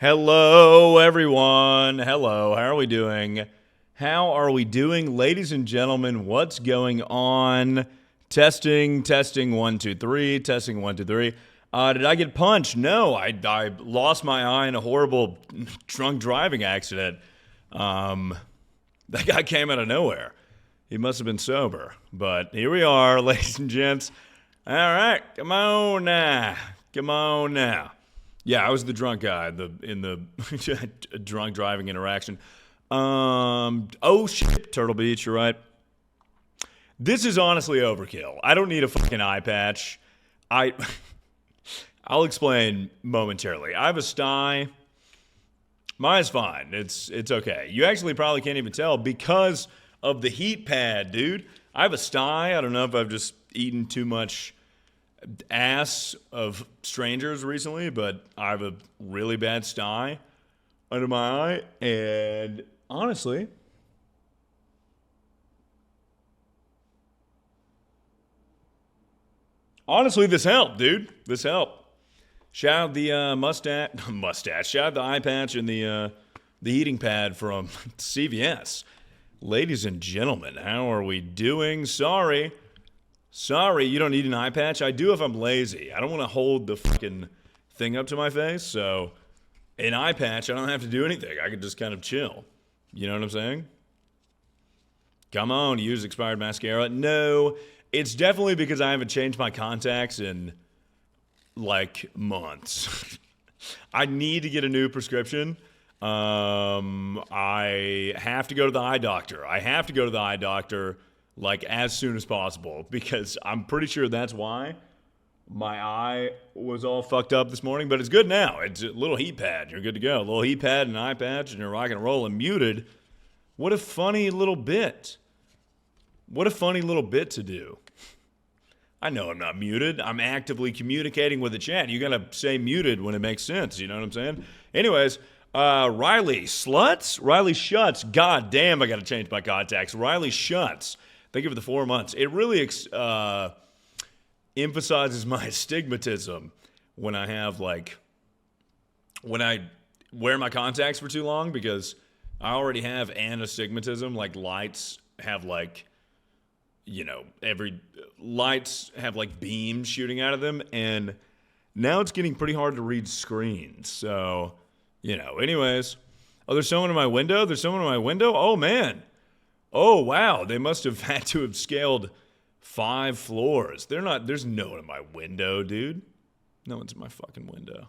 Hello, everyone. Hello. How are we doing? How are we doing, ladies and gentlemen? What's going on? Testing, testing, 1, 2, 3. Testing, 1, 2, 3. Did I get punched? No, I lost my eye in a horrible drunk driving accident. That guy came out of nowhere. He must have been sober. But here we are, ladies and gents. All right, come on now. Come on now. Yeah, I was the drunk guy in the drunk driving interaction. Oh shit, Turtle Beach, you're right. This is honestly overkill. I don't need a fucking eye patch. I'll explain momentarily. I have a stye. Mine's fine. It's okay. You actually probably can't even tell because of the heat pad, dude. I have a stye. I don't know if I've just eaten too much ass of strangers recently, but I have a really bad stye under my eye, and honestly, this helped, dude. This helped. Shout out the mustache. Shout out the eye patch and the heating pad from CVS. Ladies and gentlemen, how are we doing? Sorry, you don't need an eye patch. I do if I'm lazy. I don't want to hold the fucking thing up to my face, so an eye patch, I don't have to do anything. I can just kind of chill. You know what I'm saying? Come on, use expired mascara. No, it's definitely because I haven't changed my contacts in like months. I need to get a new prescription. I have to go to the eye doctor. Like as soon as possible because I'm pretty sure that's why my eye was all fucked up this morning, but it's good now. It's a little heat pad. You're good to go. A little heat pad and eye patch and you're rock and roll and muted. What a funny little bit. What a funny little bit to do. I know I'm not muted. I'm actively communicating with the chat. You gotta say muted when it makes sense. You know what I'm saying? Anyways, Riley Schutz. God damn, I gotta change my contacts. Riley Schutz. Thank you for the 4 months. It really emphasizes my astigmatism when I wear my contacts for too long because I already have an astigmatism. Like lights have lights have like beams shooting out of them, and now it's getting pretty hard to read screens. So, anyways. Oh, there's someone in my window? Oh, man. Oh, wow. They must have had to have scaled 5 floors. There's no one in my window, dude. No one's in my fucking window.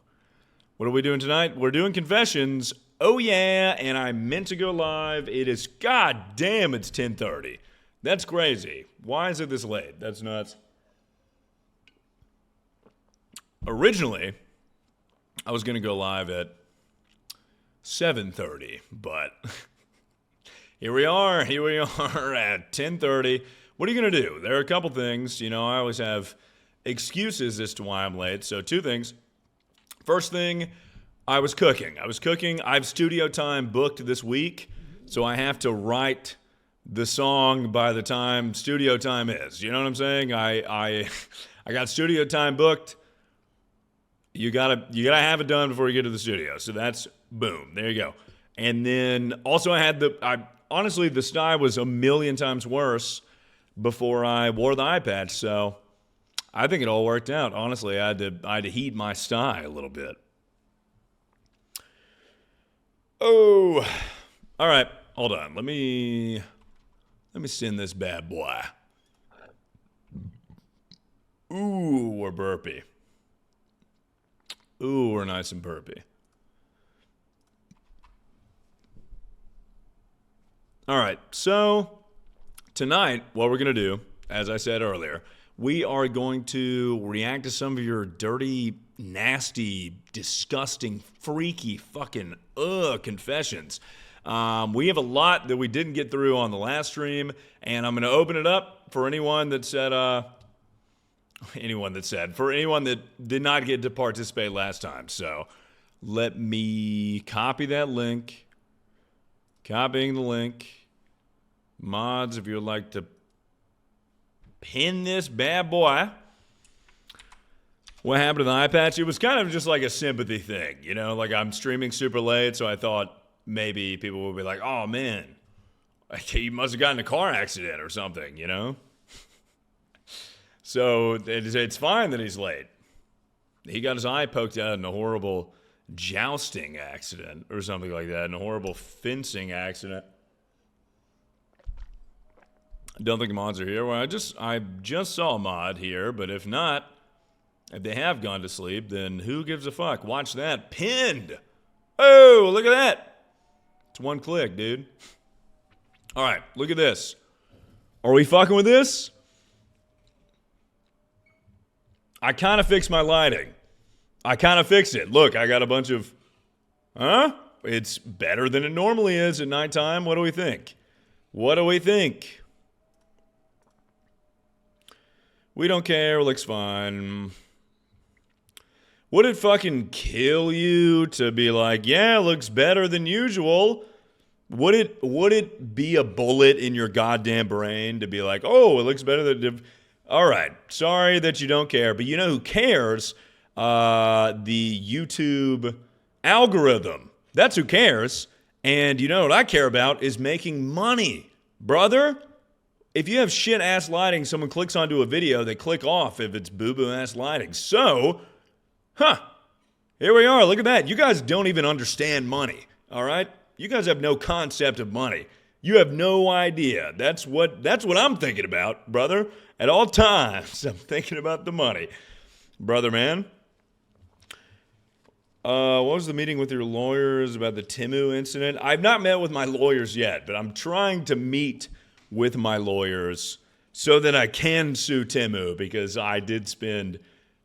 What are we doing tonight? We're doing confessions. Oh, yeah. And I meant to go live. God damn, it's 10:30. That's crazy. Why is it this late? That's nuts. Originally, I was going to go live at 7:30, but here we are at 10:30. What are you going to do? There are a couple things. I always have excuses as to why I'm late. So 2 things. First thing, I was cooking. I have studio time booked this week, so I have to write the song by the time studio time is. You know what I'm saying? I got studio time booked. You gotta have it done before you get to the studio. So that's boom. There you go. And then also honestly, the stye was a million times worse before I wore the eye patch. So I think it all worked out. Honestly, I had to heat my stye a little bit. Oh, all right. Hold on. Let me send this bad boy. Ooh, we're burpy. Ooh, we're nice and burpy. All right, so tonight, what we're going to do, as I said earlier, we are going to react to some of your dirty, nasty, disgusting, freaky, fucking, confessions. We have a lot that we didn't get through on the last stream, and I'm going to open it up for anyone that did not get to participate last time. So let me copy that link. Copying the link. Mods, if you'd like to pin this bad boy. What happened to the eye patch? It was kind of just like a sympathy thing, you know? Like, I'm streaming super late, so I thought maybe people would be like, oh, man, he must have gotten in a car accident or something, you know? So it's fine that he's late. He got his eye poked out in a horrible jousting accident or something like that, in a horrible fencing accident. Don't think mods are here. Well, I just saw a mod here, but if not, if they have gone to sleep, then who gives a fuck? Watch that. Pinned. Oh, look at that. It's one click, dude. All right, look at this. Are we fucking with this? I kind of fixed my lighting. I kind of fixed it. Look, I got a bunch of... Huh? It's better than it normally is at nighttime. What do we think? What do we think? We don't care. Looks fine. Would it fucking kill you to be like, yeah, looks better than usual? Would it be a bullet in your goddamn brain to be like, oh, it looks better than... All right, sorry that you don't care, but you know who cares? The YouTube algorithm. That's who cares. And you know what I care about is making money, brother. If you have shit-ass lighting, someone clicks onto a video, they click off if it's boo-boo-ass lighting. So... Here we are. Look at that. You guys don't even understand money, all right? You guys have no concept of money. You have no idea. That's what I'm thinking about, brother. At all times, I'm thinking about the money. Brother, man. What was the meeting with your lawyers about the Temu incident? I've not met with my lawyers yet, but I'm trying to meet with my lawyers so that I can sue Temu, because I did spend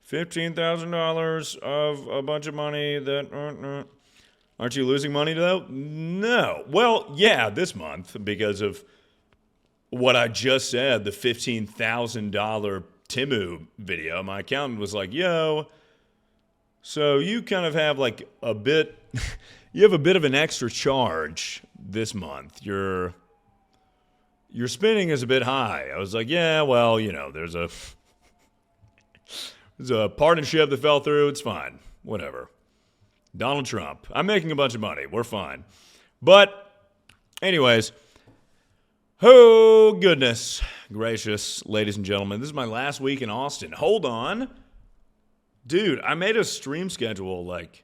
$15,000 of a bunch of money that... Aren't you losing money, though? No. Well, yeah, this month, because of what I just said, the $15,000 Temu video. My accountant was like, yo, so you kind of have like a bit... you have a bit of an extra charge this month. Your spending is a bit high. I was like, yeah, well, you know, there's a partnership that fell through. It's fine. Whatever. Donald Trump. I'm making a bunch of money. We're fine. But, anyways. Oh, goodness gracious, ladies and gentlemen. This is my last week in Austin. Hold on. Dude, I made a stream schedule, like,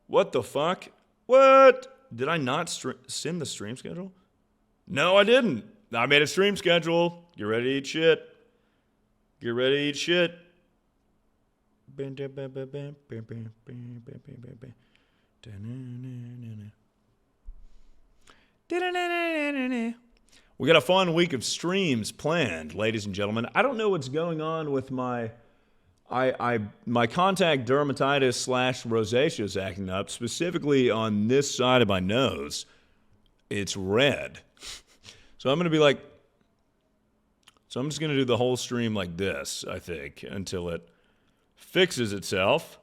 what the fuck? What? Did I not send the stream schedule? No, I didn't. I made a stream schedule. Get ready to eat shit. Get ready to eat shit. We got a fun week of streams planned, ladies and gentlemen. I don't know what's going on with my contact dermatitis / rosacea is acting up, specifically on this side of my nose. It's red. So I'm going to be like, so I'm just going to do the whole stream like this, I think, until it fixes itself.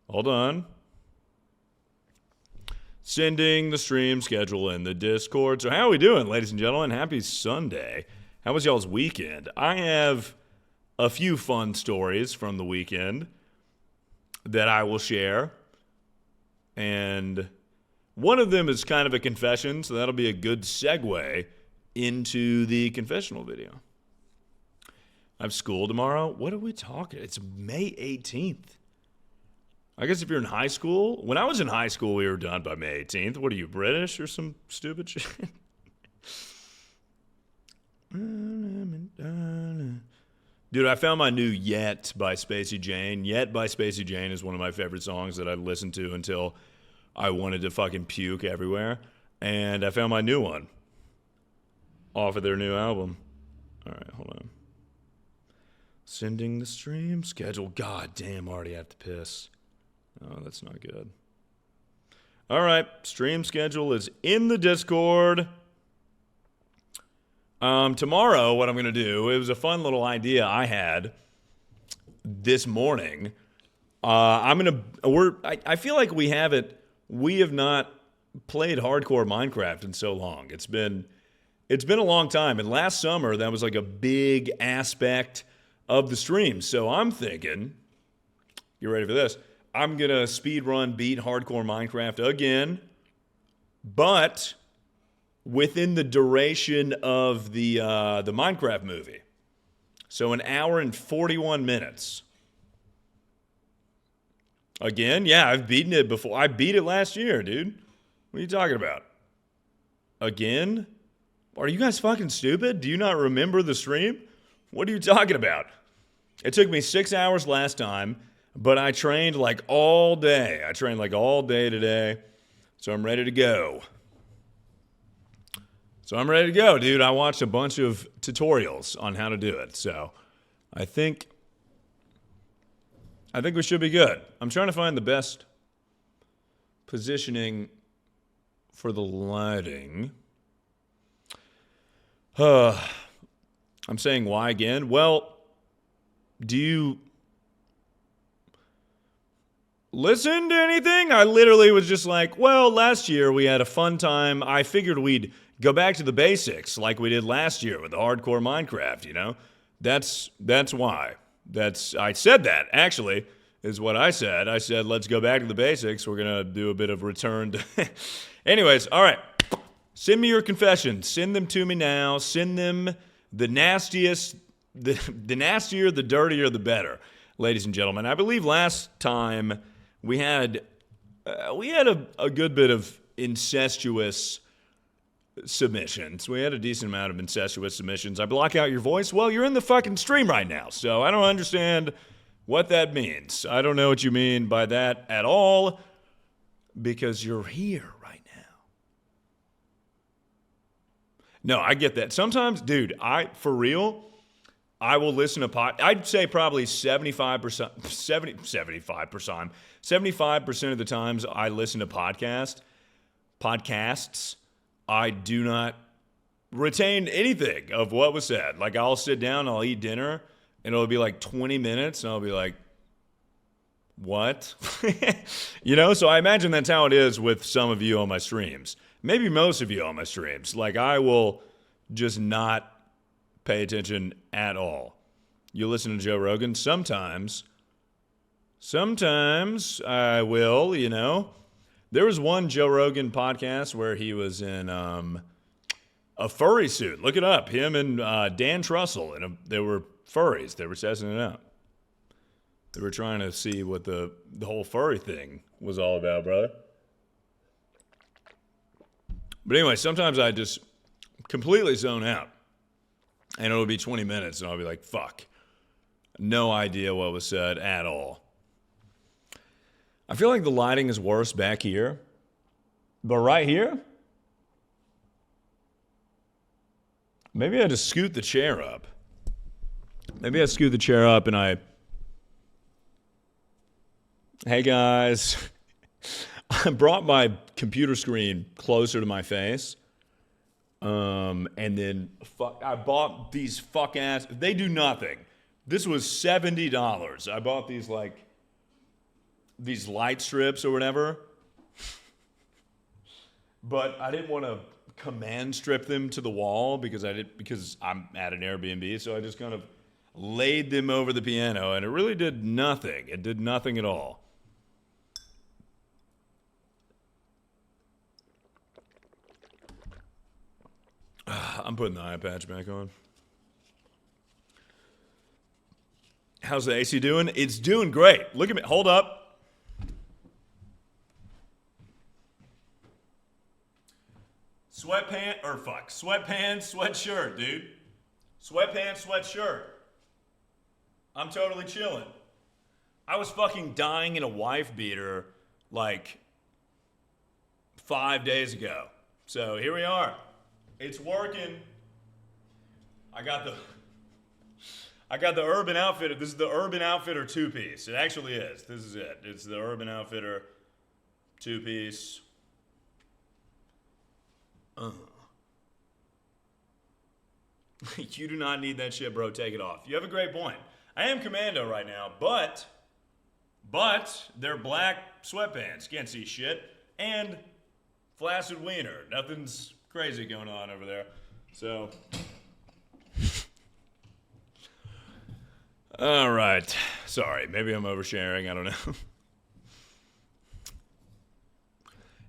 Hold on. Sending the stream schedule in the Discord. So how are we doing, ladies and gentlemen? Happy Sunday. How was y'all's weekend? I have a few fun stories from the weekend that I will share. And one of them is kind of a confession, so that'll be a good segue into the confessional video. I have school tomorrow. What are we talking? It's May 18th. I guess if you're in high school. When I was in high school, we were done by May 18th. What are you, British or some stupid shit? Dude, I found my new Yet by Spacey Jane. Yet by Spacey Jane is one of my favorite songs that I listened to until I wanted to fucking puke everywhere. And I found my new one off of their new album. All right, hold on. Sending the stream schedule. God damn, I already have to piss. Oh, that's not good. All right, stream schedule is in the Discord. Tomorrow, what I'm going to do, it was a fun little idea I had this morning. I feel like we have not played hardcore Minecraft in so long. It's been a long time. And last summer, that was like a big aspect of the stream. So I'm thinking, get ready for this. I'm going to speed run beat hardcore Minecraft again, but within the duration of the Minecraft movie. So an hour and 41 minutes. Again, yeah, I've beaten it before. I beat it last year, dude. What are you talking about? Again? Are you guys fucking stupid? Do you not remember the stream? What are you talking about? It took me 6 hours last time, but I trained like all day. I trained like all day today, so I'm ready to go. Dude. I watched a bunch of tutorials on how to do it, so I think we should be good. I'm trying to find the best positioning for the lighting. I'm saying why again? Well, do you listen to anything? I literally was just like, well, last year we had a fun time. I figured we'd go back to the basics like we did last year with the hardcore Minecraft, you know? That's why. I said that, actually, is what I said. I said, let's go back to the basics. We're going to do a bit of return to... Anyways, all right. Send me your confessions. Send them to me now. Send them the nastiest, the nastier, the dirtier, the better, ladies and gentlemen. I believe last time we had a good bit of incestuous submissions. We had a decent amount of incestuous submissions. I block out your voice. Well, you're in the fucking stream right now, so I don't understand what that means. I don't know what you mean by that at all, because you're here right now. No, I get that. Sometimes, dude, for real, I will listen to I'd say probably 75% of the times I listen to podcasts, I do not retain anything of what was said. Like, I'll sit down, I'll eat dinner, and it'll be like 20 minutes, and I'll be like, what? You know, so I imagine that's how it is with some of you on my streams. Maybe most of you on my streams. Like, I will just not pay attention at all. You listen to Joe Rogan? Sometimes I will, you know. There was one Joe Rogan podcast where he was in a furry suit. Look it up. Him and Dan Trussell. And they were furries. They were testing it out. They were trying to see what the whole furry thing was all about, brother. But anyway, sometimes I just completely zone out. And it'll be 20 minutes, and I'll be like, fuck. No idea what was said at all. I feel like the lighting is worse back here. But right here, maybe I had to scoot the chair up. Maybe I scoot the chair up and Hey guys. I brought my computer screen closer to my face. And then I bought these fuck-ass... They do nothing. This was $70. I bought these, like... these light strips or whatever. But I didn't want to command strip them to the wall because I'm at an Airbnb, so I just kind of laid them over the piano, and it really did nothing. It did nothing at all. I'm putting the eye patch back on. How's the AC doing? It's doing great. Look at me. Hold up. Sweatpants, sweatshirt, dude. Sweatpants, sweatshirt. I'm totally chilling. I was fucking dying in a wife beater like 5 days ago. So here we are. It's working. I got the Urban Outfitter. This is the Urban Outfitter two-piece. It actually is. This is it. It's the Urban Outfitter two-piece. You do not need that shit, bro. Take it off. You have a great point. I am commando right now, but they're black sweatpants. Can't see shit. And flaccid wiener. Nothing's crazy going on over there. So, All right. Sorry, maybe I'm oversharing. I don't know.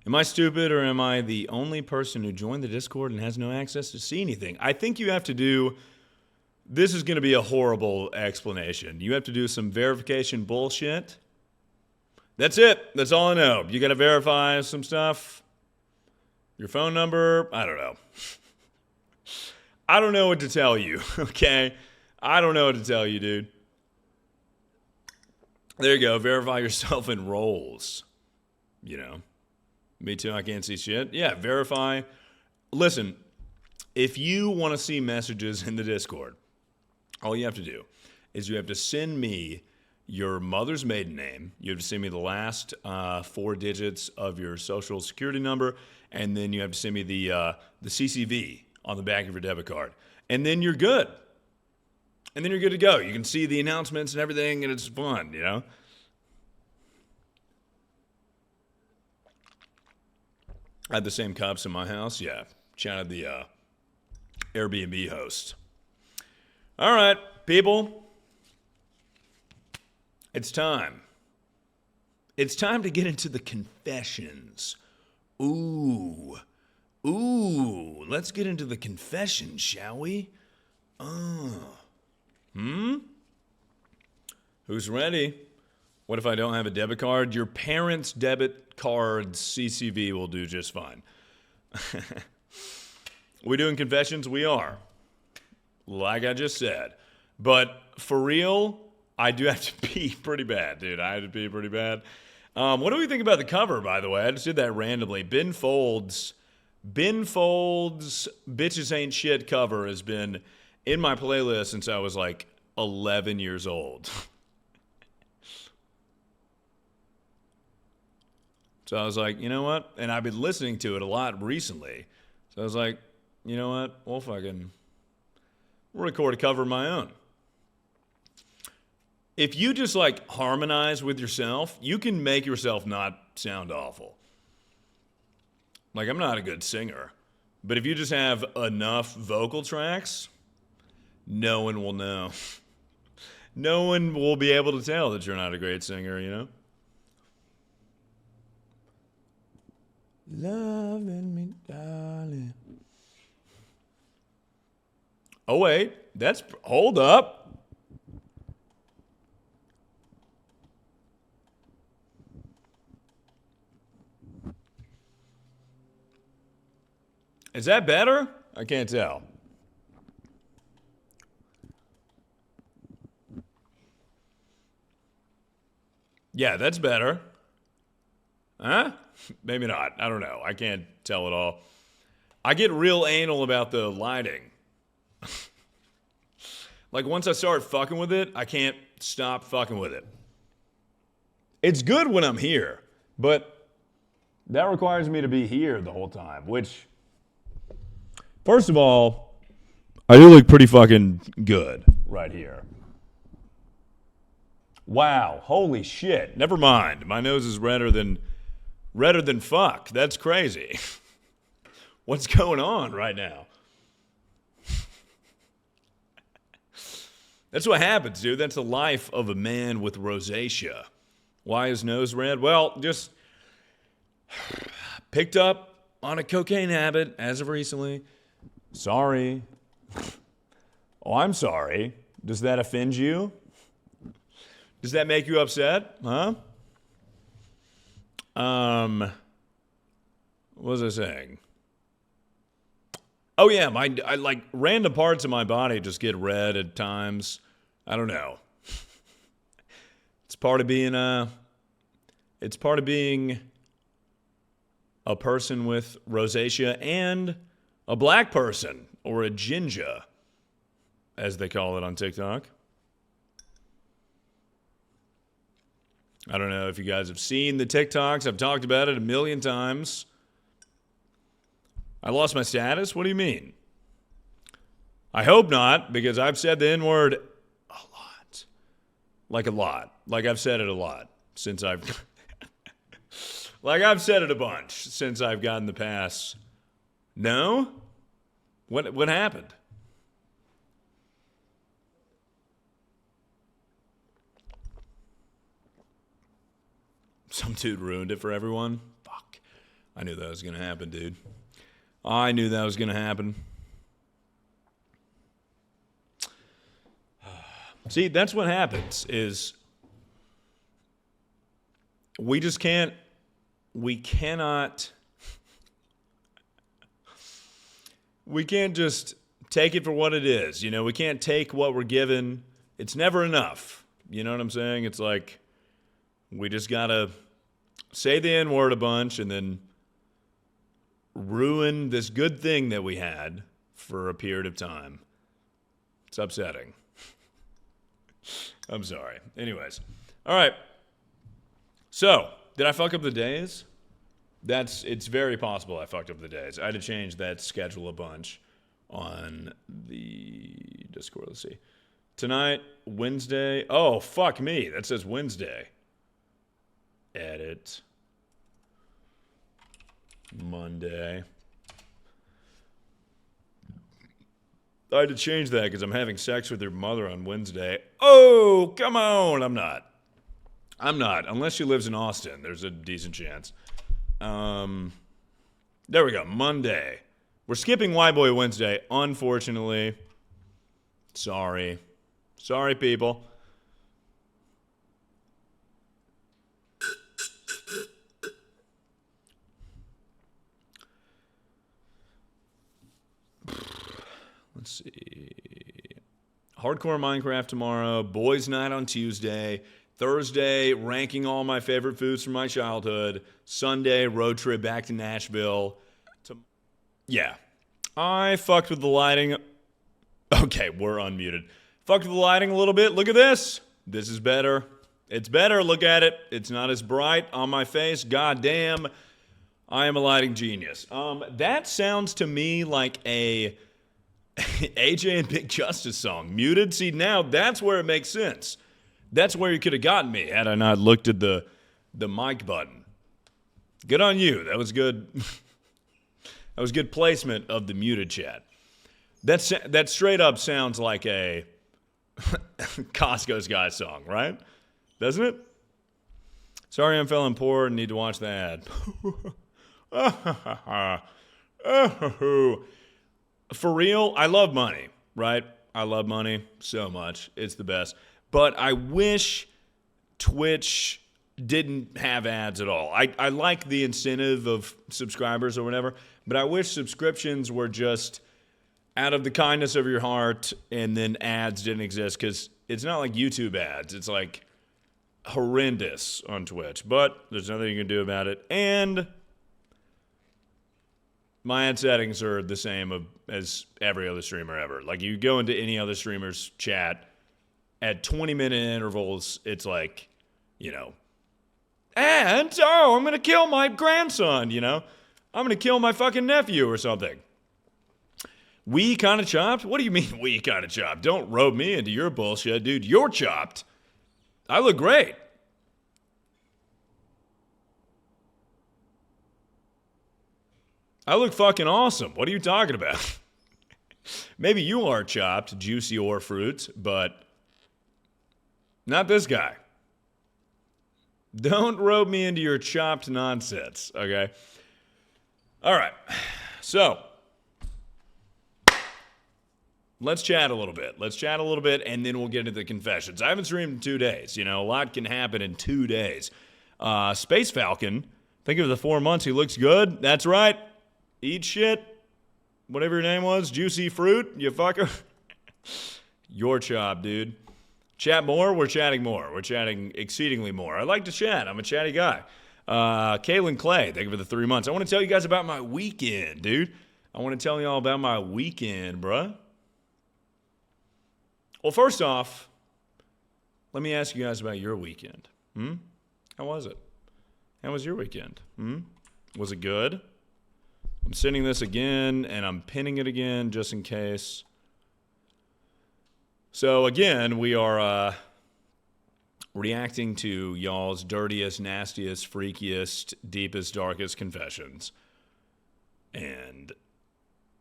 Am I stupid or am I the only person who joined the Discord and has no access to see anything? I think you have to do... This is going to be a horrible explanation. You have to do some verification bullshit. That's it. That's all I know. You got to verify some stuff. Your phone number. I don't know. I don't know what to tell you, okay? I don't know what to tell you, dude. There you go. Verify yourself in roles. You know. Me too. I can't see shit. Yeah, verify. Listen, if you want to see messages in the Discord, all you have to do is you have to send me your mother's maiden name. You have to send me the last 4 digits of your social security number, and then you have to send me the CCV on the back of your debit card. And then you're good. And then you're good to go. You can see the announcements and everything, and it's fun, you know? I had the same cups in my house. Yeah. Chatted the Airbnb host. All right, people. It's time. It's time to get into the confessions. Ooh. Let's get into the confessions, shall we? Who's ready? What if I don't have a debit card? Your parents' debit card's CCV will do just fine. We doing confessions? We are. Like I just said. But for real, I do have to pee pretty bad, dude. I had to pee pretty bad. What do we think about the cover, by the way? I just did that randomly. Ben Folds' Bitches Ain't Shit cover has been in my playlist since I was like 11 years old. So I was like, you know what? And I've been listening to it a lot recently. So I was like, you know what? We'll record a cover of my own. If you just like harmonize with yourself, you can make yourself not sound awful. Like, I'm not a good singer, but if you just have enough vocal tracks, no one will know. No one will be able to tell that you're not a great singer, you know? Loving me, darling. Oh, wait. Hold up. Is that better? I can't tell. Yeah, that's better. Huh? Maybe not. I don't know. I can't tell at all. I get real anal about the lighting. Like, once I start fucking with it, I can't stop fucking with it. It's good when I'm here, but that requires me to be here the whole time, which, first of all, I do look pretty fucking good right here. Wow, holy shit. Never mind. My nose is redder than fuck. That's crazy. What's going on right now? That's what happens, dude. That's the life of a man with rosacea. Why is nose red? Well, just picked up on a cocaine habit as of recently. Sorry. Oh, I'm sorry. Does that offend you? Does that make you upset? Huh? What was I saying? Oh yeah, I like random parts of my body just get red at times. I don't know. It's part of being a person with rosacea and a black person, or a ginger, as they call it on TikTok. I don't know if you guys have seen the TikToks. I've talked about it a million times. I lost my status? What do you mean? I hope not, because I've said the N-word a lot. Like a lot. Like I've said it a lot since I've... like I've said it a bunch since I've gotten the pass. No? What happened? Some dude ruined it for everyone. Fuck. I knew that was going to happen, dude. I knew that was going to happen. See, that's what happens is we just can't, we cannot, we can't just take it for what it is. You know, we can't take what we're given. It's never enough. You know what I'm saying? It's like we just got to say the N-word a bunch and then ruin this good thing that we had for a period of time. It's upsetting. I'm sorry. Anyways. All right. So, did I fuck up the days? It's very possible I fucked up the days. I had to change that schedule a bunch on the Discord. Let's see. Tonight, Wednesday. Oh, fuck me. That says Wednesday. Edit. Monday. I had to change that because I'm having sex with your mother on Wednesday. Oh, come on. I'm not. Unless she lives in Austin. There's a decent chance. There we go. Monday. We're skipping Y-Boy Wednesday, unfortunately. Sorry. Sorry, people. Let's see. Hardcore Minecraft tomorrow. Boys' night on Tuesday. Thursday, ranking all my favorite foods from my childhood. Sunday, road trip back to Nashville. Yeah. I fucked with the lighting. Okay, we're unmuted. Fucked with the lighting a little bit. Look at this. This is better. It's better. Look at it. It's not as bright on my face. God damn. I am a lighting genius. That sounds to me like a AJ and Big Justice song. Muted? See, now that's where it makes sense. That's where you could have gotten me had I not looked at the mic button. Good on you. That was good. That was good placement of the muted chat. That straight up sounds like a Costco's Guy song, right? Doesn't it? Sorry I'm feeling poor and need to watch the ad. For real, I love money, right? I love money so much. It's the best. But I wish Twitch didn't have ads at all. I like the incentive of subscribers or whatever, but I wish subscriptions were just out of the kindness of your heart and then ads didn't exist because it's not like YouTube ads. It's like horrendous on Twitch, but there's nothing you can do about it. And my ad settings are the same as every other streamer ever. Like you go into any other streamer's chat at 20-minute intervals, it's like, you know, and I'm going to kill my grandson, you know. I'm going to kill my fucking nephew or something. We kind of chopped? What do you mean we kind of chopped? Don't rope me into your bullshit, dude. You're chopped. I look great. I look fucking awesome. What are you talking about? Maybe you are chopped, juicy or fruit, but not this guy. Don't rope me into your chopped nonsense, okay? All right. So, let's chat a little bit. And then we'll get into the confessions. I haven't streamed in 2 days. You know, a lot can happen in 2 days. Space Falcon, think of the 4 months. He looks good. That's right. Eat shit. Whatever your name was. Juicy fruit, you fucker. Your job, dude. Chat more? We're chatting more. We're chatting exceedingly more. I like to chat. I'm a chatty guy. Kaylin Clay, thank you for the 3 months. I want to tell you guys about my weekend, dude. I want to tell you all about my weekend, bruh. Well, first off, let me ask you guys about your weekend. How was it? How was your weekend? Was it good? I'm sending this again, and I'm pinning it again just in case. So, again, we are reacting to y'all's dirtiest, nastiest, freakiest, deepest, darkest confessions. And,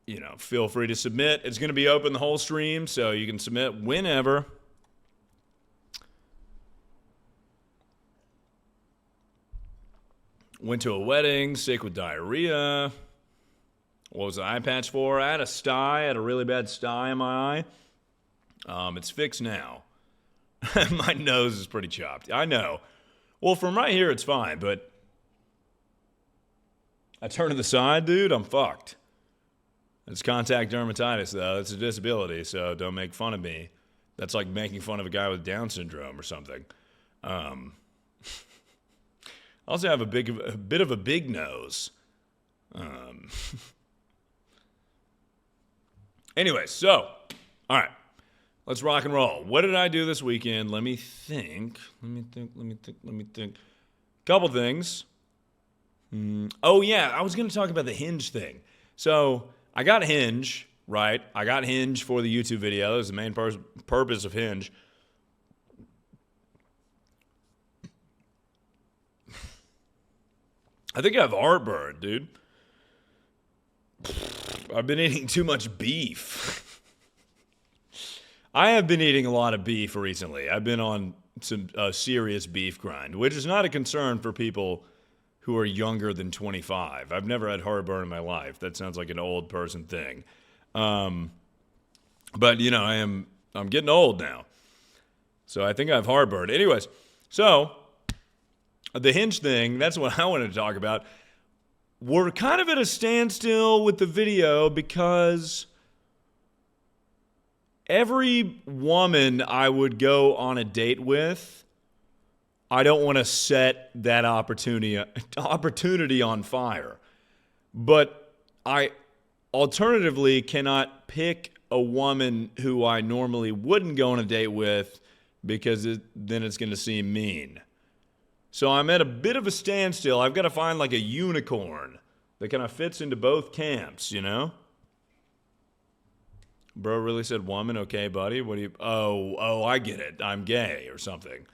you know, feel free to submit. It's going to be open the whole stream, so you can submit whenever. Went to a wedding, sick with diarrhea. What was the eye patch for? I had a stye, I had a really bad stye in my eye. It's fixed now. My nose is pretty chopped. I know. Well, from right here, it's fine, but I turn to the side, dude, I'm fucked. It's contact dermatitis, though. It's a disability, so don't make fun of me. That's like making fun of a guy with Down syndrome or something. I also have a bit of a big nose. Anyway, so, all right. Let's rock and roll. What did I do this weekend? Let me think. Couple things. Oh, yeah, I was going to talk about the Hinge thing. So, I got Hinge, right? I got Hinge for the YouTube video. That was the main purpose of Hinge. I think I have heartburn, dude. I've been eating too much beef. I have been eating a lot of beef recently. I've been on some serious beef grind, which is not a concern for people who are younger than 25. I've never had heartburn in my life. That sounds like an old person thing. But, you know, I'm getting old now. So I think I have heartburn. Anyways, so the Hinge thing, that's what I wanted to talk about. We're kind of at a standstill with the video because every woman I would go on a date with, I don't want to set that opportunity on fire. But I alternatively cannot pick a woman who I normally wouldn't go on a date with because then it's going to seem mean. So I'm at a bit of a standstill. I've got to find like a unicorn that kind of fits into both camps, you know? Bro really said woman? Okay, buddy. What do you... Oh, I get it. I'm gay or something.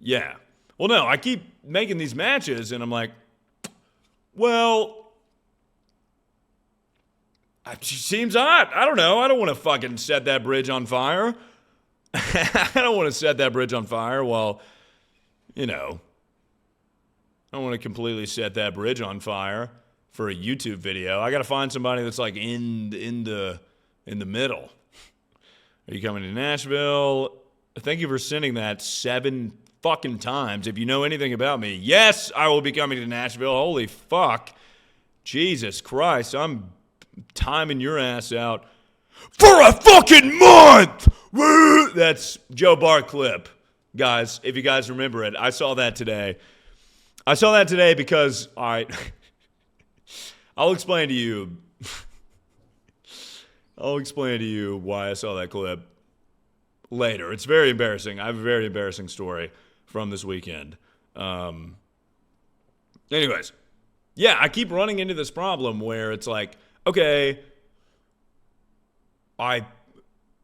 Yeah. Well, no, I keep making these matches, and I'm like, well, she seems hot. I don't know. I don't want to fucking set that bridge on fire. I don't want to set that bridge on fire while, you know, I don't want to completely set that bridge on fire for a YouTube video. I got to find somebody that's like in the middle. Are you coming to Nashville? Thank you for sending that 7 fucking times. If you know anything about me, yes, I will be coming to Nashville. Holy fuck. Jesus Christ. I'm timing your ass out for a fucking month. That's Joe Bart clip. Guys, if you guys remember it, I saw that today. Because I'll explain to you. I'll explain to you why I saw that clip later. It's very embarrassing. I have a very embarrassing story from this weekend. Anyways, yeah, I keep running into this problem where it's like, okay, I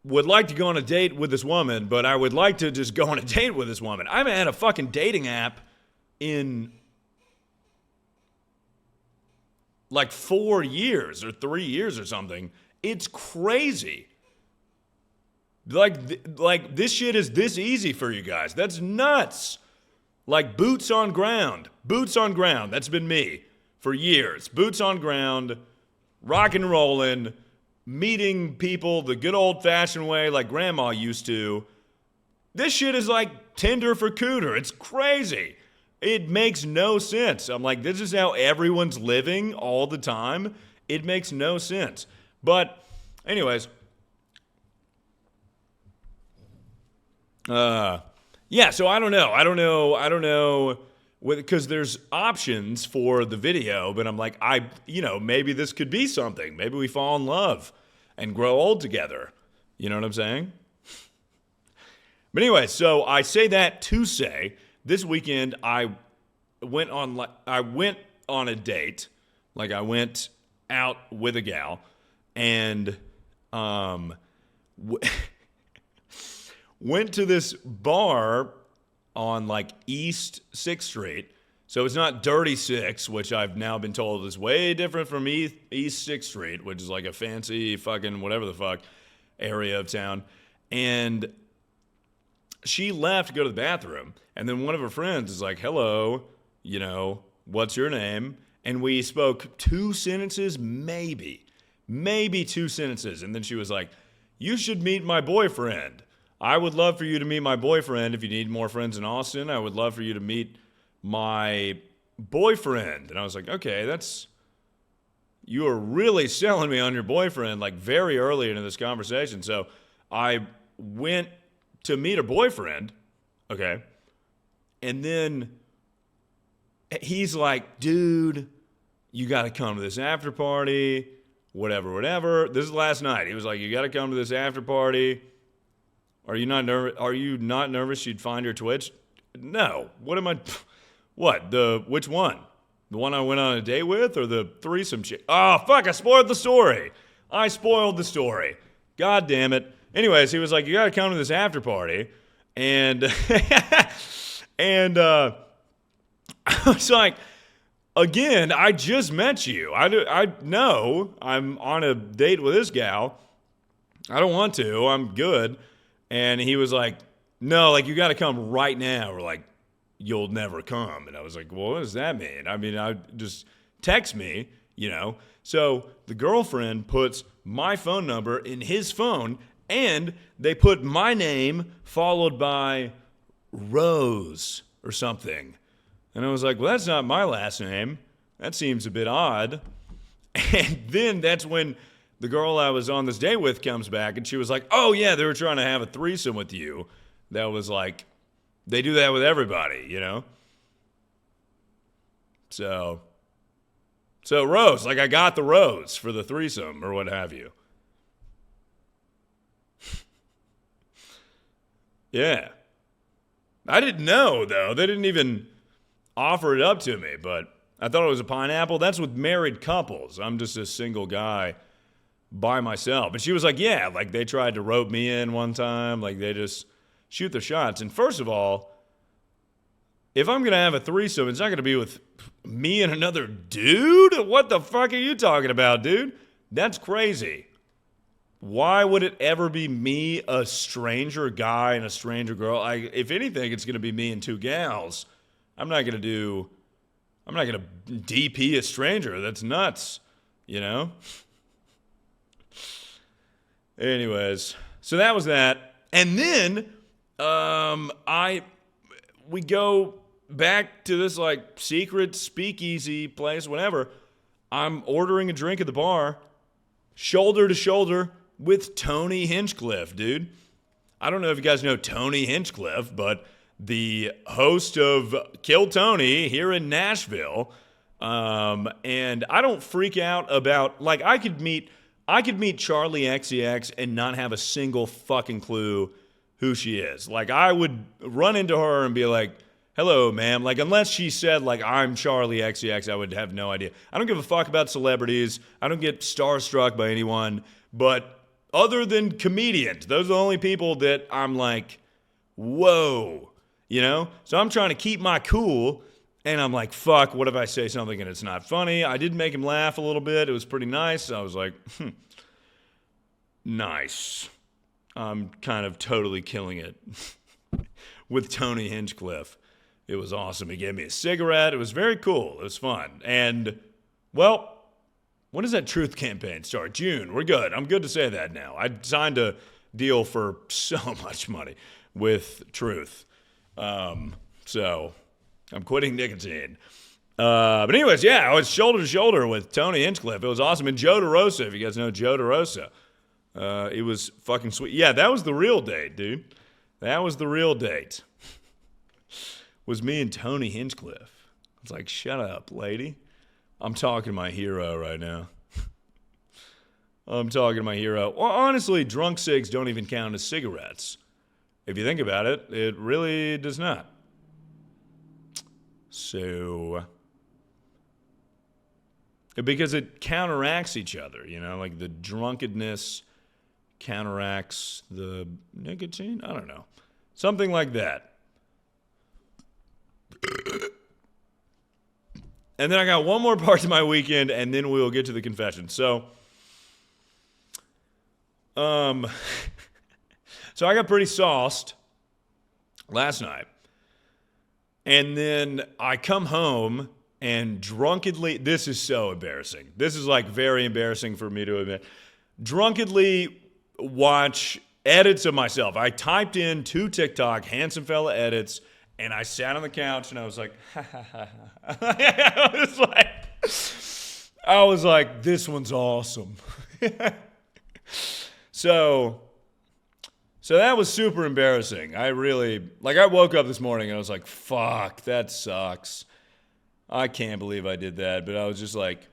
would like to go on a date with this woman, but I would like to just go on a date with this woman. I haven't had a fucking dating app in like 4 years or 3 years or something. It's crazy. Like this shit is this easy for you guys. That's nuts. Like boots on ground. Boots on ground. That's been me for years. Boots on ground, rock and rolling, meeting people the good old-fashioned way like grandma used to. This shit is like Tinder for cooter. It's crazy. It makes no sense. I'm like, this is how everyone's living all the time. It makes no sense. But anyways, yeah, so I don't know because there's options for the video, but I'm like, maybe this could be something. Maybe we fall in love and grow old together. You know what I'm saying? But anyway, so I say that to say this weekend I went on a date. Like I went out with a gal and went to this bar on like East 6th Street. So it's not Dirty 6, which I've now been told is way different from East 6th Street, which is like a fancy fucking whatever the fuck area of town. And she left to go to the bathroom. And then one of her friends is like, hello, what's your name? And we spoke 2 sentences, maybe 2 sentences. And then she was like, you should meet my boyfriend. I would love for you to meet my boyfriend. If you need more friends in Austin, I would love for you to meet my boyfriend. And I was like, okay, you are really selling me on your boyfriend like very early into this conversation. So I went to meet her boyfriend, okay? And then he's like, dude, you got to come to this after party, whatever. This is last night. He was like, you got to come to this after party. Are you not nervous you'd find your Twitch? No. Which one? The one I went on a date with or the threesome chick? Oh, fuck, I spoiled the story. God damn it. Anyways, he was like, you got to come to this after party. And I was like, again, I just met you. I know I'm on a date with this gal. I don't want to. I'm good. And he was like, no, like, you got to come right now. Or like, you'll never come. And I was like, well, what does that mean? I mean, I just text me, So the girlfriend puts my phone number in his phone, and they put my name followed by Rose or something. And I was like, well, that's not my last name. That seems a bit odd. And then that's when the girl I was on this date with comes back, and she was like, oh, yeah, they were trying to have a threesome with you. That was like, they do that with everybody, So Rose, like, I got the rose for the threesome or what have you. Yeah. I didn't know, though. They didn't even offer it up to me, but I thought it was a pineapple. That's with married couples. I'm just a single guy by myself. But she was like, yeah, like, they tried to rope me in one time. Like, they just shoot their shots. And first of all, if I'm going to have a threesome, it's not going to be with me and another dude? What the fuck are you talking about, dude? That's crazy. Why would it ever be me, a stranger guy, and a stranger girl? If anything, it's going to be me and 2 gals. I'm not going to DP a stranger. That's nuts, Anyways, so that was that. And then we go back to this like secret speakeasy place, whatever. I'm ordering a drink at the bar, shoulder to shoulder with Tony Hinchcliffe, dude. I don't know if you guys know Tony Hinchcliffe, but the host of Kill Tony here in Nashville. And I don't freak out about, like, I could meet Charlie XCX and not have a single fucking clue who she is. Like, I would run into her and be like, hello, ma'am. Like, unless she said, like, I'm Charlie XCX, I would have no idea. I don't give a fuck about celebrities. I don't get starstruck by anyone. But other than comedians, those are the only people that I'm like, whoa, So I'm trying to keep my cool, and I'm like, fuck, what if I say something and it's not funny? I did make him laugh a little bit. It was pretty nice. I was like, nice. I'm kind of totally killing it with Tony Hinchcliffe. It was awesome. He gave me a cigarette. It was very cool. It was fun. And, well, when does that Truth campaign start? June. We're good. I'm good to say that now. I signed a deal for so much money with Truth. So I'm quitting nicotine. But anyways, yeah, I was shoulder to shoulder with Tony Hinchcliffe. It was awesome. And Joe DeRosa, if you guys know Joe DeRosa. It was fucking sweet. Yeah, that was the real date, dude. That was the real date. Was me and Tony Hinchcliffe. It's like, shut up, lady. I'm talking to my hero right now. I'm talking to my hero. Well, honestly, drunk cigs don't even count as cigarettes. If you think about it, it really does not. So, because it counteracts each other, like the drunkenness counteracts the nicotine? I don't know. Something like that. And then I got one more part to my weekend, and then we'll get to the confession. So I got pretty sauced last night. And then I come home and drunkenly, this is so embarrassing. This is like very embarrassing for me to admit. Drunkenly watch edits of myself. I typed in to TikTok, HansumFella edits, and I sat on the couch and I was like, ha ha ha ha. I was like, this one's awesome. So that was super embarrassing. I woke up this morning and I was like, fuck, that sucks. I can't believe I did that. But I was just like,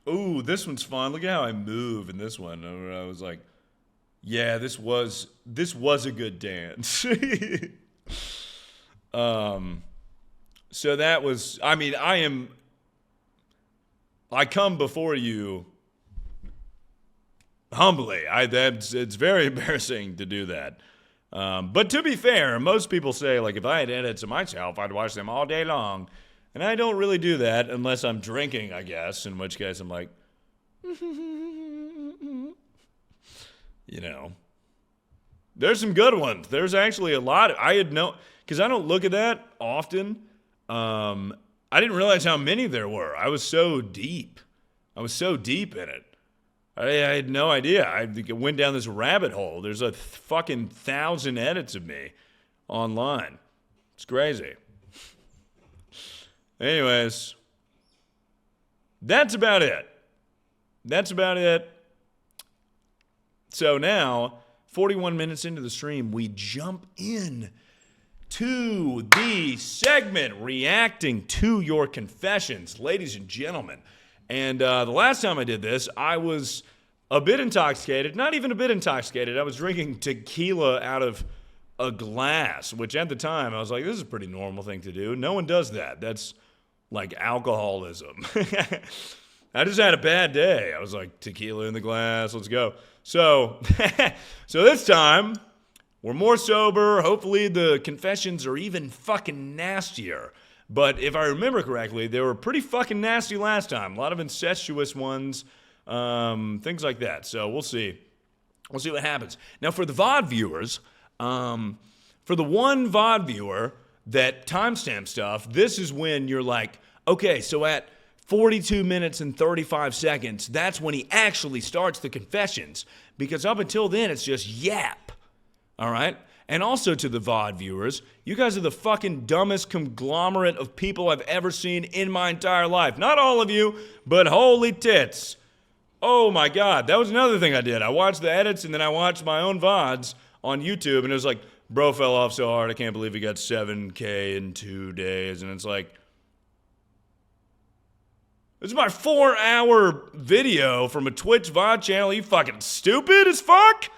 ooh, this one's fun. Look at how I move in this one. And I was like, yeah, this was a good dance. So that was, I mean, I come before you humbly. It's very embarrassing to do that. But to be fair, most people say, like, if I had edits of myself, I'd watch them all day long. And I don't really do that unless I'm drinking, I guess, in which case I'm like, you know. There's some good ones. There's actually a lot. Because I don't look at that often. I didn't realize how many there were. I was so deep in it. I had no idea. I went down this rabbit hole. There's a fucking 1,000 edits of me online. It's crazy. Anyways, that's about it. So now, 41 minutes into the stream, we jump in to the segment reacting to your confessions, ladies and gentlemen. And the last time I did this, I was a bit intoxicated. Not even a bit intoxicated. I was drinking tequila out of a glass, which at the time I was like, this is a pretty normal thing to do. No one does that. That's like alcoholism. I just had a bad day. I was like, tequila in the glass, let's go. So this time, we're more sober. Hopefully the confessions are even fucking nastier. But if I remember correctly, they were pretty fucking nasty last time. A lot of incestuous ones, things like that. So we'll see. We'll see what happens. Now for the VOD viewers, for the one VOD viewer that timestamp stuff, this is when you're like, okay, so at 42 minutes and 35 seconds, that's when he actually starts the confessions. Because up until then, it's just yap. All right? And also to the VOD viewers, you guys are the fucking dumbest conglomerate of people I've ever seen in my entire life. Not all of you, but holy tits. Oh my God, that was another thing I did. I watched the edits and then I watched my own VODs on YouTube and it was like, bro fell off so hard, I can't believe he got 7K in 2 days. And it's like, this is my 4-hour video from a Twitch VOD channel. You fucking stupid as fuck?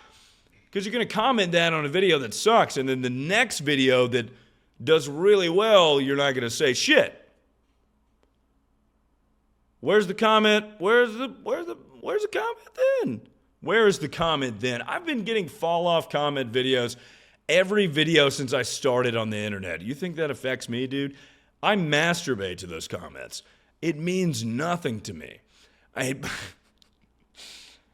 Because you're going to comment that on a video that sucks, and then the next video that does really well, you're not going to say shit. Where's the comment? Where's the comment then? Where is the comment then? I've been getting fall off comment videos every video since I started on the internet. You think that affects me, dude? I masturbate to those comments. It means nothing to me.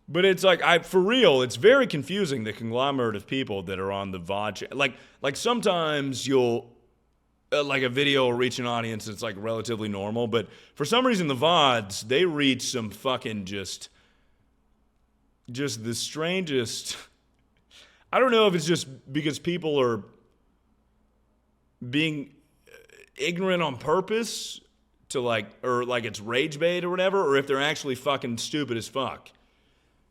But it's like, for real, it's very confusing, the conglomerate of people that are on the VOD. Like sometimes you'll, like a video will reach an audience that's like relatively normal, but for some reason the VODs, they reach some fucking just the strangest. I don't know if it's just because people are being ignorant on purpose to like, or like it's rage bait or whatever, or if they're actually fucking stupid as fuck.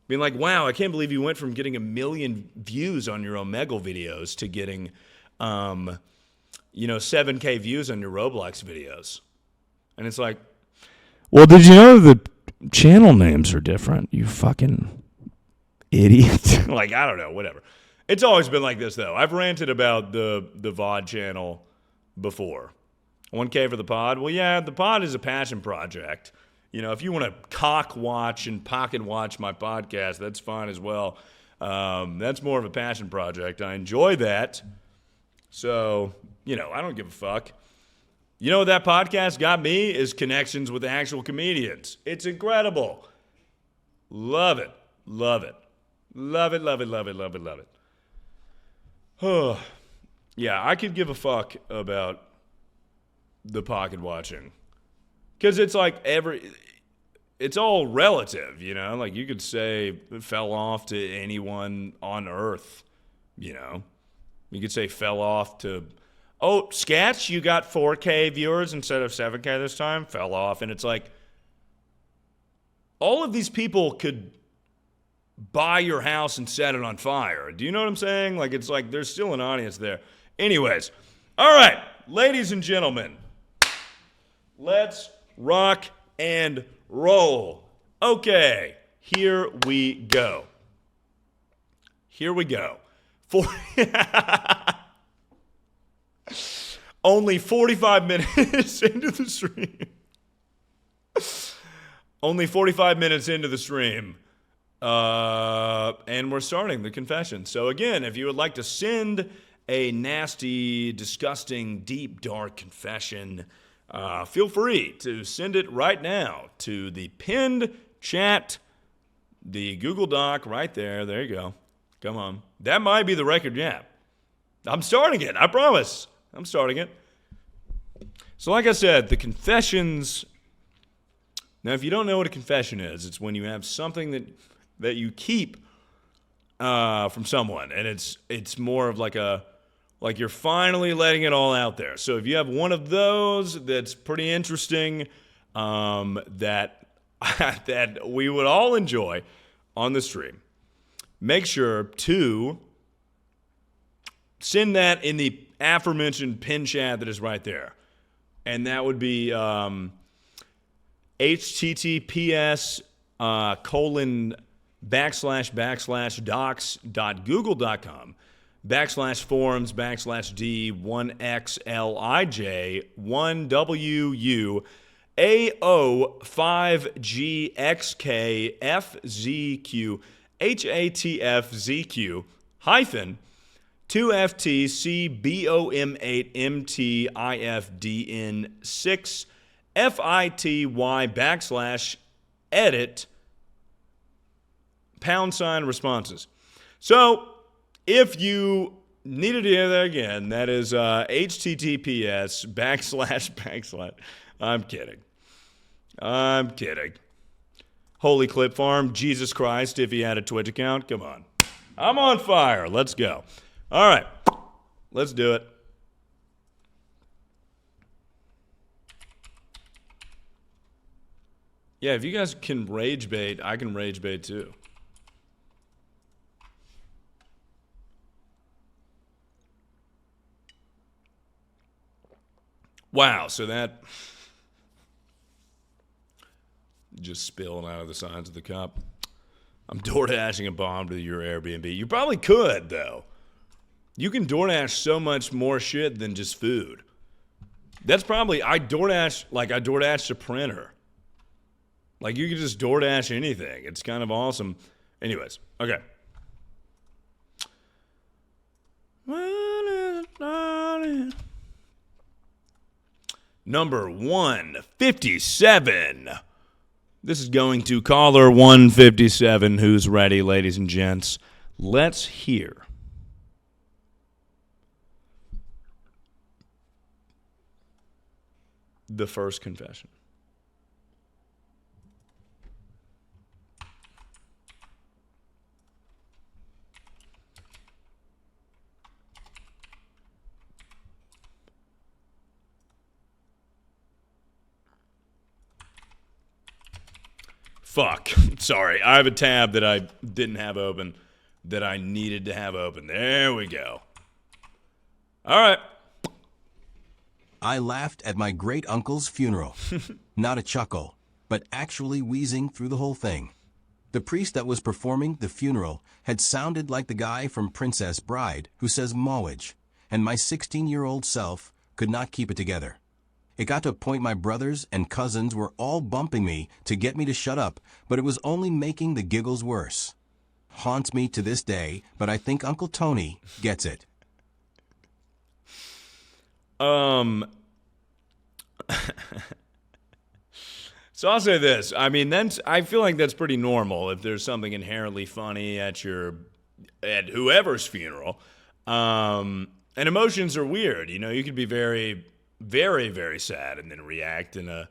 Being like, wow, I can't believe you went from getting 1 million views on your Omegle videos to getting, 7K views on your Roblox videos. And it's like, well, did you know the channel names are different? You fucking idiot. Like, I don't know, whatever. It's always been like this, though. I've ranted about the VOD channel before. 1K for the pod? Well, yeah, the pod is a passion project. You know, if you want to cock watch and pocket watch my podcast, that's fine as well. That's more of a passion project. I enjoy that. So, I don't give a fuck. You know what that podcast got me is connections with actual comedians. It's incredible. Love it. Love it. Love it, love it, love it, love it, love it. Yeah, I could give a fuck about the pocket watching. Because it's like it's all relative, you know? Like you could say fell off to anyone on earth, you know? You could say fell off to, oh, Sketch, you got 4K viewers instead of 7K this time, fell off. And it's like, all of these people could buy your house and set it on fire. Do you know what I'm saying? Like, it's like there's still an audience there. Anyways, all right, ladies and gentlemen, let's rock and roll. Okay, here we go. Here we go. Only 45 minutes into the stream. Only 45 minutes into the stream. And we're starting the confession. So again, if you would like to send a nasty, disgusting, deep, dark confession, feel free to send it right now to the pinned chat, the Google Doc right there. There you go. Come on. That might be the record jam. I'm starting it. I promise. I'm starting it. So like I said, the confessions. Now, if you don't know what a confession is, it's when you have something that you keep from someone, and it's more of like you're finally letting it all out there. So if you have one of those that's pretty interesting, that we would all enjoy on the stream, make sure to send that in the aforementioned pin chat that is right there. And that would be https //docs.google.com /forums /d1xlij1wu AO5GXKFZQ HATFZQ hyphen 2FTCBOM8MTIFDN6 FITY /edit #responses. So if you needed to hear that again, that is https // I'm kidding. Holy Clip Farm, Jesus Christ, if he had a Twitch account, come on. I'm on fire. Let's go. All right. Let's do it. Yeah, if you guys can rage bait, I can rage bait too. Wow, so that just spilling out of the sides of the cup. I'm DoorDashing a bomb to your Airbnb. You probably could, though. You can DoorDash so much more shit than just food. That's probably, I DoorDash a printer. Like, you can just DoorDash anything. It's kind of awesome. Anyways, okay. Number 157. This is going to caller 157. Who's ready, ladies and gents? Let's hear the first confession. Fuck. Sorry. I have a tab that I didn't have open that I needed to have open. There we go. All right. I laughed at my great-uncle's funeral. Not a chuckle, but actually wheezing through the whole thing. The priest that was performing the funeral had sounded like the guy from Princess Bride who says "mawage," and my 16-year-old self could not keep it together. It got to a point my brothers and cousins were all bumping me to get me to shut up, but it was only making the giggles worse. Haunts me to this day, but I think Uncle Tony gets it. So I'll say this. I mean, I feel like that's pretty normal if there's something inherently funny at whoever's funeral. And emotions are weird. You know, you could be very very, very sad and then react in a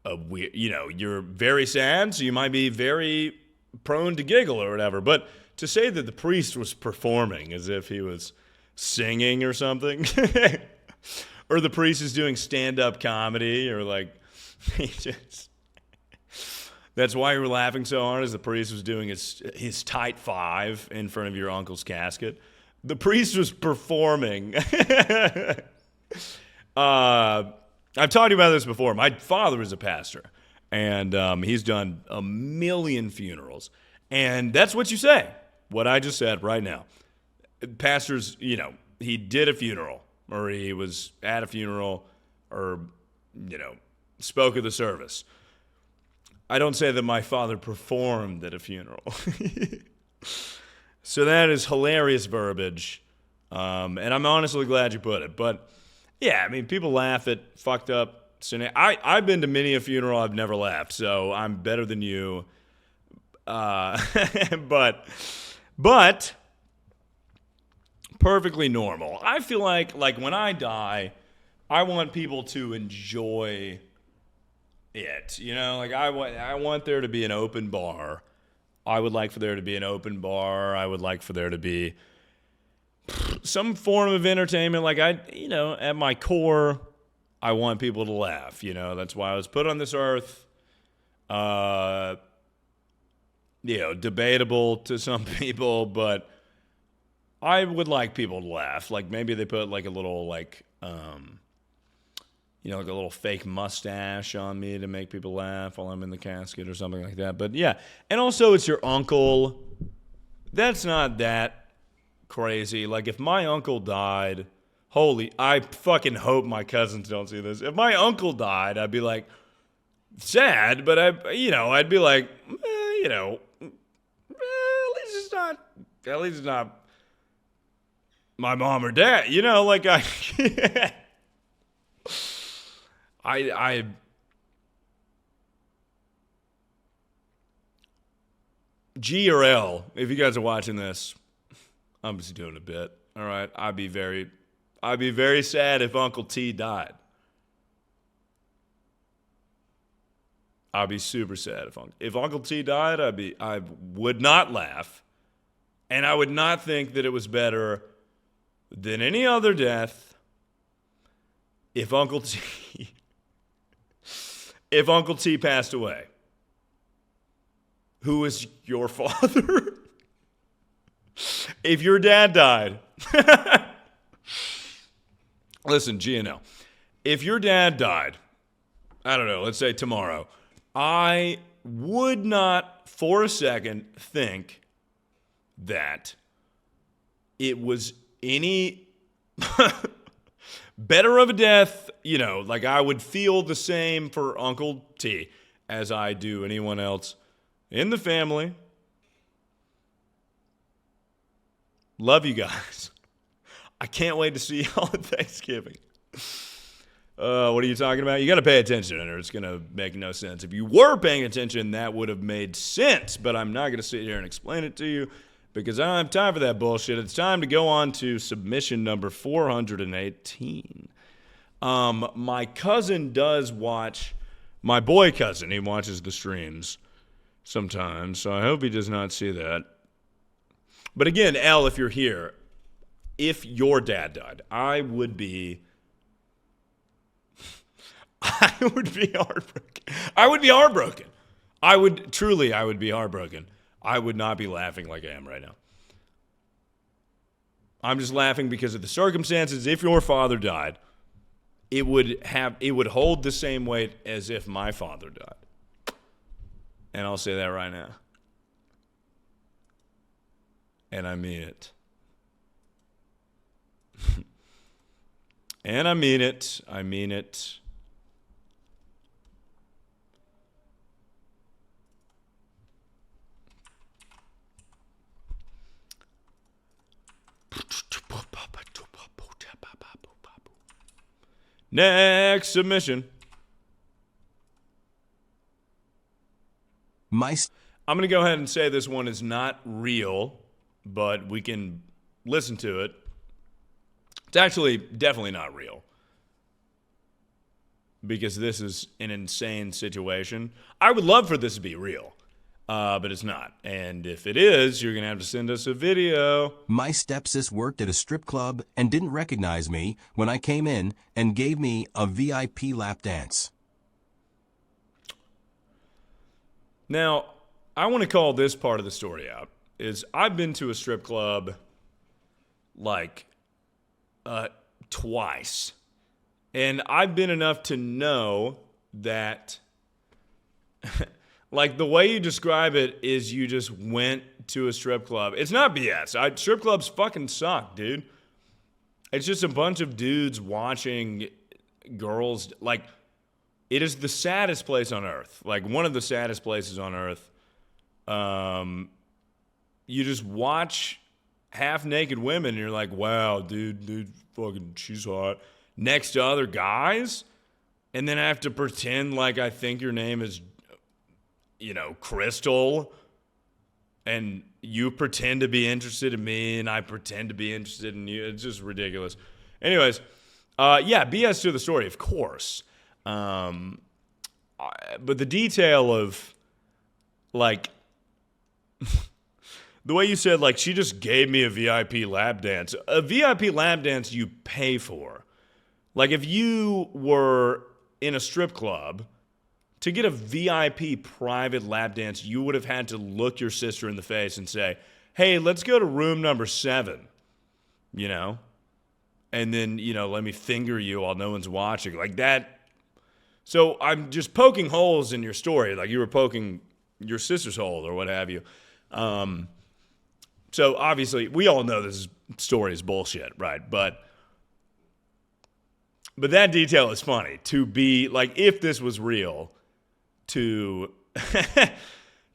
weird, you're very sad, so you might be very prone to giggle or whatever. But to say that the priest was performing as if he was singing or something, or the priest is doing stand-up comedy, or like, that's why you were laughing so hard, as the priest was doing his tight five in front of your uncle's casket. The priest was performing. I've talked about this before. My father is a pastor, and he's done a million funerals. And that's what you say, what I just said right now. Pastors, he did a funeral, or he was at a funeral, or, spoke at the service. I don't say that my father performed at a funeral. So that is hilarious verbiage, and I'm honestly glad you put it. But yeah, I mean, people laugh at fucked up scenarios. I've been to many a funeral. I've never laughed, so I'm better than you. But perfectly normal. I feel like when I die, I want people to enjoy it. I want there to be an open bar. I would like for there to be an open bar. I would like for there to be some form of entertainment. At my core, I want people to laugh. That's why I was put on this earth. Debatable to some people, but I would like people to laugh. Like maybe they put like a little like a little fake mustache on me to make people laugh while I'm in the casket or something like that. But yeah, and also it's your uncle. That's not that crazy. Like if my uncle died, I fucking hope my cousins don't see this. If my uncle died, I'd be like sad, but I'd be like, at least it's not my mom or dad. G or L, if you guys are watching this, I'm just doing a bit. All right, I'd be very sad if Uncle T died. I'd be super sad if Uncle T died. I would not laugh, and I would not think that it was better than any other death if Uncle T passed away. Who is your father? If your dad died, listen, G and L. If your dad died, I don't know, let's say tomorrow, I would not for a second think that it was any better of a death, I would feel the same for Uncle T as I do anyone else in the family. Love you guys. I can't wait to see y'all at Thanksgiving. What are you talking about? You got to pay attention, or it's going to make no sense. If you were paying attention, that would have made sense, but I'm not going to sit here and explain it to you because I don't have time for that bullshit. It's time to go on to submission number 418. My cousin does watch, my boy cousin, he watches the streams sometimes, so I hope he does not see that. But again, L, if you're here, if your dad died, I would be heartbroken. I would be heartbroken. I would be heartbroken. I would not be laughing like I am right now. I'm just laughing because of the circumstances. If your father died, it would hold the same weight as if my father died. And I'll say that right now. And I mean it. And I mean it. I mean it. Next submission. I'm going to go ahead and say this one is not real, but we can listen to it. It's actually definitely not real. because this is an insane situation. I would love for this to be real, but it's not. And if it is, you're going to have to send us a video. My stepsis worked at a strip club and didn't recognize me when I came in and gave me a VIP lap dance. Now, I want to call this part of the story out. Is I've been to a strip club like twice. And I've been enough to know that like the way you describe it is you just went to a strip club. It's not BS. Strip clubs fucking suck, dude. It's just a bunch of dudes watching girls. Like, it is the saddest place on earth. Like, one of the saddest places on earth. You just watch half-naked women and you're like, wow, dude, fucking, she's hot. Next to other guys, and then I have to pretend like I think your name is, Crystal, and you pretend to be interested in me, and I pretend to be interested in you. It's just ridiculous. Anyways, BS to the story, of course. But the detail of, like, the way you said, like, she just gave me a VIP lap dance. A VIP lap dance you pay for. Like, if you were in a strip club, to get a VIP private lap dance, you would have had to look your sister in the face and say, hey, let's go to room number 7, And then, let me finger you while no one's watching. Like that. So I'm just poking holes in your story, like you were poking your sister's hole or what have you. So obviously, we all know this story is bullshit, right? But that detail is funny. To be like, if this was real, to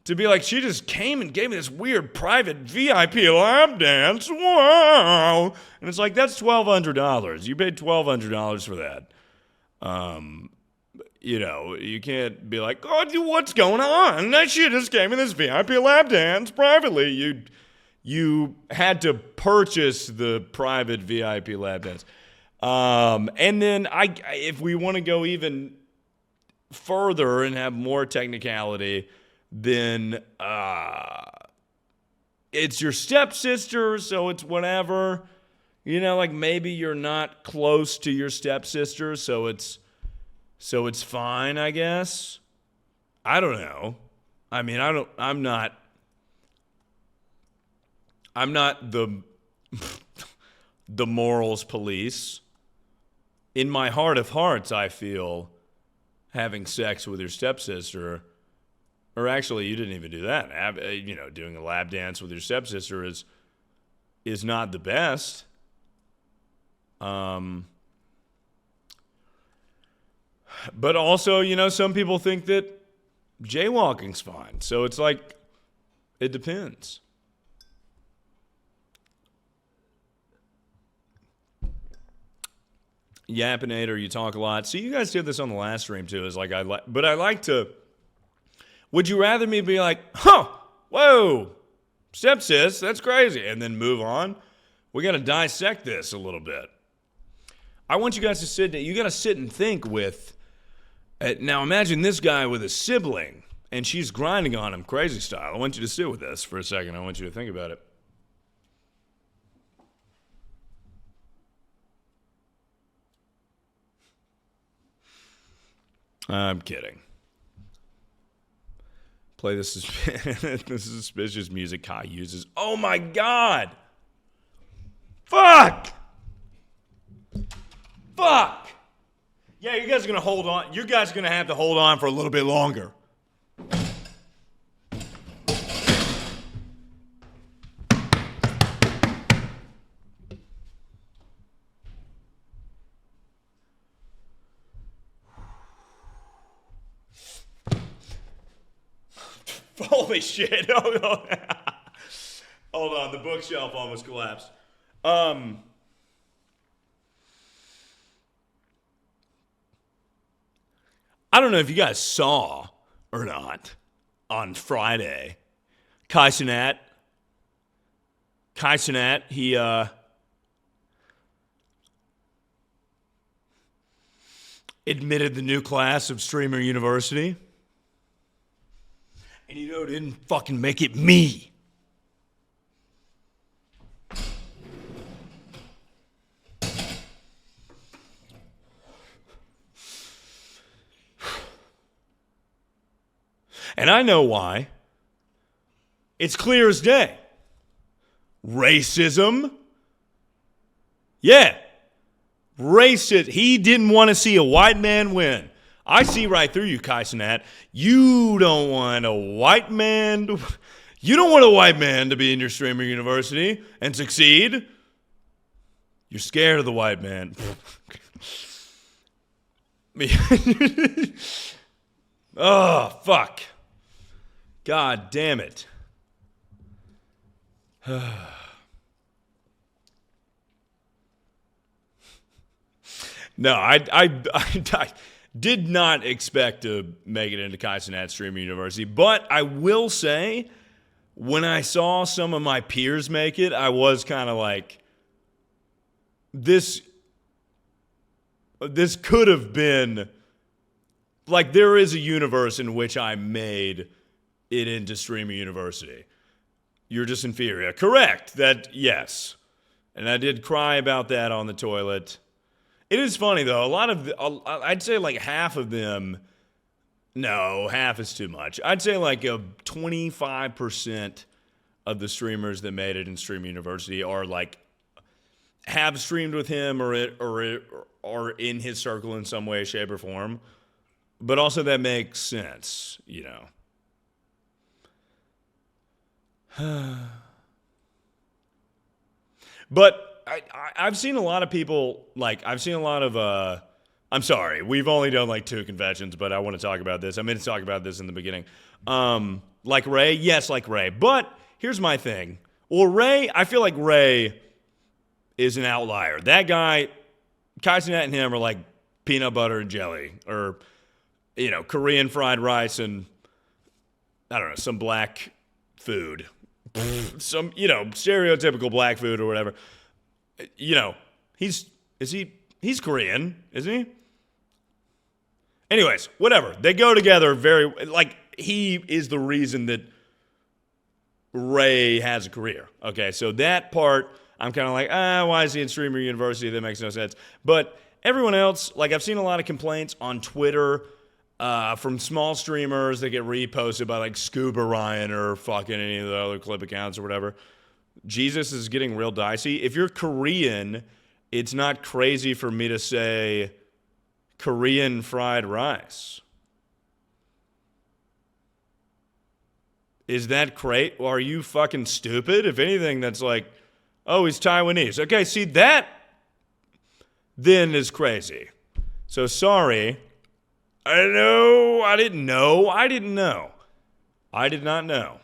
to be like, she just came and gave me this weird private VIP lap dance. Wow! And it's like, that's $1,200. You paid $1,200 for that. You can't be like, oh, dude, what's going on? That shit just gave me this VIP lap dance privately. You had to purchase the private VIP lap dance. And then if we want to go even further and have more technicality, then it's your stepsister, so it's whatever. Like maybe you're not close to your stepsister, so it's fine, I guess. I don't know. I mean, I'm not the the morals police. In my heart of hearts, I feel having sex with your stepsister, or actually, you didn't even do that. Doing a lap dance with your stepsister is not the best. But also, some people think that jaywalking's fine. So it's like, it depends. Yappinator, you talk a lot. See, you guys did this on the last stream too. Is like but I like to. Would you rather me be like, whoa, stepsis, that's crazy, and then move on? We got to dissect this a little bit. I want you guys to sit. You got to sit and think with. Now imagine this guy with a sibling, and she's grinding on him crazy style. I want you to sit with this for a second. I want you to think about it. I'm kidding. Play this suspicious music Kai uses. Oh my God! Fuck! Yeah, you guys are gonna hold on. You guys are gonna have to hold on for a little bit longer. Holy shit. Hold on, the bookshelf almost collapsed. I don't know if you guys saw or not on Friday. Kai Cenat, admitted the new class of Streamer University. And you know, it didn't fucking make it me. And I know why. It's clear as day. Racism. Yeah. Racist. He didn't want to see a white man win. I see right through you, Kaisenat. You don't want a white man to, you don't want a white man to be in your Streamer University and succeed. You're scared of the white man. Oh, fuck. God damn it. No, I did not expect to make it into Kaisenat Streamer University, but I will say, when I saw some of my peers make it, I was kind of like, this could have been, like, there is a universe in which I made it into Streamer University. You're just inferior. Correct. That, yes. And I did cry about that on the toilet. It is funny, though. A lot of, I'd say like half of them, no, half is too much. I'd say like a 25% of the streamers that made it in Streamer University are like, have streamed with him or in his circle in some way, shape, or form. But also that makes sense, you know. But I've seen a lot of people, like, I've seen a lot of, I'm sorry, we've only done like 2 conventions, but I want to talk about this. I meant to talk about this in the beginning. Like Ray? Yes, like Ray. But here's my thing. Well, Ray, I feel like Ray is an outlier. That guy, Kaisenat and him are like peanut butter and jelly, or, you know, Korean fried rice and, I don't know, some black food. Some, you know, stereotypical black food or whatever. You know, he's Korean, isn't he? Anyways, whatever. They go together very, like, he is the reason that Ray has a career. Okay, so that part, I'm kind of like, why is he in Streamer University? That makes no sense. But everyone else, like, I've seen a lot of complaints on Twitter from small streamers that get reposted by like Scuba Ryan or fucking any of the other clip accounts or whatever. Jesus is getting real dicey. If you're Korean, it's not crazy for me to say Korean fried rice. Is that great? Or are you fucking stupid? If anything, that's like, oh, he's Taiwanese. Okay, see, that then is crazy. So sorry. I know. I didn't know. I did not know.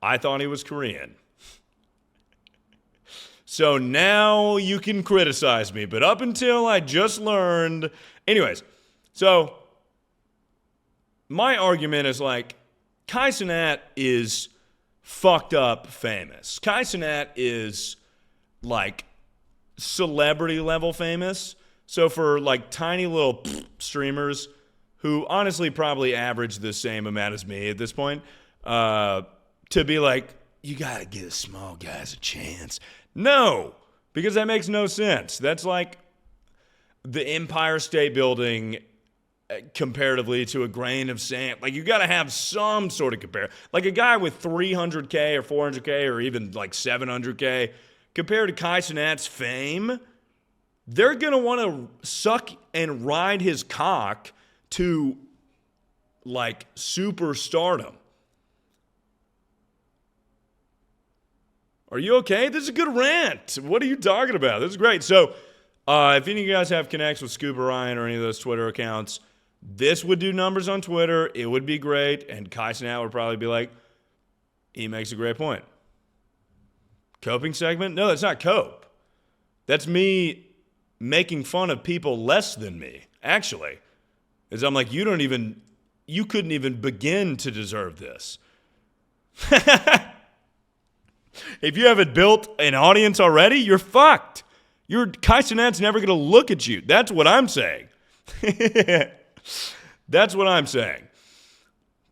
I thought he was Korean. So now you can criticize me. But up until I just learned. Anyways, so my argument is like, Kaisenat is fucked up famous. Kaisenat is like celebrity level famous. So for like tiny little streamers who honestly probably average the same amount as me at this point, to be like, you gotta give small guys a chance. No, because that makes no sense. That's like the Empire State Building comparatively to a grain of sand. Like, you gotta have some sort of compare. Like a guy with 300K or 400K or even like 700K compared to Kaisenat's fame, they're going to want to suck and ride his cock to, like, superstardom. Are you okay? This is a good rant. What are you talking about? This is great. So, if any of you guys have connects with Scuba Ryan or any of those Twitter accounts, this would do numbers on Twitter. It would be great. And Kaisenat would probably be like, he makes a great point. Coping segment? No, that's not cope. That's me making fun of people less than me, actually. Is I'm like, you couldn't even begin to deserve this. If you haven't built an audience already, you're fucked. Kaisenat's never going to look at you. That's what I'm saying. That's what I'm saying.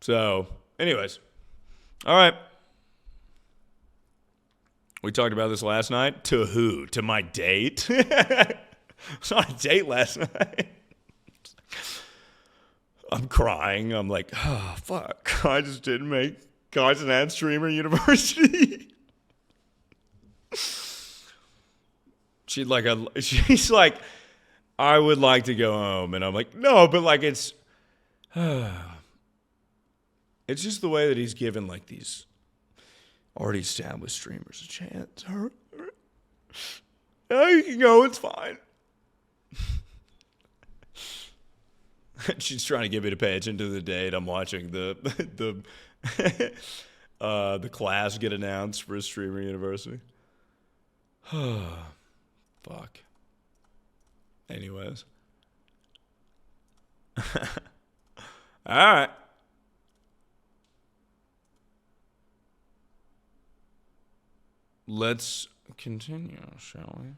So, anyways. All right. We talked about this last night. To who? To my date? I was on a date last night. I'm crying. I'm like, oh, fuck. I just didn't make Guys and Ad Streamer University. She's like, I would like to go home. And I'm like, no, but like it's just the way that he's given like these already established streamers a chance. Oh, you can go, it's fine. She's trying to get me to pay attention to the date. I'm watching the class get announced for Streamer University. Fuck. Anyways. All right. Let's continue, shall we?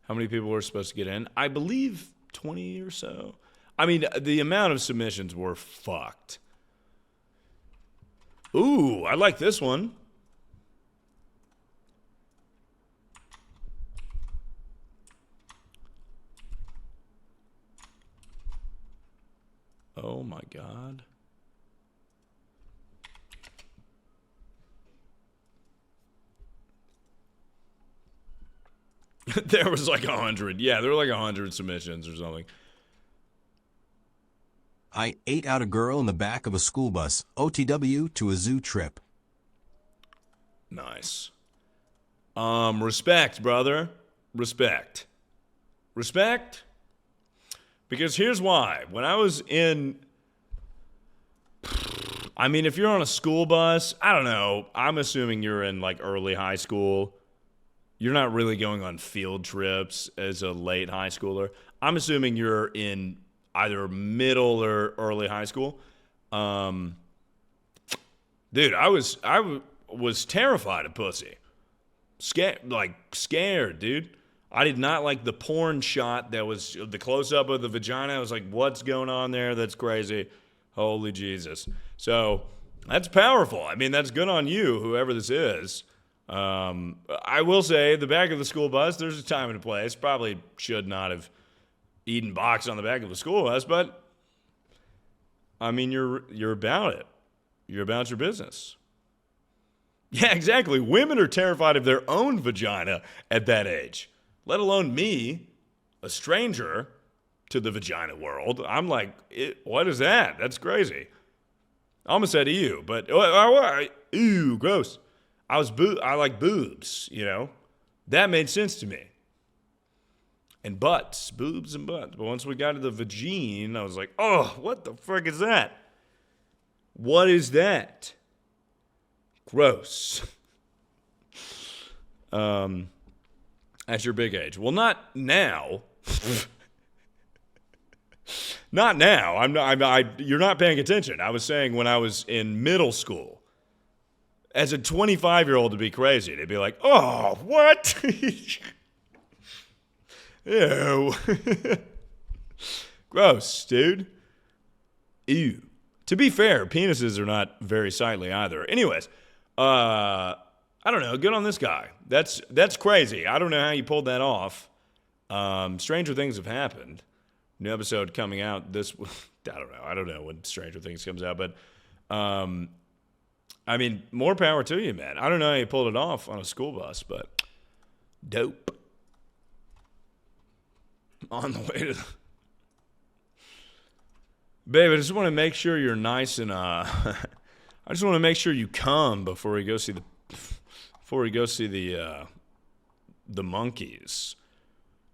How many people were supposed to get in? I believe 20 or so. I mean, the amount of submissions were fucked. Ooh, I like this one. Oh my God. There was like 100. Yeah, there were like 100 submissions or something. I ate out a girl in the back of a school bus, OTW to a zoo trip. Nice. Respect, brother. Respect. Respect. Because here's why. When I was in... I mean, if you're on a school bus, I don't know. I'm assuming you're in like early high school. You're not really going on field trips as a late high schooler. I'm assuming you're in either middle or early high school. Dude, I was terrified of pussy. Scared, dude. I did not like the porn shot that was the close-up of the vagina. I was like, what's going on there? That's crazy. Holy Jesus. So that's powerful. I mean, that's good on you, whoever this is. I will say, the back of the school bus, there's a time and a place. Probably should not have eaten box on the back of the school bus, but I mean, you're about it. You're about your business. Yeah, exactly. Women are terrified of their own vagina at that age, let alone me, a stranger to the vagina world. I'm like, what is that? That's crazy. I almost said ew, but ew, gross. I like boobs, you know. That made sense to me. And butts, boobs and butts. But once we got to the vagine, I was like, oh, what the frick is that? What is that? Gross. At your big age. Well, not now. Not now. You're not paying attention. I was saying when I was in middle school. As a 25-year-old, to be crazy. They'd be like, oh, what? Ew. Gross, dude. Ew. To be fair, penises are not very sightly either. Anyways, I don't know. Good on this guy. That's crazy. I don't know how you pulled that off. Stranger things have happened. New episode coming out this... I don't know when Stranger Things comes out, but... I mean, more power to you, man. I don't know how you pulled it off on a school bus, but dope. On the way to... Babe, I just want to make sure you're nice and, I just want to make sure you come before we go see the monkeys.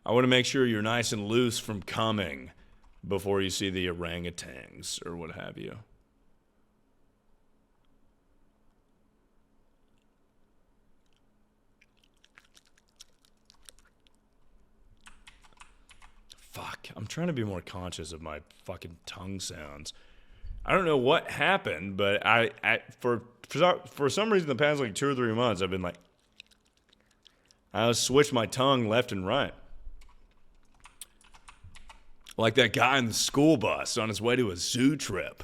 I want to make sure you're nice and loose from coming before you see the orangutans or what have you. Fuck, I'm trying to be more conscious of my fucking tongue sounds. I don't know what happened, but for some reason the past like 2 or 3 months I've been like, I switch my tongue left and right. Like that guy in the school bus on his way to a zoo trip.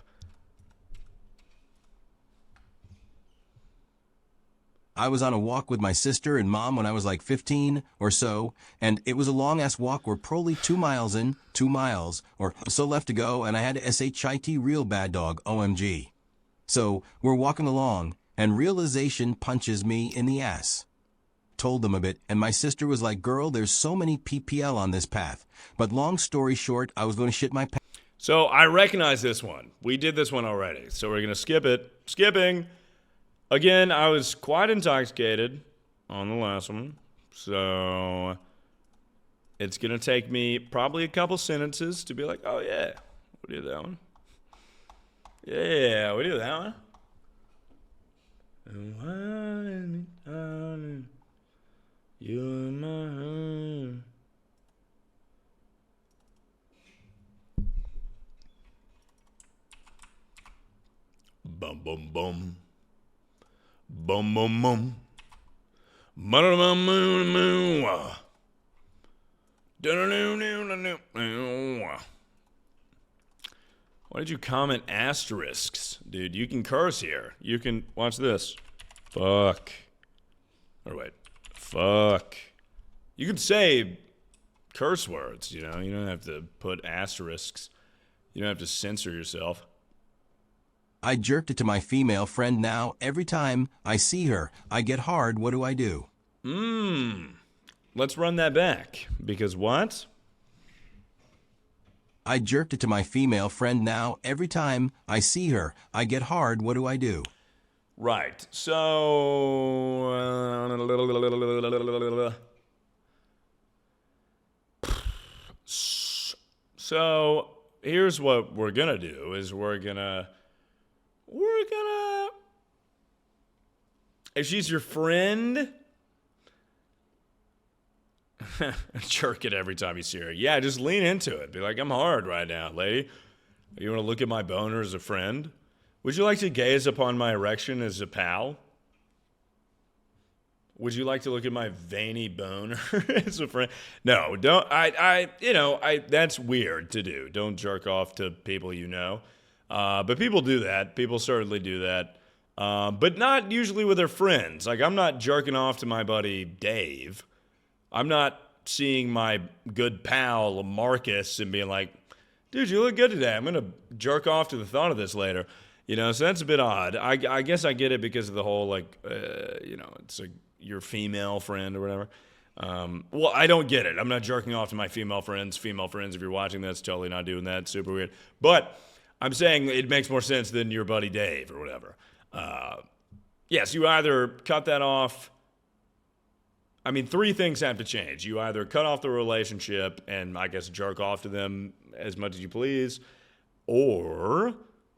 I was on a walk with my sister and mom when I was like 15 or so, and it was a long-ass walk. We're probably 2 miles in, 2 miles, or so left to go, and I had to SHIT real bad dog, OMG. So, we're walking along, and realization punches me in the ass. Told them a bit, and my sister was like, girl, there's so many PPL on this path. But long story short, I was going to shit my pants. So I recognize this one. We did this one already, so we're going to skip it. Skipping. Again, I was quite intoxicated on the last one, so it's going to take me probably a couple sentences to be like, oh, yeah, we did that one. Yeah, we did that one. You're my... Bum, bum, bum. Bum, bum, bum. Why did you comment asterisks? Dude, you can curse here. You can... Watch this. Fuck. Or wait. Fuck. You can say curse words, you know? You don't have to put asterisks. You don't have to censor yourself. I jerked it to my female friend now. Every time I see her, I get hard. What do I do? Let's run that back. Because what? I jerked it to my female friend now. Every time I see her, I get hard. What do I do? Right. So... So, here's what we're gonna do, is we're gonna... If she's your friend... jerk it every time you see her. Yeah, just lean into it. Be like, I'm hard right now, lady. You want to look at my boner as a friend? Would you like to gaze upon my erection as a pal? Would you like to look at my veiny boner as a friend? No, don't. That's weird to do. Don't jerk off to people you know. But people do that. People certainly do that. But not usually with their friends. Like, I'm not jerking off to my buddy Dave. I'm not seeing my good pal Marcus and being like, dude, you look good today. I'm going to jerk off to the thought of this later. You know, so that's a bit odd. I guess I get it because of the whole, like, it's like your female friend or whatever. Well, I don't get it. I'm not jerking off to my female friends. Female friends, if you're watching this, totally not doing that. Super weird. But I'm saying it makes more sense than your buddy Dave or whatever. Yes, you either cut that off. I mean, 3 things have to change. You either cut off the relationship and, I guess, jerk off to them as much as you please, or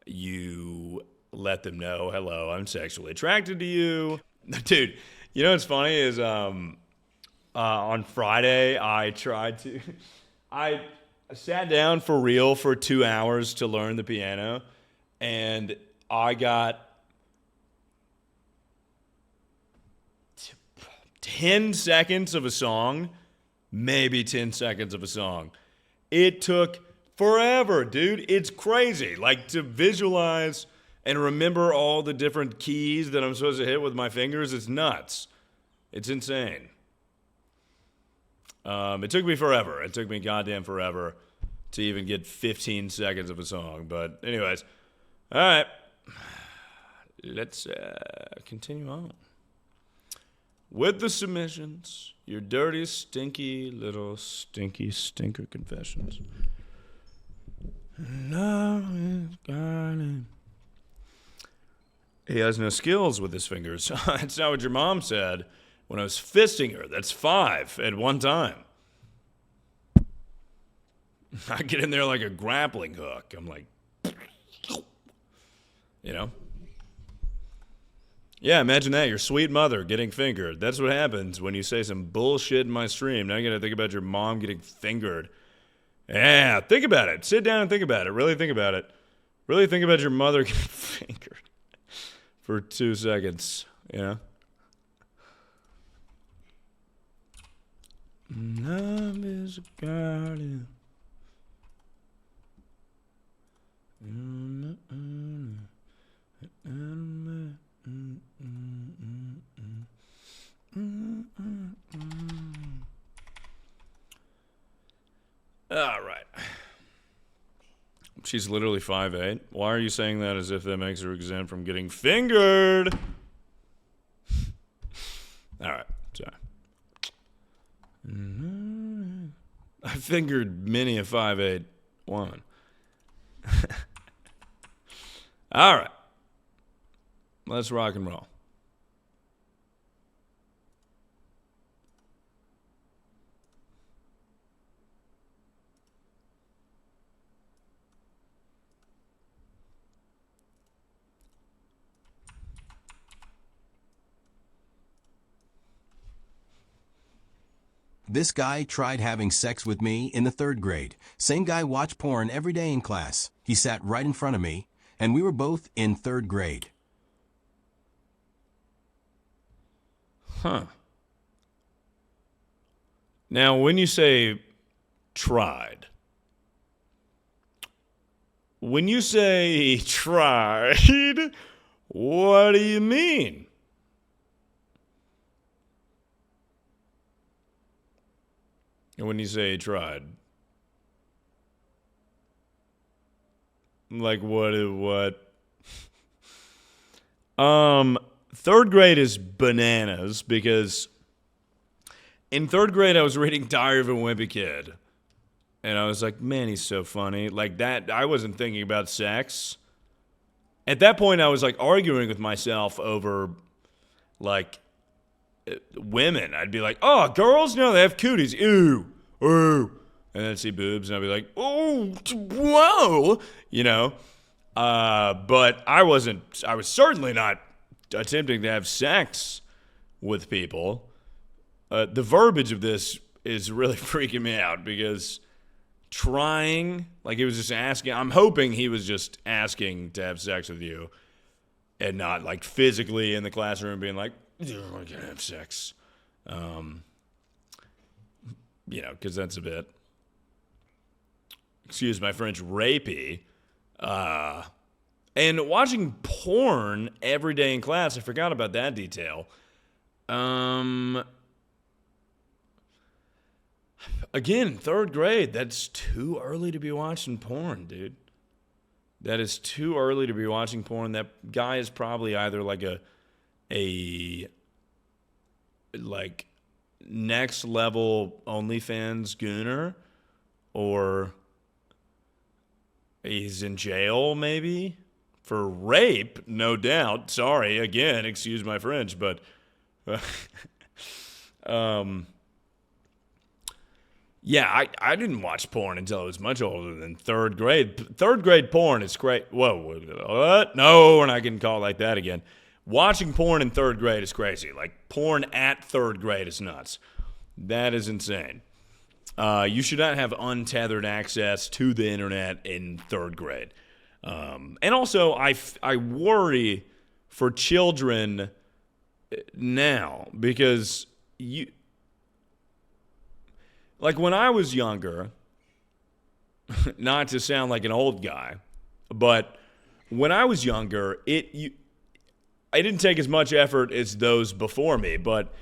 you let them know, hello, I'm sexually attracted to you. Dude, you know what's funny is on Friday, I sat down for real for 2 hours to learn the piano, and I got 10 seconds of a song, maybe 10 seconds of a song. It took forever, dude. It's crazy. Like, to visualize and remember all the different keys that I'm supposed to hit with my fingers, it's nuts. It's insane. It took me forever. It took me goddamn forever to even get 15 seconds of a song. But anyways, all right. Let's continue on. With the submissions, your dirty, stinky, little stinky stinker confessions. He has no skills with his fingers. That's not what your mom said when I was fisting her. That's 5 at one time. I get in there like a grappling hook. I'm like, you know? Yeah, imagine that. Your sweet mother getting fingered. That's what happens when you say some bullshit in my stream. Now you gotta think about your mom getting fingered. Yeah, think about it. Sit down and think about it. Really think about it. Really think about your mother getting fingered for 2 seconds, you know? Love is a garden. All right. She's literally 5'8". Why are you saying that as if that makes her exempt from getting fingered? All right. Sorry. I fingered many a 5'8" woman. All right. Let's rock and roll. This guy tried having sex with me in the 3rd grade. Same guy watched porn every day in class. He sat right in front of me, and we were both in 3rd grade. Huh. Now, when you say tried, what do you mean? And when you say tried, like what? 3rd grade is bananas because in 3rd grade I was reading Diary of a Wimpy Kid. And I was like, man, he's so funny. Like that, I wasn't thinking about sex. At that point, I was like arguing with myself over like women. I'd be like, oh, girls? No, they have cooties. Ew. Ooh. And then I'd see boobs and I'd be like, oh, whoa. You know? But I was certainly not attempting to have sex with people. The verbiage of this is really freaking me out because trying, like he was just asking, I'm hoping he was just asking to have sex with you and not like physically in the classroom being like, we're going to have sex. You know, because that's a bit, excuse my French, rapey. And watching porn every day in class, I forgot about that detail. Again, 3rd grade, that's too early to be watching porn, dude. That is too early to be watching porn. That guy is probably either like a like next level OnlyFans gooner, or he's in jail maybe for rape, no doubt. Sorry, again, excuse my French, but yeah, I didn't watch porn until I was much older than 3rd grade. 3rd grade porn is great. Whoa, what? No, we're not getting called like that again. Watching porn in 3rd grade is crazy. Like, porn at 3rd grade is nuts. That is insane. You should not have untethered access to the internet in 3rd grade. And also, I worry for children now because like when I was younger, not to sound like an old guy, but when I was younger, I didn't take as much effort as those before me, but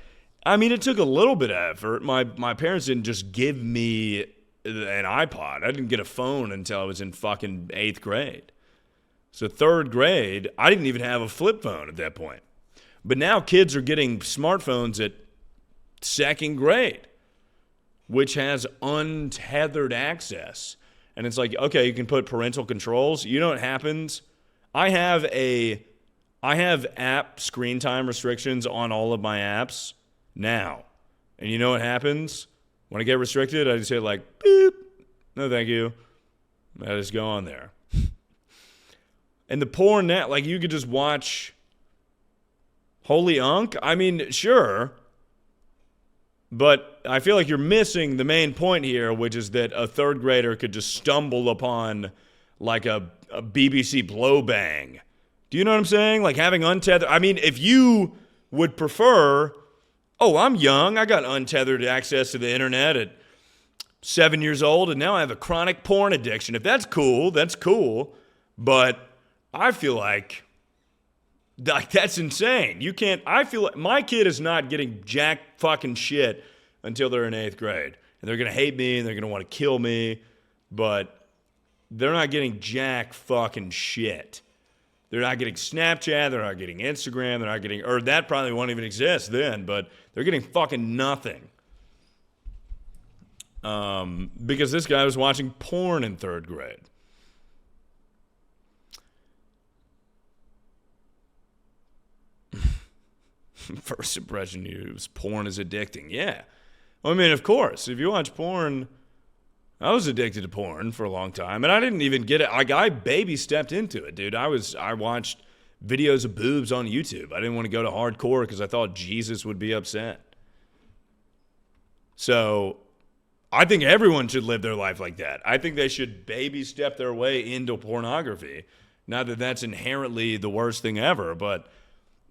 I mean, it took a little bit of effort. My parents didn't just give me an iPod. I didn't get a phone until I was in fucking 8th grade. So 3rd grade, I didn't even have a flip phone at that point. But now kids are getting smartphones at 2nd grade, which has untethered access. And it's like, okay, you can put parental controls. You know what happens? I have app screen time restrictions on all of my apps now. And you know what happens? When I get restricted, I just hit like, beep. No, thank you. I just go on there. And the porn now, like you could just watch Holy Unk. I mean, sure. But I feel like you're missing the main point here, which is that a 3rd grader could just stumble upon like a BBC blow bang. Do you know what I'm saying? Like having untethered. I mean, if you would prefer, oh, I'm young, I got untethered access to the internet at 7 years old, and now I have a chronic porn addiction. If that's cool, that's cool. But I feel like that's insane. You can't, I feel like my kid is not getting jack fucking shit until they're in 8th grade. And they're going to hate me and they're going to want to kill me. But they're not getting jack fucking shit. They're not getting Snapchat. They're not getting Instagram. They're not getting, or that probably won't even exist then, but they're getting fucking nothing. Because this guy was watching porn in 3rd grade. First impression news, porn is addicting. Yeah. I mean, of course, if you watch porn, I was addicted to porn for a long time, and I didn't even get it. Like, I baby stepped into it, dude. I watched videos of boobs on YouTube. I didn't want to go to hardcore because I thought Jesus would be upset. So I think everyone should live their life like that. I think they should baby step their way into pornography. Not that that's inherently the worst thing ever, but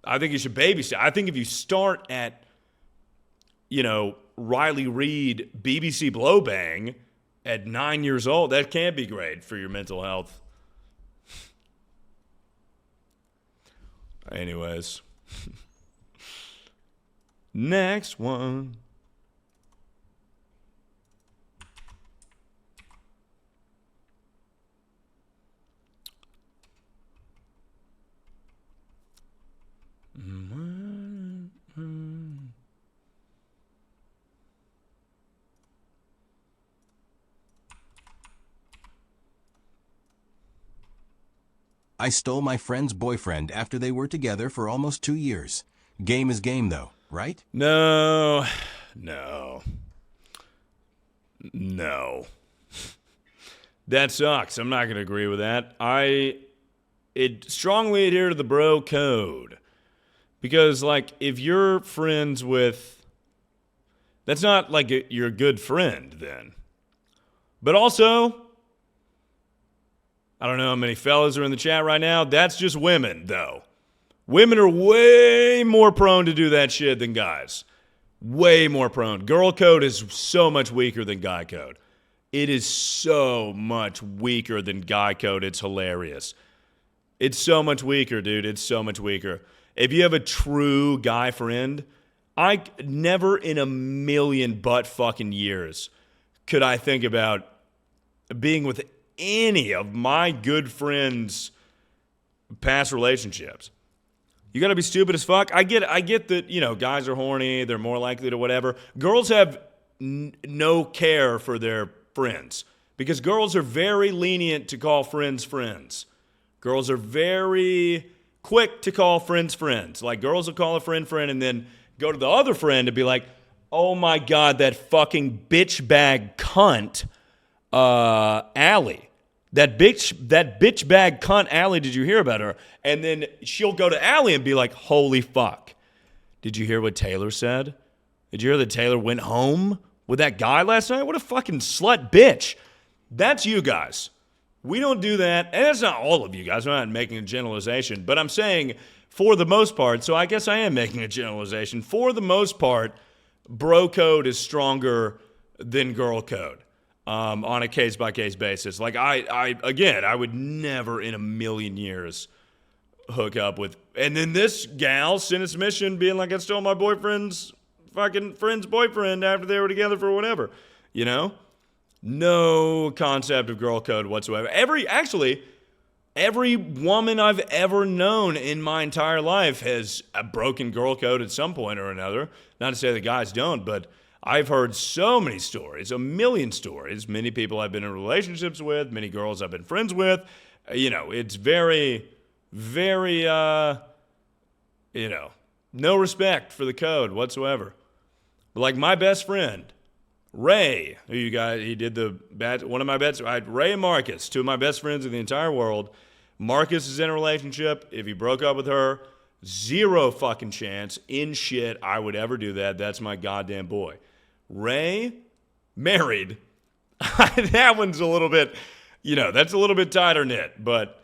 I think you should baby step. I think if you start at, Riley Reid BBC Blowbang at 9 years old, that can't be great for your mental health. Anyways. Next one. I stole my friend's boyfriend after they were together for almost 2 years. Game is game, though, right? No. That sucks. I'm not going to agree with that. I strongly adhere to the bro code. Because, if you're friends with... That's not like you're a good friend, then. But also... I don't know how many fellas are in the chat right now. That's just women, though. Women are way more prone to do that shit than guys. Way more prone. Girl code is so much weaker than guy code. It is so much weaker than guy code. It's hilarious. It's so much weaker, dude. It's so much weaker. If you have a true guy friend, I never in a million but fucking years could I think about being with any of my good friends' past relationships. You got to be stupid as fuck. I get that, guys are horny, they're more likely to whatever. Girls have no care for their friends because girls are very lenient to call friends friends. Girls are very quick to call friends friends. Like, girls will call a friend friend and then go to the other friend and be like, "Oh my God, that fucking bitch bag cunt, Allie. That bitch bag cunt Allie, did you hear about her?" And then she'll go to Allie and be like, "Holy fuck. Did you hear what Taylor said? Did you hear that Taylor went home with that guy last night? What a fucking slut bitch." That's you guys. We don't do that. And that's not all of you guys. I'm not making a generalization. But I'm saying for the most part, so I guess I am making a generalization. For the most part, bro code is stronger than girl code. On a case-by-case basis. Like, I would never in a million years hook up with... And then this gal sent a submission being like, "I stole my boyfriend's fucking friend's boyfriend after they were together for whatever." No concept of girl code whatsoever. Every woman I've ever known in my entire life has a broken girl code at some point or another. Not to say the guys don't, but I've heard so many stories, a million stories. Many people I've been in relationships with, many girls I've been friends with. It's very, very, no respect for the code whatsoever. But like my best friend, Ray, who he did one of my best, Ray and Marcus, two of my best friends in the entire world. Marcus is in a relationship. If he broke up with her, zero fucking chance in shit I would ever do that. That's my goddamn boy. Ray, married. That one's a little bit, that's a little bit tighter knit. But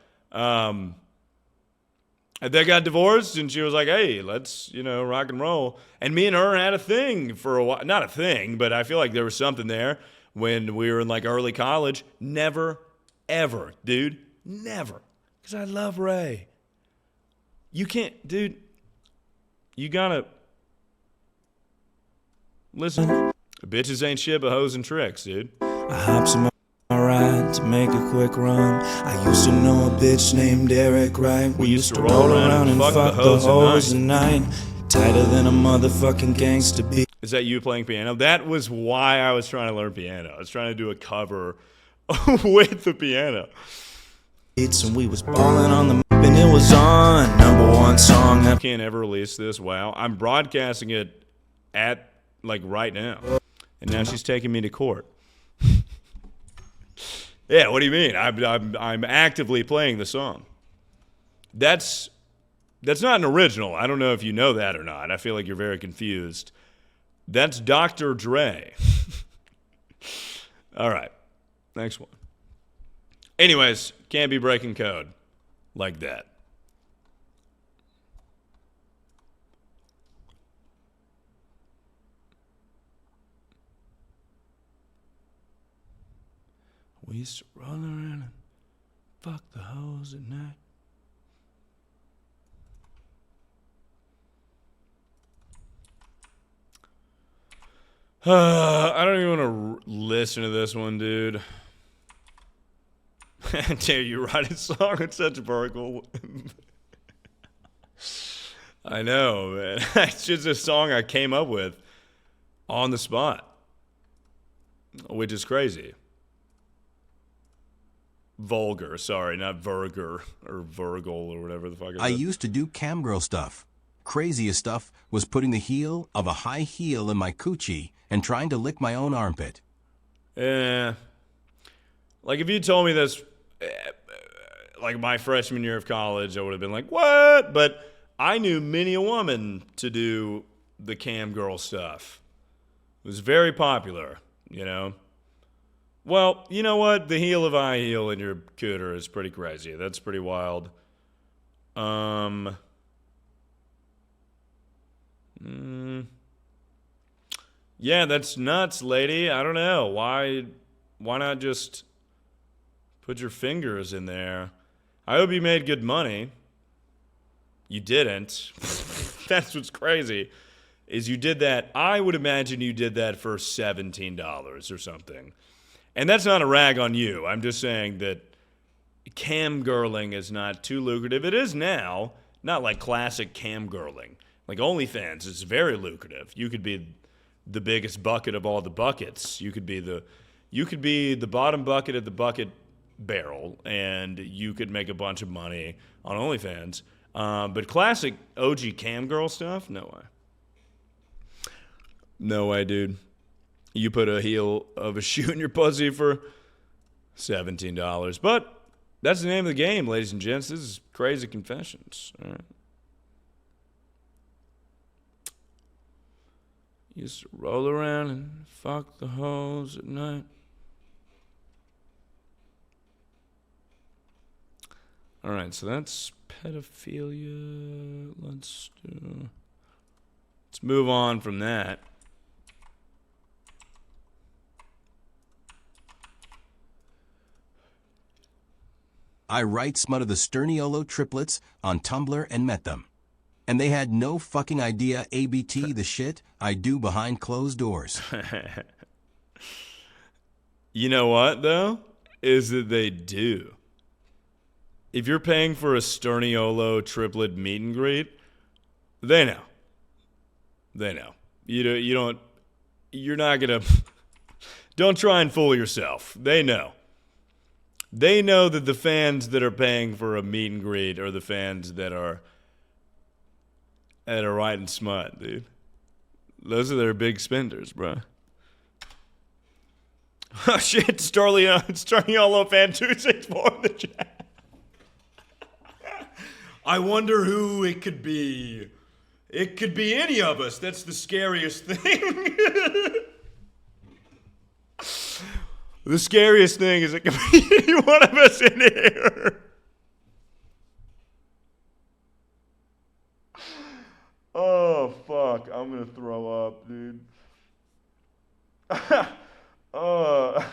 they got divorced, and she was like, "Hey, let's, rock and roll." And me and her had a thing for a while. Not a thing, but I feel like there was something there when we were in, early college. Never, ever, dude, never, Because I love Ray. You can't, dude. You gotta listen. Bitches ain't shit but hoes and tricks, dude. I hops in my ride to make a quick run. I used to know a bitch named Derek, right? We used to roll around and fuck the hoes at night. Tighter than a motherfucking gangster beat. Is that you playing piano? That was why I was trying to learn piano. I was trying to do a cover with the piano. And we was balling on the map and it was on. #1 song. I can't ever release this. Wow. I'm broadcasting it at, like, right now. And now she's taking me to court. Yeah, what do you mean? I'm actively playing the song. That's not an original. I don't know if you know that or not. I feel like you're very confused. That's Dr. Dre. All right. Next one. Anyways, can't be breaking code like that. We used to roll around and fuck the hoes at night. I don't even want to listen to this one, dude. Dare you write a song in such vertical? I know, man. It's just a song I came up with on the spot, which is crazy. Vulgar, sorry, not Verger or Virgil or whatever the fuck. I used to do camgirl stuff. Craziest stuff was putting the heel of a high heel in my coochie and trying to lick my own armpit. Yeah. Like, if you told me this, like, my freshman year of college, I would have been like, what? But I knew many a woman to do the cam girl stuff. It was very popular, you know? Well, you know what? The heel of a high heel in your cooter is pretty crazy. That's pretty wild. Yeah, that's nuts, lady. I don't know. Why not just put your fingers in there? I hope you made good money. You didn't. That's what's crazy, is you did that. I would imagine you did that for $17 or something. And that's not a rag on you. I'm just saying that cam girling is not too lucrative. It is now. Not like classic cam girling. Like OnlyFans is very lucrative. You could be the biggest bucket of all the buckets. You could be the bottom bucket of the bucket barrel, and you could make a bunch of money on OnlyFans. But classic OG cam girl stuff, no way. No way, dude. You put a heel of a shoe in your pussy for $17. But that's the name of the game, ladies and gents. This is Crazy Confessions. All right. Used to roll around and fuck the hoes at night. All right, so that's pedophilia. Let's move on from that. I write smut of the Sterniolo triplets on Tumblr and met them. And they had no fucking idea ABT the shit I do behind closed doors. You know what, though? Is that they do. If you're paying for a Sterniolo triplet meet and greet, they know. They know. You're not gonna, don't try and fool yourself. They know. They know that the fans that are paying for a meet and greet are the fans that are writing smut, dude. Those are their big spenders, bro. Oh shit, Sterniolo fan 264 in the chat. I wonder who it could be. It could be any of us. That's the scariest thing. The scariest thing is it could be any one of us in here. Oh, fuck. I'm going to throw up, dude. Oh.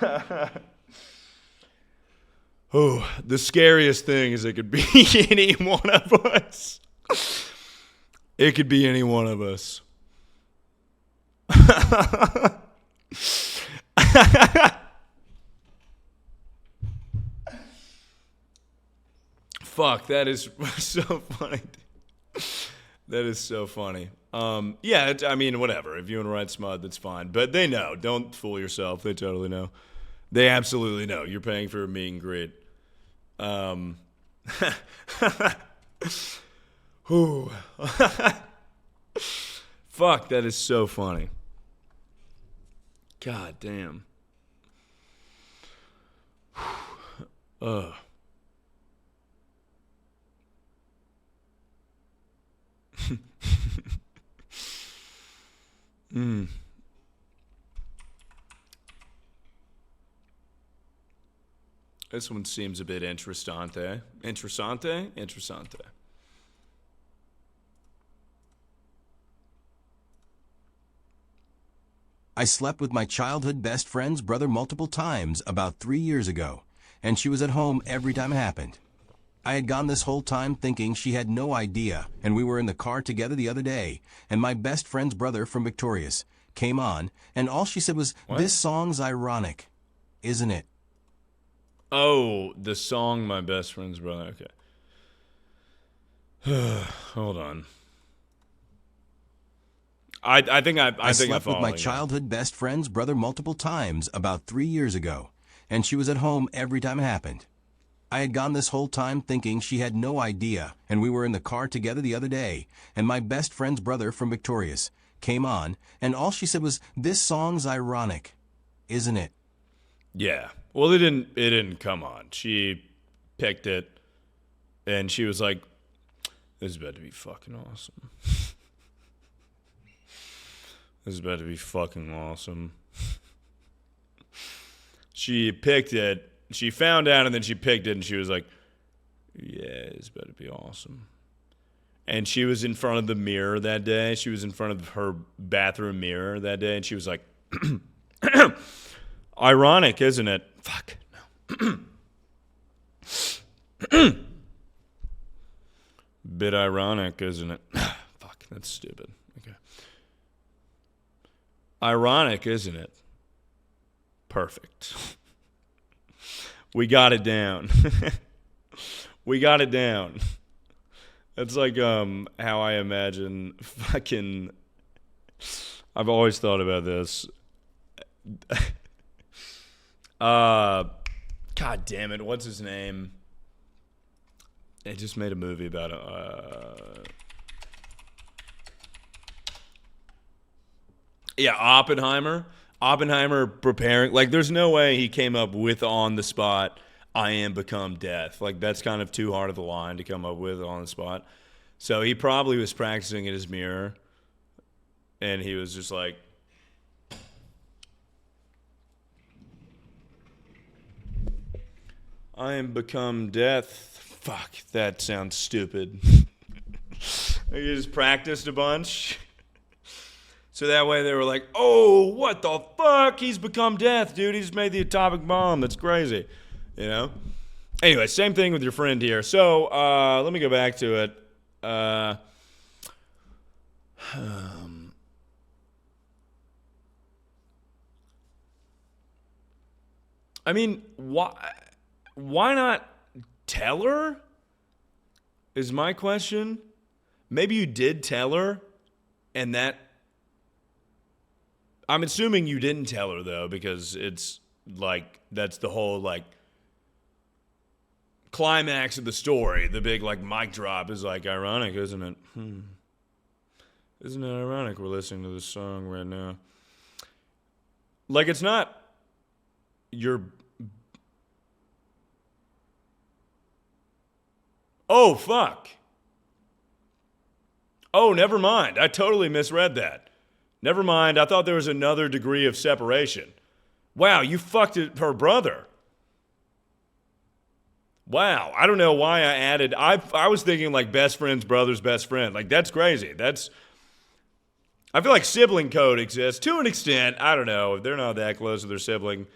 Oh, the scariest thing is it could be any one of us. It could be any one of us. Fuck, that is so funny. That is so funny. Yeah, I mean, whatever. If you want to write smut, that's fine. But they know. Don't fool yourself. They totally know. They absolutely know. You're paying for a meet and greet. Whew. Fuck, that is so funny. God damn. Ugh. This one seems a bit interessante. Interessante? Interessante. I slept with my childhood best friend's brother multiple times about 3 years ago, and she was at home every time it happened. I had gone this whole time thinking she had no idea, and we were in the car together the other day, and my best friend's brother from Victorious came on, and all she said was, What? "This song's ironic, isn't it?" Oh, the song My Best Friend's Brother. Okay. Hold on. I think I slept with my childhood best friend's brother multiple times about 3 years ago, and she was at home every time it happened. I had gone this whole time thinking she had no idea, and we were in the car together the other day, and my best friend's brother from Victorious came on, and all she said was, "This song's ironic, isn't it?" Yeah. Well, it didn't come on. She picked it, and she was like, "This is about to be fucking awesome. This is about to be fucking awesome." She picked it. She found out, and then she picked it, and she was like, "Yeah, it's about to be awesome." And she was in front of the mirror that day. She was in front of her bathroom mirror that day, and she was like, "Ironic, isn't it?" Fuck, no. Bit ironic, isn't it? Fuck, that's stupid. Okay. Ironic, isn't it? Perfect. We got it down. We got it down. That's like how I imagine fucking... I've always thought about this. God damn it, what's his name? They just made a movie about it. Yeah, Oppenheimer. Oppenheimer preparing. Like, there's no way he came up with on the spot, "I am become death." Like, that's kind of too hard of a line to come up with on the spot. So he probably was practicing in his mirror. And he was just like, "I am become death." Fuck, that sounds stupid. He just practiced a bunch. So that way they were like, "Oh, what the fuck? He's become death, dude. He just made the atomic bomb. That's crazy." You know? Anyway, same thing with your friend here. So let me go back to it. I mean, why not tell her? Is my question. Maybe you did tell her, and that... I'm assuming you didn't tell her, though, because it's, like, that's the whole, like, climax of the story. The big, like, mic drop is, like, ironic, isn't it? Isn't it ironic we're listening to this song right now? Like, it's not your... Oh, fuck. Oh, never mind. I totally misread that. Never mind. I thought there was another degree of separation. Wow, you fucked her brother. Wow, I don't know why I added... I was thinking, like, best friend's brother's best friend. Like, that's crazy. That's... I feel like sibling code exists to an extent. I don't know. They're not that close to their sibling.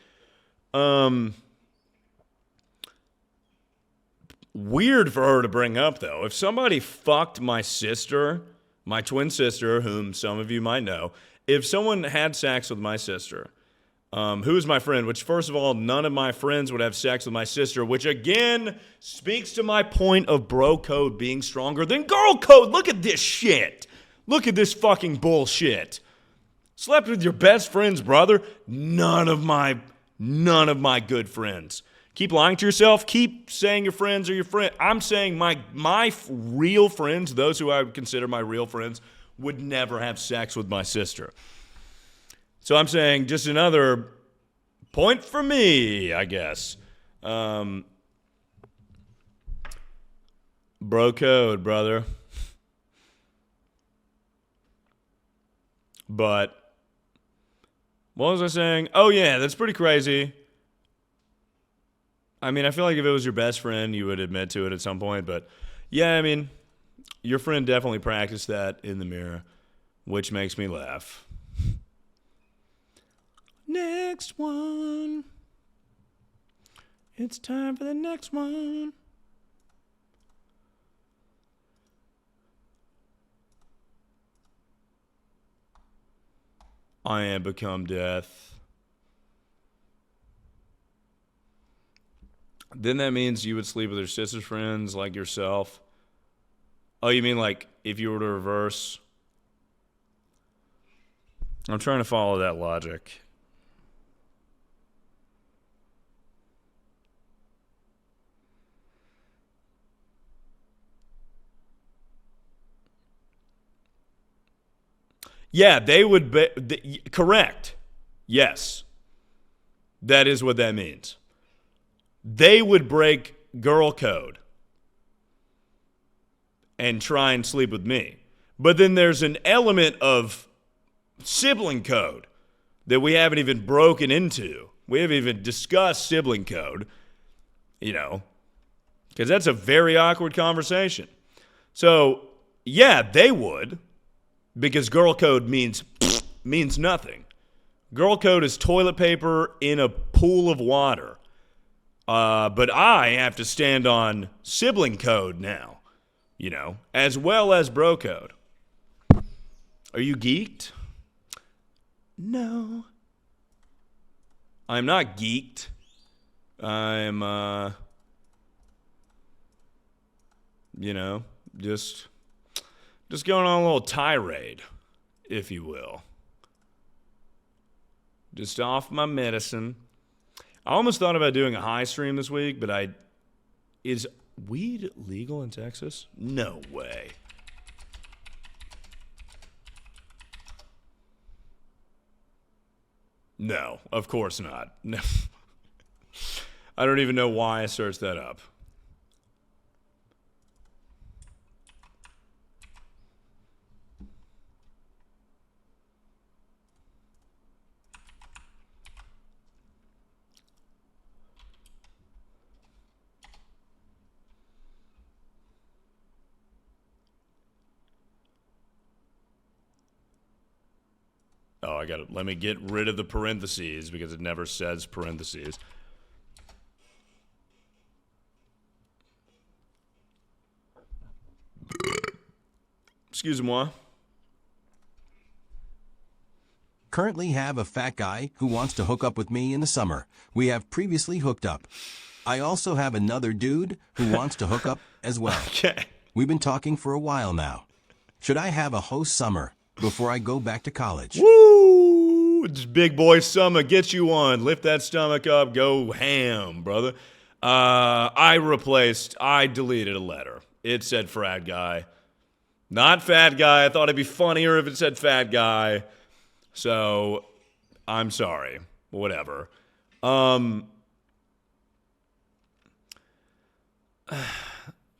Weird for her to bring up, though. If somebody fucked my sister, my twin sister, whom some of you might know, if someone had sex with my sister, who is my friend, which, first of all, none of my friends would have sex with my sister, which, again, speaks to my point of bro code being stronger than girl code. Look at this shit. Look at this fucking bullshit. Slept with your best friend's brother? None of my good friends. Keep lying to yourself. Keep saying your friends are your friend. I'm saying my real friends, those who I would consider my real friends, would never have sex with my sister. So I'm saying just another point for me, I guess. Bro code, brother. But what was I saying? Oh, yeah, that's pretty crazy. I mean, I feel like if it was your best friend, you would admit to it at some point. But, yeah, I mean, your friend definitely practiced that in the mirror, which makes me laugh. Next one. It's time for the next one. I am become death. Then that means you would sleep with your sister's friends like yourself. Oh, you mean like if you were to reverse? I'm trying to follow that logic. Yeah, they would be correct. Yes. That is what that means. They would break girl code and try and sleep with me. But then there's an element of sibling code that we haven't even broken into. We haven't even discussed sibling code, you know, because that's a very awkward conversation. So, yeah, they would, because girl code means nothing. Girl code is toilet paper in a pool of water. But I have to stand on sibling code now, you know, as well as bro code. Are you geeked? No. I'm not geeked. I'm, you know, just going on a little tirade, if you will. Just off my medicine. I almost thought about doing a high stream this week, but is weed legal in Texas? No way. No, of course not. No. I don't even know why I searched that up. Oh, let me get rid of the parentheses because it never says parentheses. Excuse-moi. Currently have a fat guy who wants to hook up with me in the summer. We have previously hooked up. I also have another dude who wants to hook up as well. Okay. We've been talking for a while now. Should I have a host summer before I go back to college? Woo! It's big boy summer. Get you on. Lift that stomach up. Go ham, brother. I deleted a letter. It said frat guy. Not fat guy. I thought it'd be funnier if it said fat guy. So, I'm sorry. Whatever.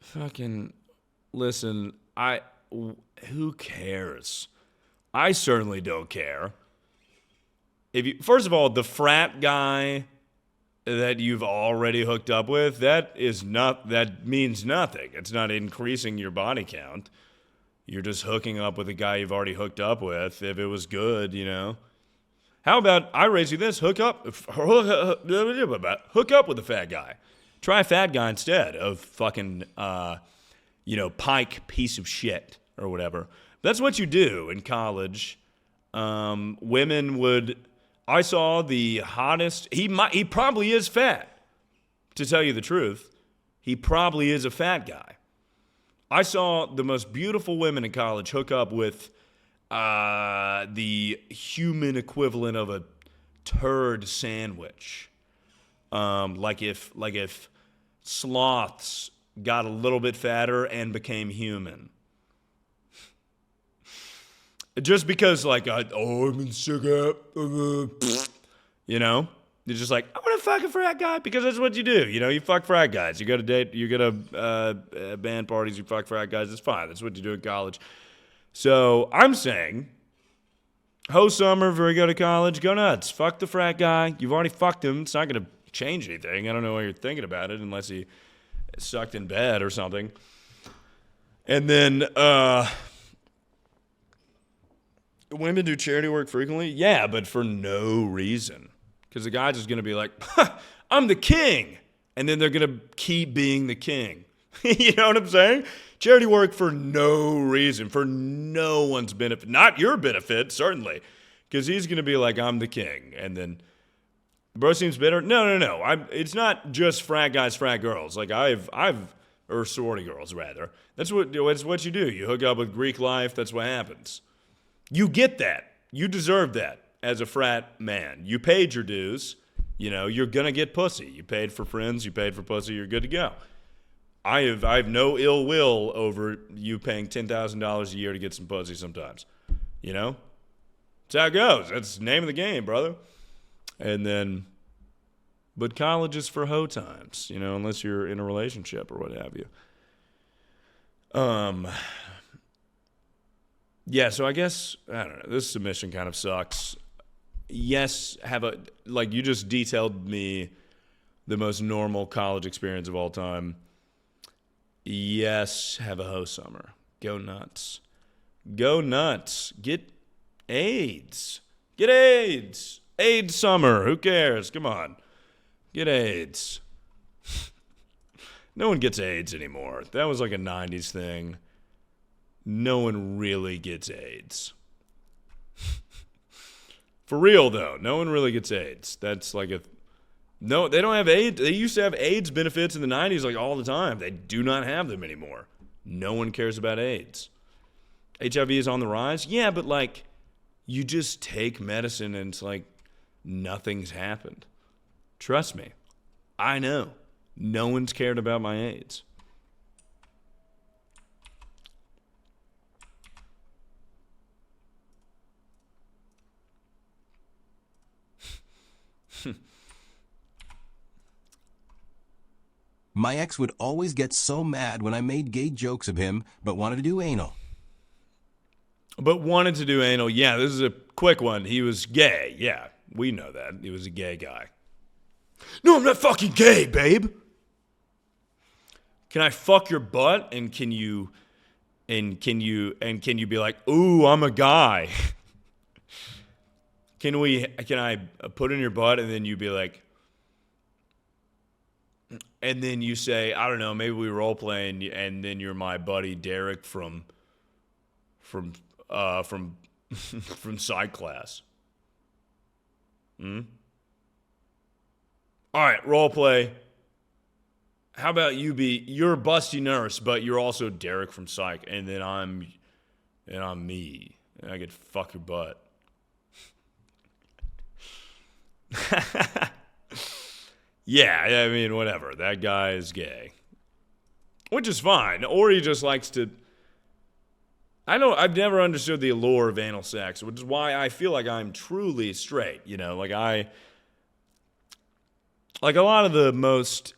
Fucking listen, who cares? I certainly don't care. First of all, the frat guy that you've already hooked up with, that means nothing. It's not increasing your body count. You're just hooking up with a guy you've already hooked up with. If it was good, you know. How about I raise you this? Hook up with a fat guy. Try a fat guy instead of fucking, Pike piece of shit or whatever. That's what you do in college. Women would. I saw the hottest. He probably is fat. To tell you the truth, he probably is a fat guy. I saw the most beautiful women in college hook up with the human equivalent of a turd sandwich. Like if sloths got a little bit fatter and became human. Just because, like, I'm in cigarette, You're just like, I want to fuck a frat guy because that's what you do. You fuck frat guys. You go to date, you go to band parties, you fuck frat guys. It's fine. That's what you do in college. So I'm saying, host summer before you go to college, go nuts. Fuck the frat guy. You've already fucked him. It's not going to change anything. I don't know why you're thinking about it unless he sucked in bed or something. And then, women do charity work frequently? Yeah, but for no reason. Because the guy's just going to be like, I'm the king. And then they're going to keep being the king. You know what I'm saying? Charity work for no reason, for no one's benefit. Not your benefit, certainly. Because he's going to be like, I'm the king. And then, bro seems bitter. No. It's not just frat guys, frat girls. Like, or sorority girls, rather. That's what you do. You hook up with Greek life. That's what happens. You get that. You deserve that as a frat man. You paid your dues. You're going to get pussy. You paid for friends. You paid for pussy. You're good to go. I have no ill will over you paying $10,000 a year to get some pussy sometimes. That's how it goes. That's the name of the game, brother. And then, but college is for hoe times, unless you're in a relationship or what have you. Yeah, so I guess, I don't know, this submission kind of sucks. Yes, you just detailed me the most normal college experience of all time. Yes, have a hoe summer. Go nuts. Go nuts. Get AIDS. Get AIDS. AIDS summer. Who cares? Come on. Get AIDS. No one gets AIDS anymore. That was like a 90s thing. No one really gets AIDS. For real, though. No one really gets AIDS. That's like no, they don't have AIDS. They used to have AIDS benefits in the 90s like all the time. They do not have them anymore. No one cares about AIDS. HIV is on the rise? Yeah, but like, you just take medicine and it's like nothing's happened. Trust me. I know. No one's cared about my AIDS. My ex would always get so mad when I made gay jokes of him, but wanted to do anal. But wanted to do anal. Yeah, this is a quick one. He was gay. Yeah, we know that. He was a gay guy. No, I'm not fucking gay, babe. Can I fuck your butt? And can you be like, ooh, I'm a guy? Can I put in your butt and then you be like, and then you say, I don't know, maybe we role play and then you're my buddy Derek from psych class. All right, role play. How about you're a busty nurse, but you're also Derek from psych, and then I'm me, and I get to fuck your butt. Yeah, I mean, whatever. That guy is gay. Which is fine. Or he just likes to... I've never understood the allure of anal sex, which is why I feel like I'm truly straight. Like a lot of the most,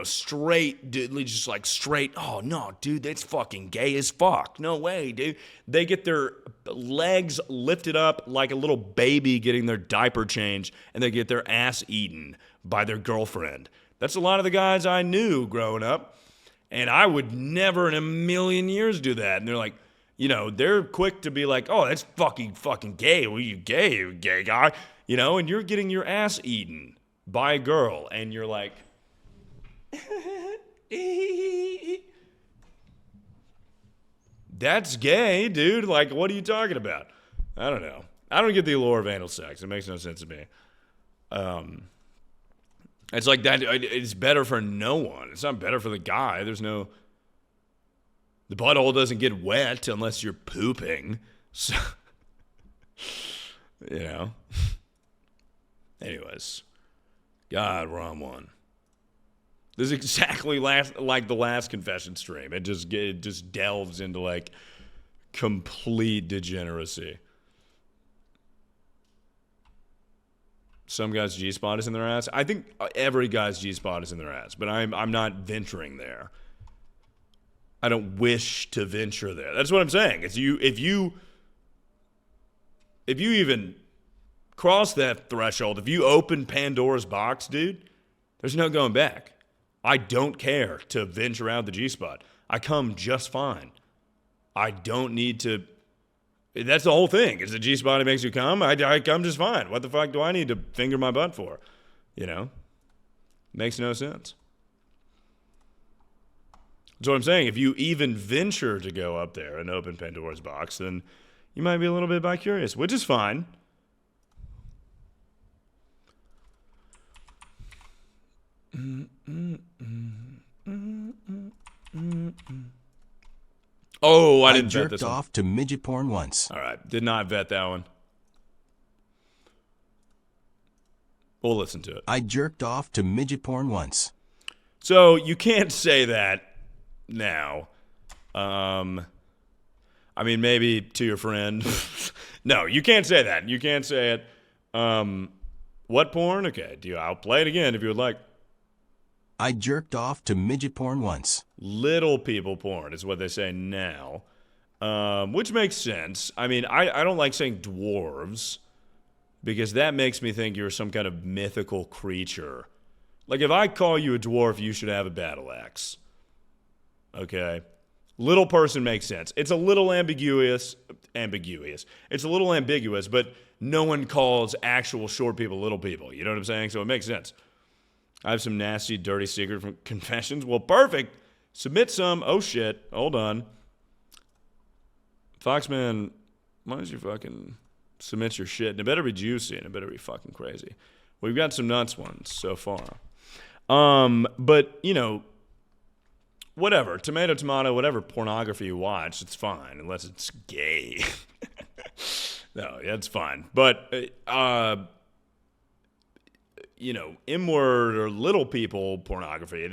straight, just like straight, oh, no, dude, that's fucking gay as fuck. No way, dude. They get their legs lifted up like a little baby getting their diaper changed, and they get their ass eaten by their girlfriend. That's a lot of the guys I knew growing up, and I would never in a million years do that. And they're like, they're quick to be like, oh, that's fucking gay. Well, you gay guy, and you're getting your ass eaten by a girl, and you're like, That's gay, dude. Like, what are you talking about? I don't know. I don't get the allure of anal sex. It makes no sense to me. It's like that. It's better for no one. It's not better for the guy. There's no. The butthole doesn't get wet unless you're pooping. So, you know. Anyways, God, we're on one. This is exactly like the last confession stream. It just delves into like complete degeneracy. Some guy's G-spot is in their ass. I think every guy's G-spot is in their ass, but I'm not venturing there. I don't wish to venture there. That's what I'm saying. It's if you even cross that threshold, if you open Pandora's box, dude, there's no going back. I don't care to venture out the G-spot. I come just fine. I don't need to. That's the whole thing. Is the G-spot that makes you come? I come just fine. What the fuck do I need to finger my butt for? You know? Makes no sense. That's what I'm saying. If you even venture to go up there and open Pandora's box, then you might be a little bit bi-curious, which is fine. Oh, I didn't vet this one. I jerked off to midget porn once. All right, did not vet that one. We'll listen to it. I jerked off to midget porn once. So you can't say that now. I mean, maybe to your friend. No, you can't say that. You can't say it. What porn? Okay, I'll play it again if you would like. I jerked off to midget porn once. Little people porn is what they say now, which makes sense. I mean, I don't like saying dwarves because that makes me think you're some kind of mythical creature. Like, if I call you a dwarf, you should have a battle axe. Okay? Little person makes sense. It's a little ambiguous. It's a little ambiguous, but no one calls actual short people little people. You know what I'm saying? So it makes sense. I have some nasty, dirty secret from confessions. Well, perfect. Submit some. Oh, shit. Hold on. Foxman, why don't you fucking submit your shit? And it better be juicy and it better be fucking crazy. We've got some nuts ones so far. But, you know, whatever. Tomato, whatever pornography you watch, it's fine. Unless it's gay. No, that's fine. But, you know, M-word or little people pornography,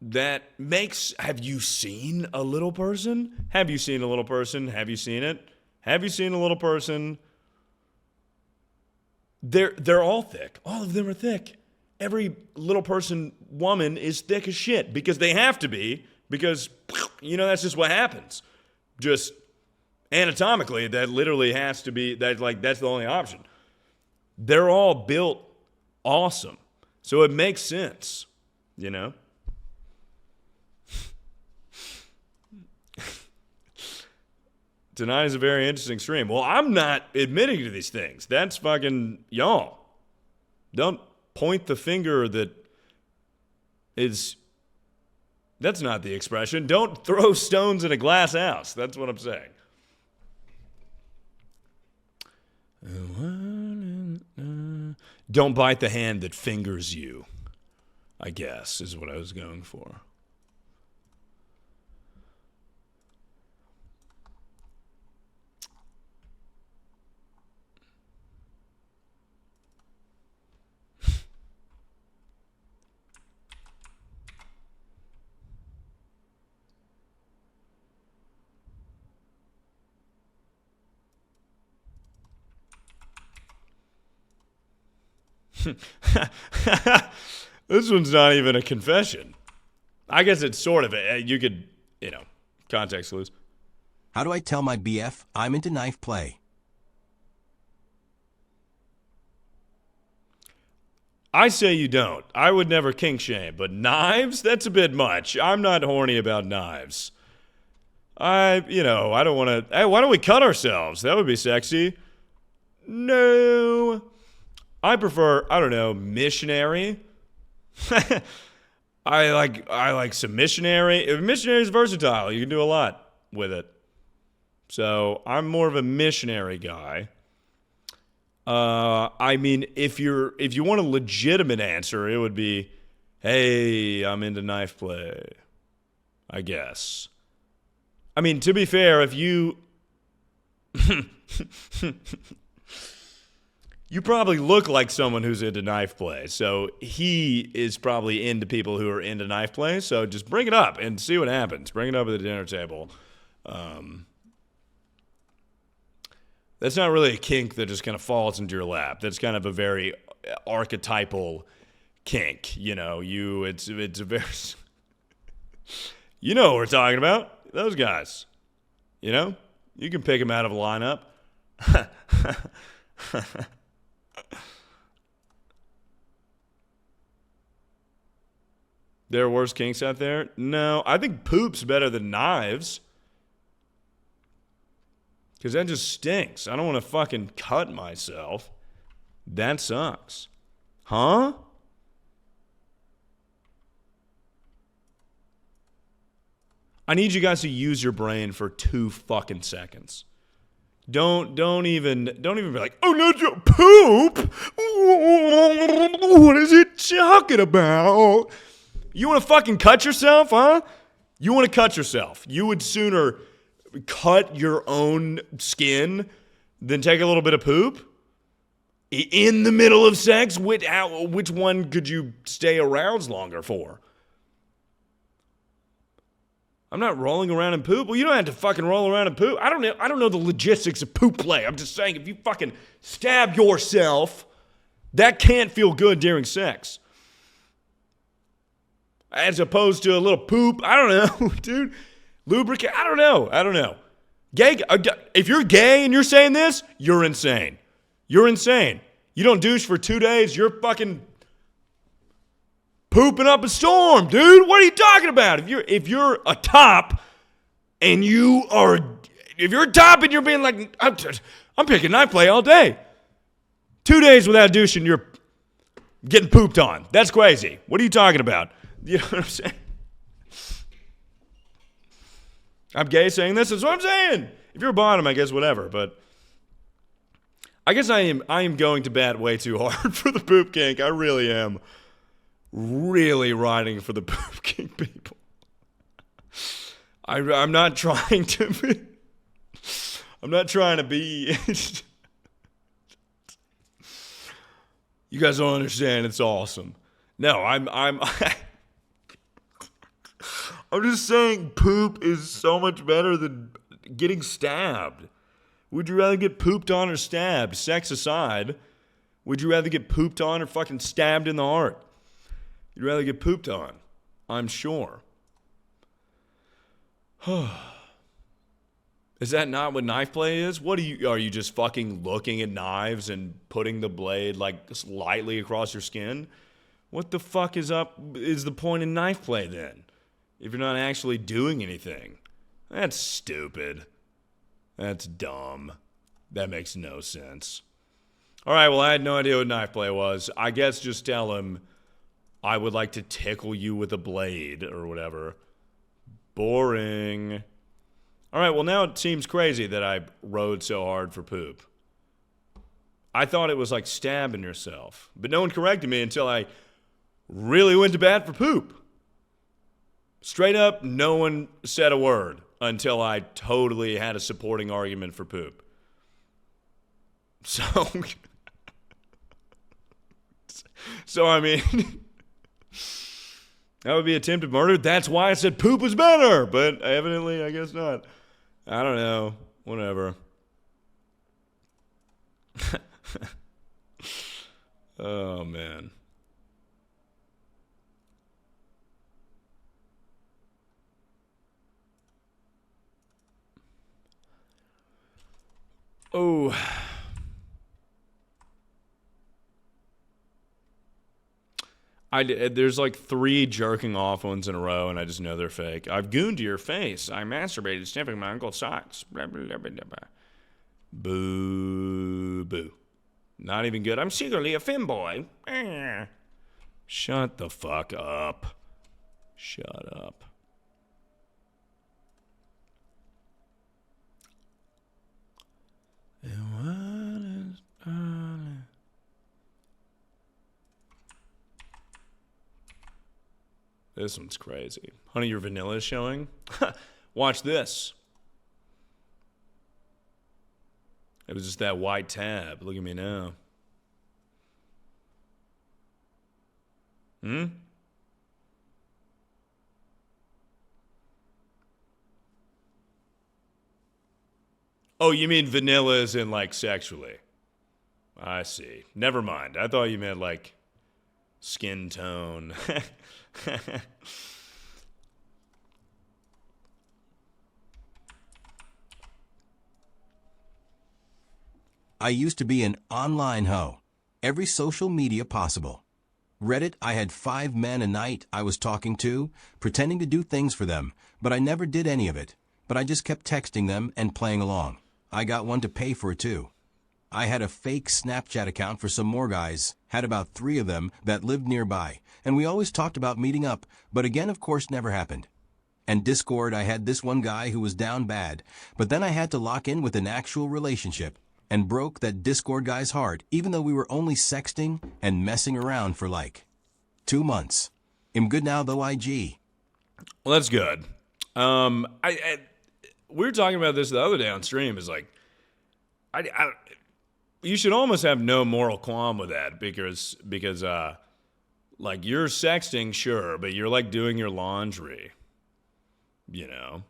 that makes... Have you seen a little person? Have you seen a little person? Have you seen it? Have you seen a little person? They're all thick. All of them are thick. Every little person, woman, is thick as shit because they have to be, because, you know, that's just what happens. Just anatomically, that literally has to be, that's the only option. They're all built awesome. So it makes sense, you know? Tonight is a very interesting stream. Well, I'm not admitting to these things. That's fucking y'all. Don't point the finger that is... That's not the expression. Don't throw stones in a glass house. That's what I'm saying. Don't bite the hand that fingers you, I guess, is what I was going for. This one's not even a confession. I guess it's sort of you could, you know, context clues. How do I tell my BF I'm into knife play? I say you don't. I would never kink shame, but knives? That's a bit much. I'm not horny about knives. I don't want to... Hey, why don't we cut ourselves? That would be sexy. No. I prefer, I don't know, missionary. I like some missionary. If missionary is versatile, you can do a lot with it. So I'm more of a missionary guy. I mean, if you want a legitimate answer, it would be, hey, I'm into knife play, I guess. I mean, to be fair, if you you probably look like someone who's into knife play, so he is probably into people who are into knife play. So just bring it up and see what happens. Bring it up at the dinner table. That's not really a kink that just kind of falls into your lap. That's kind of a very archetypal kink. You know, it's a very, you know what we're talking about. Those guys. You know, you can pick them out of a lineup. There are worse kinks out there? No, I think poop's better than knives. Because that just stinks. I don't want to fucking cut myself. That sucks. Huh? I need you guys to use your brain for 2 fucking seconds. Don't even be like, oh no, poop? What is it talking about? You want to fucking cut yourself, huh? You want to cut yourself. You would sooner cut your own skin than take a little bit of poop? In the middle of sex? Which one could you stay aroused longer for? I'm not rolling around in poop. Well, you don't have to fucking roll around in poop. I don't know the logistics of poop play. I'm just saying, if you fucking stab yourself, that can't feel good during sex. As opposed to a little poop. I don't know, dude. Lubricate. I don't know. Gay. If you're gay and you're saying this, you're insane. You're insane. You don't douche for 2 days, you're fucking pooping up a storm, dude. What are you talking about? If you're a top and if you're a top and you're being like, I'm picking knife play all day. 2 days without douching, you're getting pooped on. That's crazy. What are you talking about? You know what I'm saying? I'm gay saying this. That's what I'm saying. If you're a bottom, I guess whatever. But I guess I am going to bat way too hard for the poop kink. I really am. Really riding for the poop kink people. I'm not trying to be. I'm not trying to be. You guys don't understand. It's awesome. No, I'm just saying poop is so much better than getting stabbed. Would you rather get pooped on or stabbed? Sex aside, would you rather get pooped on or fucking stabbed in the heart? You'd rather get pooped on, I'm sure. Is that not what knife play is? Are you just fucking looking at knives and putting the blade like lightly across your skin? What the fuck is the point in knife play then? If you're not actually doing anything. That's stupid. That's dumb. That makes no sense. All right, well, I had no idea what knife play was. I guess just tell him I would like to tickle you with a blade or whatever. Boring. All right, well, now it seems crazy that I rode so hard for poop. I thought it was like stabbing yourself. But no one corrected me until I really went to bat for poop. Straight up, no one said a word until I totally had a supporting argument for poop. So I mean, that would be attempted murder. That's why I said poop was better, but evidently, I guess not. I don't know. Whatever. Oh, man. Oh. There's like 3 jerking off ones in a row, and I just know they're fake. I've gooned to your face. I masturbated sniffing my uncle's socks. Blah, blah, blah, blah, blah. Boo, boo. Not even good. I'm secretly a femboy. Shut the fuck up. Shut up. This one's crazy. Honey, your vanilla is showing? Watch this. It was just that white tab. Look at me now. Hmm? Oh, you mean vanilla as in, like, sexually? I see. Never mind. I thought you meant, like, skin tone. I used to be an online hoe. Every social media possible. Reddit, I had 5 men a night I was talking to, pretending to do things for them, but I never did any of it. But I just kept texting them and playing along. I got one to pay for it too. I had a fake Snapchat account for some more guys, had about 3 of them that lived nearby, and we always talked about meeting up, but again, of course, never happened. And Discord, I had this one guy who was down bad, but then I had to lock in with an actual relationship, and broke that Discord guy's heart, even though we were only sexting and messing around for like 2 months. I'm good now though, IG. Well, that's good. We were talking about this the other day on stream. Is like, you should almost have no moral qualm with that because like you're sexting, sure, but you're like doing your laundry, you know,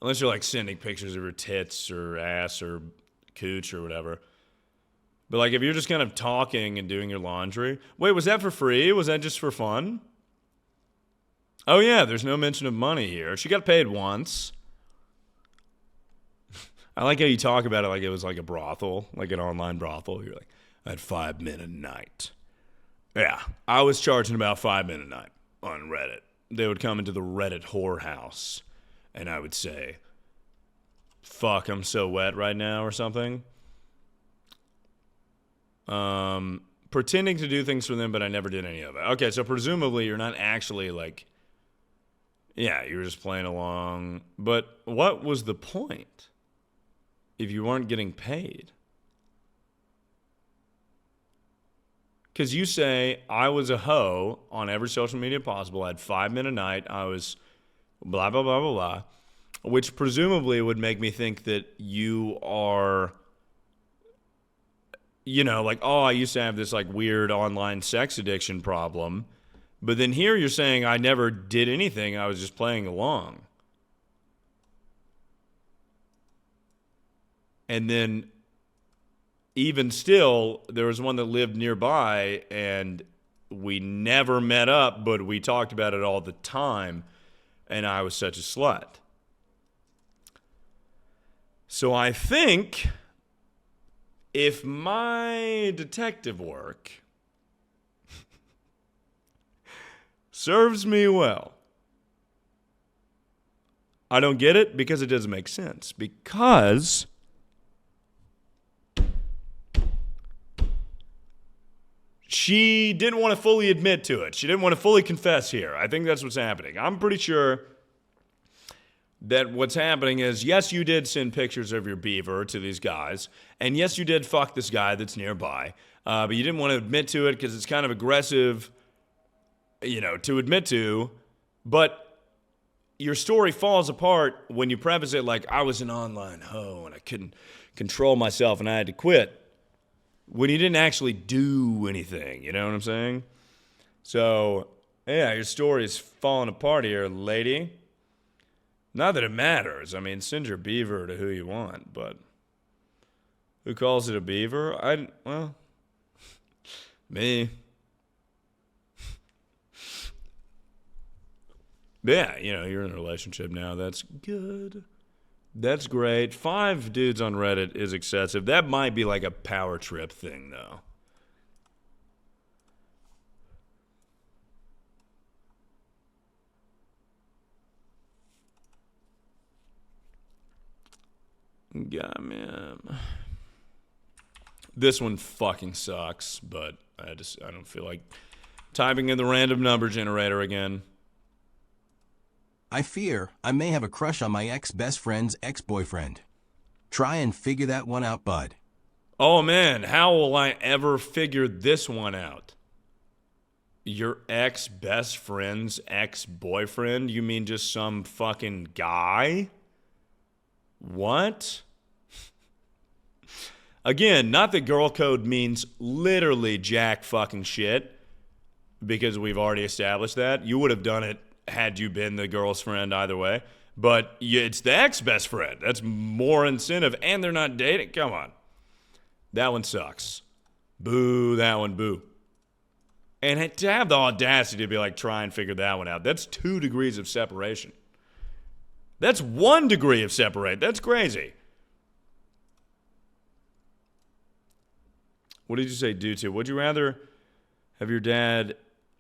unless you're like sending pictures of your tits or ass or cooch or whatever. But like if you're just kind of talking and doing your laundry. Wait, was that for free? Was that just for fun? Oh yeah, there's no mention of money here. She got paid once. I like how you talk about it like it was like a brothel, like an online brothel. You're like, I had 5 men a night. Yeah, I was charging about 5 men a night on Reddit. They would come into the Reddit whorehouse, and I would say, fuck, I'm so wet right now or something. Pretending to do things for them, but I never did any of it. Okay, so presumably you're not actually like, yeah, you were just playing along. But what was the point if you weren't getting paid? Because you say, I was a hoe on every social media possible. I had 5 men a night. I was blah, blah, blah, blah, blah. Which presumably would make me think that you are, you know, like, oh, I used to have this like weird online sex addiction problem. But then here you're saying I never did anything. I was just playing along. And then even still, there was one that lived nearby and we never met up, but we talked about it all the time. And I was such a slut. So I think if my detective work serves me well, I don't get it because it doesn't make sense. Because she didn't want to fully admit to it. She didn't want to fully confess here. I think that's what's happening. I'm pretty sure that what's happening is, yes, you did send pictures of your beaver to these guys, and yes, you did fuck this guy that's nearby, but you didn't want to admit to it because it's kind of aggressive, you know, to admit to, but your story falls apart when you preface it like, I was an online hoe and I couldn't control myself and I had to quit, when you didn't actually do anything, you know what I'm saying? So, yeah, your story is falling apart here, lady. Not that it matters. I mean, send your beaver to who you want, but who calls it a beaver? Well, me. Yeah, you know, you're in a relationship now. That's good. That's great. 5 dudes on Reddit is excessive. That might be like a power trip thing, though. God, man. This one fucking sucks, but I don't feel like Typing in the random number generator again. I fear I may have a crush on my ex-best friend's ex-boyfriend. Try and figure that one out, bud. Oh, man, how will I ever figure this one out? Your ex-best friend's ex-boyfriend? You mean just some fucking guy? What? Again, not that girl code means literally jack fucking shit, because we've already established that. You would have done it had you been the girl's friend either way. But it's the ex-best friend. That's more incentive, and they're not dating. Come on. That one sucks. Boo, that one, boo. And to have the audacity to be like, try and figure that one out. That's 2 degrees of separation. That's 1 degree of separate. That's crazy. What did you say due to? Would you rather have your dad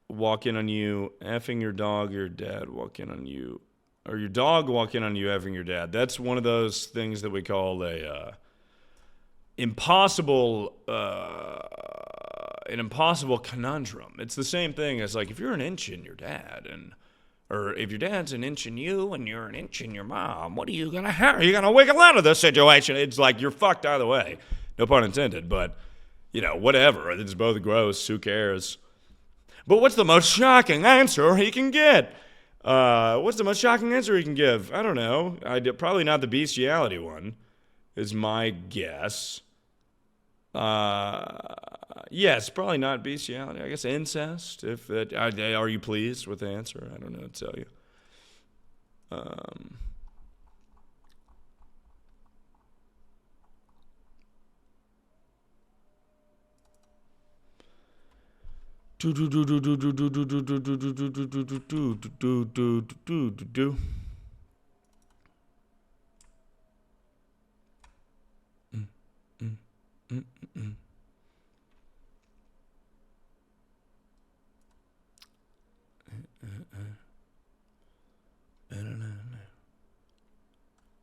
walk in on you effing your dog, or your dad walk in on you, or your dog walk in on you effing your dad? That's one of those things that we call an impossible conundrum. It's the same thing as like if you're an inch in your dad, or if your dad's an inch in you and you're an inch in your mom, what are you gonna have? Are you gonna wiggle out of this situation? It's like you're fucked either way. No pun intended, but you know, whatever. It's both gross. Who cares? But what's the most shocking answer he can get? What's the most shocking answer he can give? I don't know. Probably not the bestiality one, is my guess. Yes, probably not bestiality. I guess incest. Are you pleased with the answer? I don't know what to tell you.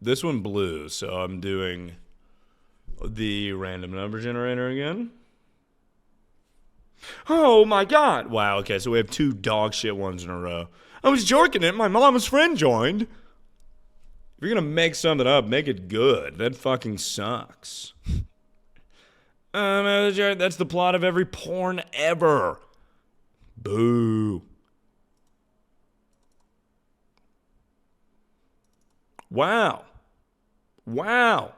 This one blew, so I'm doing the random number generator again. Oh my god. Wow, okay, so we have 2 dog shit ones in a row. I was jorking it, my mom's friend joined. If you're gonna make something up, make it good. That fucking sucks. That's the plot of every porn ever. Boo. Wow. Wow.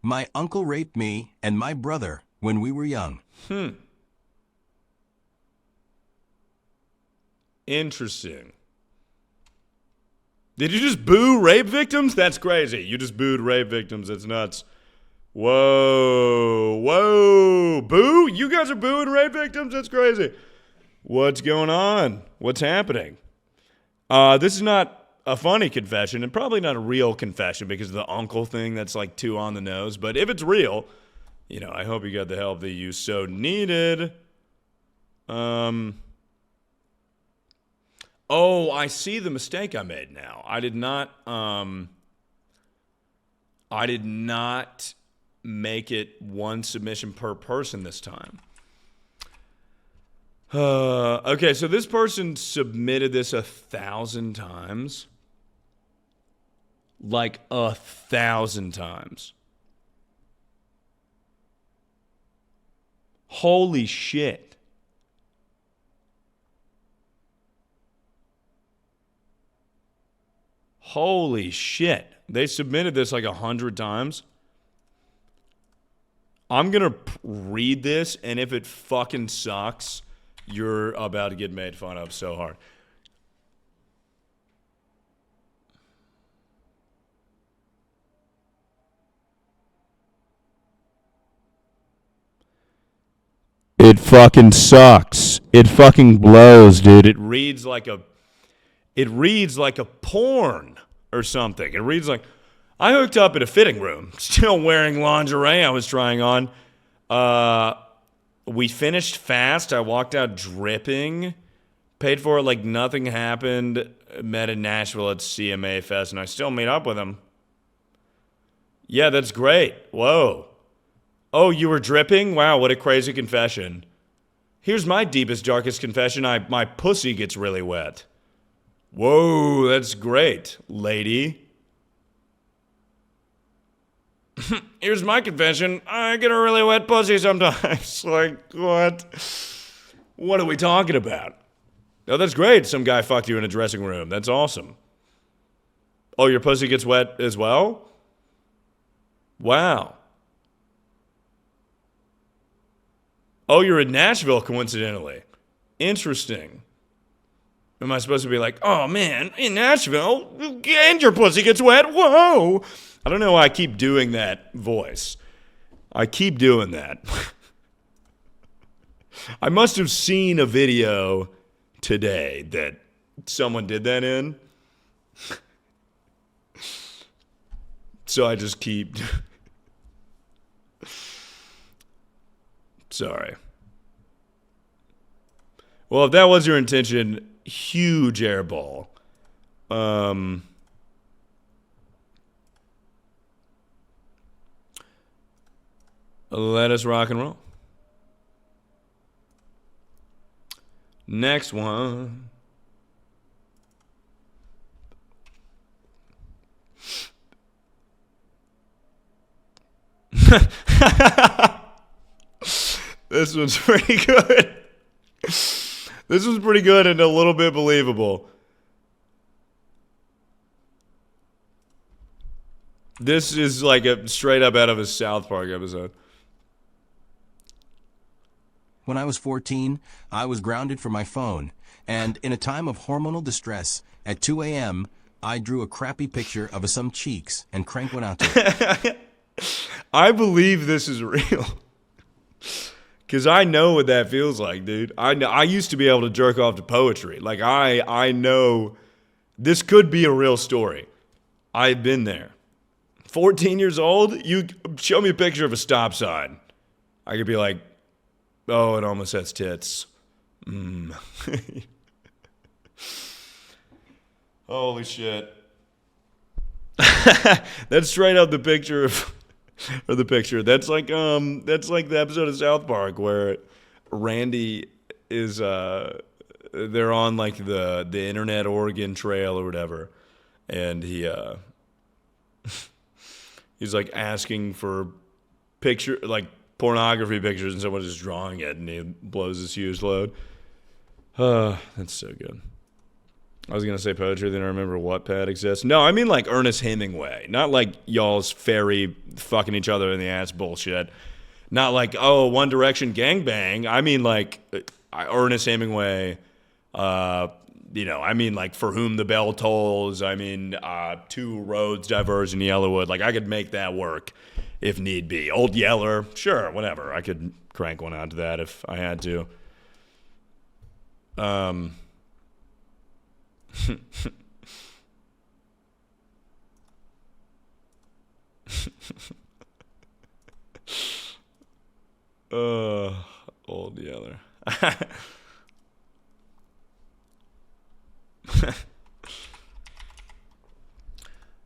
My uncle raped me and my brother when we were young. Interesting. Did you just boo rape victims? That's crazy. You just booed rape victims. That's nuts. Whoa. Whoa. Boo? You guys are booing rape victims? That's crazy. What's going on? What's happening? This is not a funny confession, and probably not a real confession because of the uncle thing that's like too on the nose. But if it's real, you know, I hope you got the help that you so needed. Oh, I see the mistake I made now. I did not make it 1 submission per person this time. Okay, so this person submitted this 1,000 times. Like 1,000 times. Holy shit. Holy shit. They submitted this like 100 times. I'm going to read this, and if it fucking sucks, you're about to get made fun of so hard. It fucking sucks. It fucking blows, dude. It reads like a porn or something. It reads like, I hooked up at a fitting room, still wearing lingerie I was trying on. We finished fast. I walked out dripping. Paid for it like nothing happened. Met in Nashville at CMA Fest, and I still meet up with him. Yeah, that's great. Whoa. Oh, you were dripping? Wow, what a crazy confession. Here's my deepest, darkest confession. My pussy gets really wet. Whoa, that's great, lady. Here's my confession. I get a really wet pussy sometimes. Like, what? What are we talking about? Oh, that's great. Some guy fucked you in a dressing room. That's awesome. Oh, your pussy gets wet as well? Wow. Oh, you're in Nashville, coincidentally. Interesting. Am I supposed to be like, oh, man, in Nashville, and your pussy gets wet? Whoa. I don't know why I keep doing that voice. I keep doing that. I must have seen a video today that someone did that in. So I just keep... Sorry. Well, if that was your intention, huge airball. Let us rock and roll. Next one. This one's pretty good. This one's pretty good and a little bit believable. This is like a straight up out of a South Park episode. When I was 14, I was grounded for my phone, and in a time of hormonal distress, at 2 a.m., I drew a crappy picture of some cheeks and cranked one out to it. I believe this is real. Because I know what that feels like, dude. I used to be able to jerk off to poetry. Like, I know this could be a real story. I've been there. 14 years old, you show me a picture of a stop sign. I could be like, oh, it almost has tits. Holy shit. That's straight up the picture of... Or the picture. That's like the episode of South Park where Randy is they're on like the Internet Oregon Trail or whatever, and he's like asking for pornography pictures, and someone's just drawing it, and he blows this huge load. That's so good. I was going to say poetry, then I remember Wattpad exists. No, I mean like Ernest Hemingway. Not like y'all's fairy fucking each other in the ass bullshit. Not like, oh, One Direction gangbang. I mean like Ernest Hemingway, I mean like For Whom the Bell Tolls. I mean, Two Roads Diverge in Yellowwood. Like I could make that work if need be. Old Yeller, sure, whatever. I could crank one out to that if I had to. Old Yeller.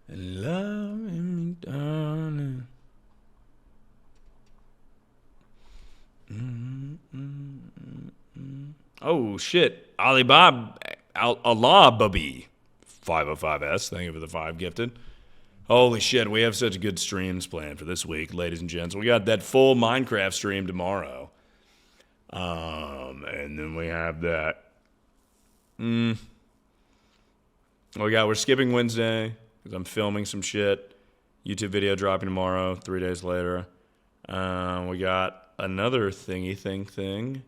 Love me, darling. Oh shit, Alibaba, Alababi, 505S. Thank you for the 5 gifted. Holy shit, we have such good streams planned for this week, ladies and gents. We got that full Minecraft stream tomorrow. And then we have that. We're skipping Wednesday because I'm filming some shit. YouTube video dropping tomorrow, 3 days later. We got another thing.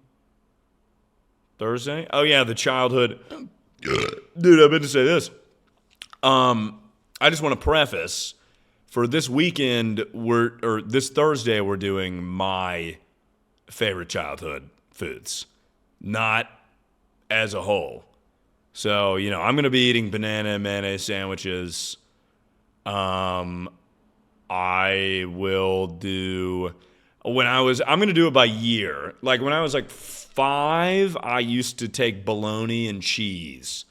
Thursday? Oh yeah, the childhood. Dude, I meant to say this. I just want to preface, for this weekend, this Thursday, we're doing my favorite childhood foods, not as a whole. So, I'm going to be eating banana and mayonnaise sandwiches. I will do, I'm going to do it by year. Like when I was like 5, I used to take bologna and cheese.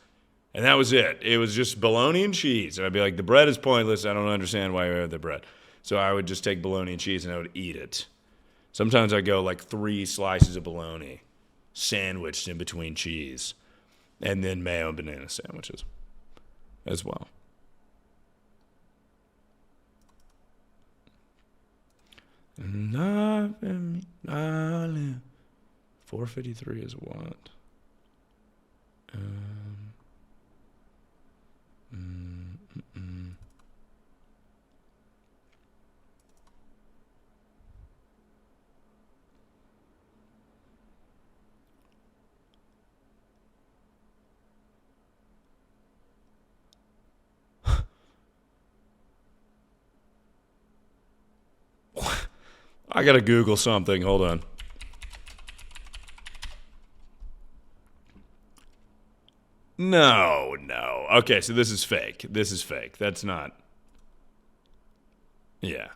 And that was it. It was just bologna and cheese. And I'd be like, the bread is pointless. I don't understand why you have the bread. So I would just take bologna and cheese and I would eat it. Sometimes I'd go like 3 slices of bologna sandwiched in between cheese. And then mayo and banana sandwiches as well. And 453 is what? I gotta Google something. Hold on. No. Okay, so this is fake. This is fake. That's not. Yeah.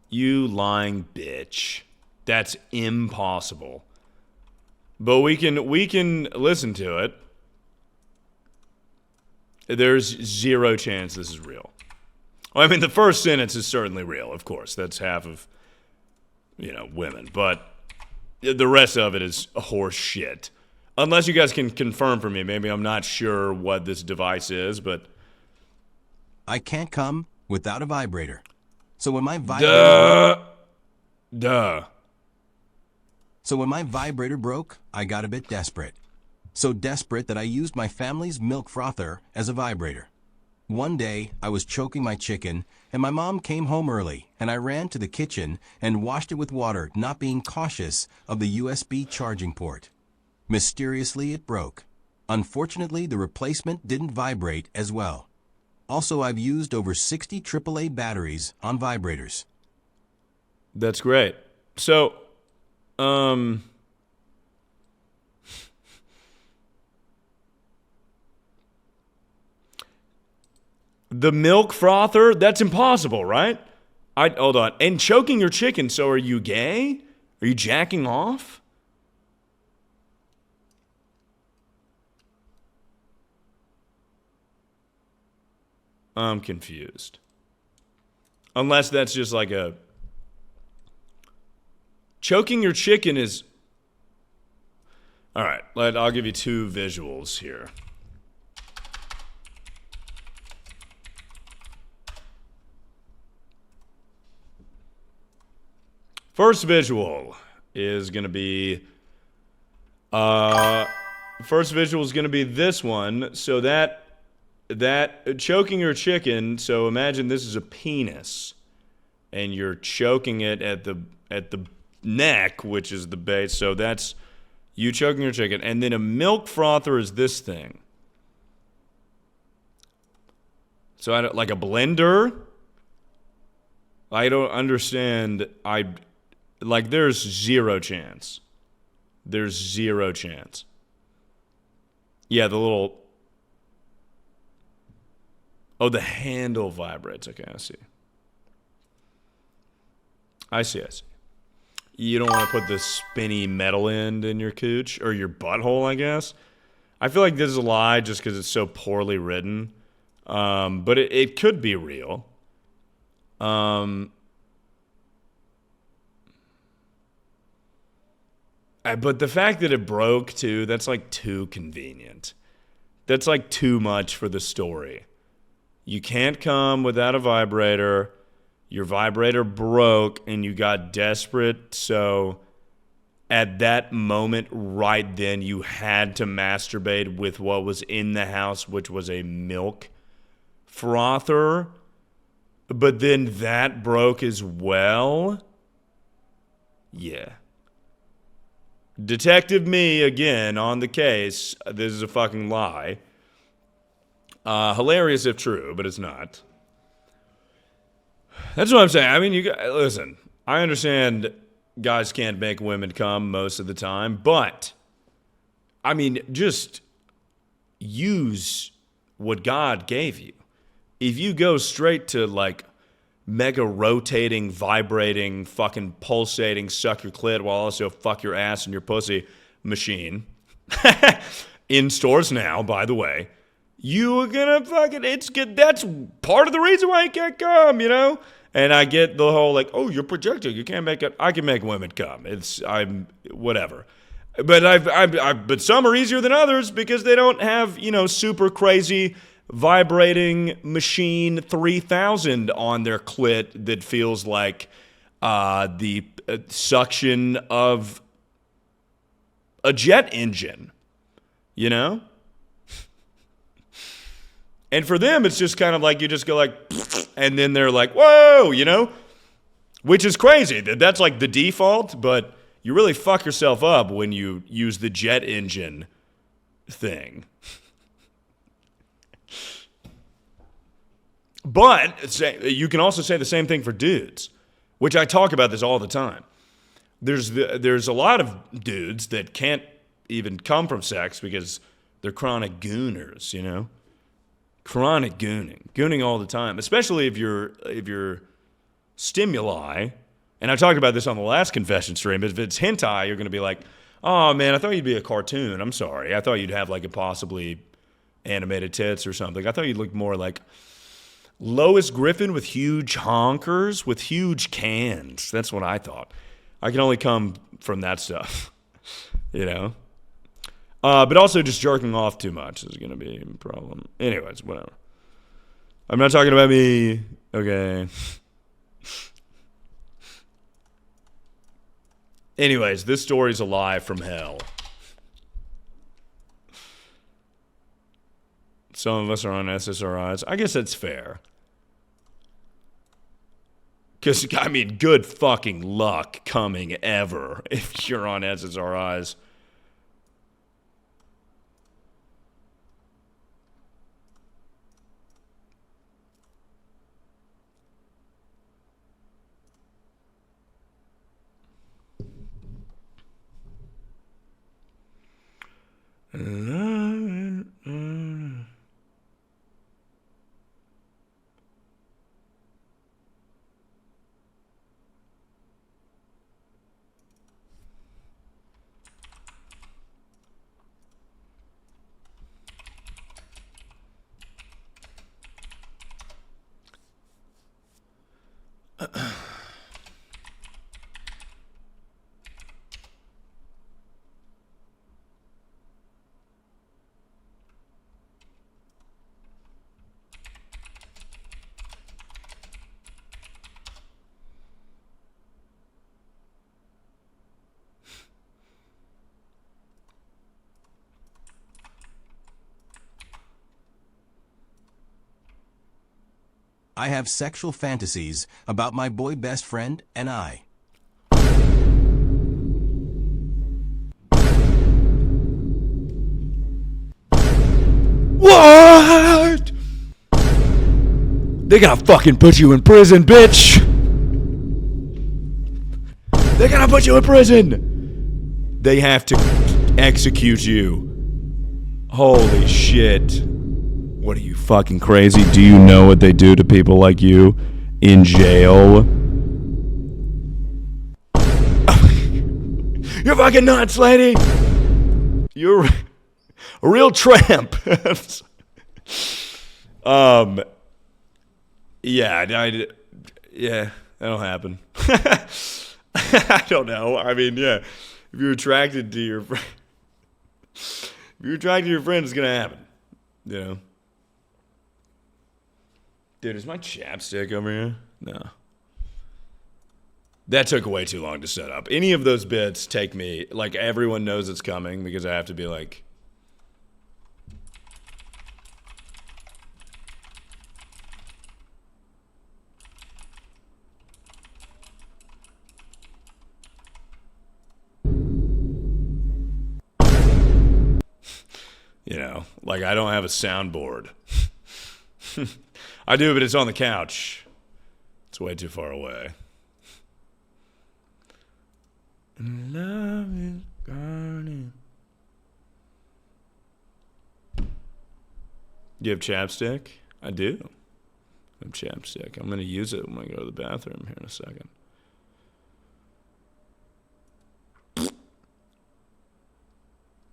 You lying bitch. That's impossible. But we can listen to it. There's 0 chance this is real. Well, I mean, the first sentence is certainly real, of course. That's half of, women. But the rest of it is horse shit. Unless you guys can confirm for me. Maybe I'm not sure what this device is, but... I can't come without a vibrator. So when my vibrator... So when my vibrator broke, I got a bit desperate. So desperate that I used my family's milk frother as a vibrator. One day, I was choking my chicken, and my mom came home early, and I ran to the kitchen and washed it with water, not being cautious of the USB charging port. Mysteriously, it broke. Unfortunately, the replacement didn't vibrate as well. Also, I've used over 60 AAA batteries on vibrators. That's great. So, the milk frother, that's impossible, right? Hold on. And choking your chicken, so are you gay? Are you jacking off? I'm confused. Unless that's just like a... Choking your chicken is... All right, I'll give you 2 visuals here. First visual is going to be... first visual is going to be this one. So that choking your chicken, so imagine this is a penis. And you're choking it at the neck, which is the base. So that's you choking your chicken. And then a milk frother is this thing. So like a blender. I don't understand. There's 0 chance. There's 0 chance. Yeah, the little... Oh, the handle vibrates. Okay, I see. You don't want to put the spinny metal end in your cooch, or your butthole, I guess. I feel like this is a lie just because it's so poorly written. But it could be real. But the fact that it broke, too, that's like too convenient. That's like too much for the story. You can't come without a vibrator. Your vibrator broke and you got desperate. So at that moment, right then, you had to masturbate with what was in the house, which was a milk frother. But then that broke as well. Yeah. Detective me again on the case. This is a fucking lie. Hilarious if true, but it's not. That's what I'm saying. I mean, you guys, listen. I understand guys can't make women come most of the time, but I mean, just use what God gave you. If you go straight to like mega rotating, vibrating, fucking pulsating, suck your clit while also fuck your ass and your pussy machine. In stores now, by the way. You are gonna fucking, it's good. That's part of the reason why you can't come, you know? And I get the whole like, oh, you're projecting. You can't make it. I can make women come. I'm whatever. But but some are easier than others because they don't have, you know, super crazy vibrating machine 3000 on their clit that feels like the suction of a jet engine, you know? And for them, it's just kind of like you just go like, and then they're like, whoa, you know? Which is crazy. That's like the default, but you really fuck yourself up when you use the jet engine thing. But you can also say the same thing for dudes, which I talk about this all the time. There's a lot of dudes that can't even come from sex because they're chronic gooners, you know? Chronic gooning all the time, especially if you're stimuli. And I talked about this on the last confession stream, but if it's hentai, you're going to be like, oh man, I thought you'd be a cartoon. I'm sorry. I thought you'd have like a possibly animated tits or something. I thought you'd look more like Lois Griffin with huge honkers with huge cans. That's what I thought. I can only come from that stuff, you know? But also just jerking off too much is going to be a problem. Anyways, whatever. I'm not talking about me. Okay. Anyways, this story's a lie from hell. Some of us are on SSRIs. I guess that's fair. Because, I mean, good fucking luck coming ever if you're on SSRIs. I have sexual fantasies about my boy best friend and I. What? They gotta fucking put you in prison, bitch. They gotta put you in prison. They have to execute you. Holy shit. What are you, fucking crazy? Do you know what they do to people like you in jail? You're fucking nuts, lady. You're a real tramp. Yeah, that'll happen. I don't know. I mean, yeah, if you're attracted to your friend, it's gonna happen. You know. Dude, is my chapstick over here? No. That took way too long to set up. Any of those bits take me, like, everyone knows it's coming because I have to be like, you know, like I don't have a soundboard. I do, but it's on the couch. It's way too far away. Love is burning. Do you have chapstick? I do. chapstick. I'm gonna use it when I go to the bathroom here in a second.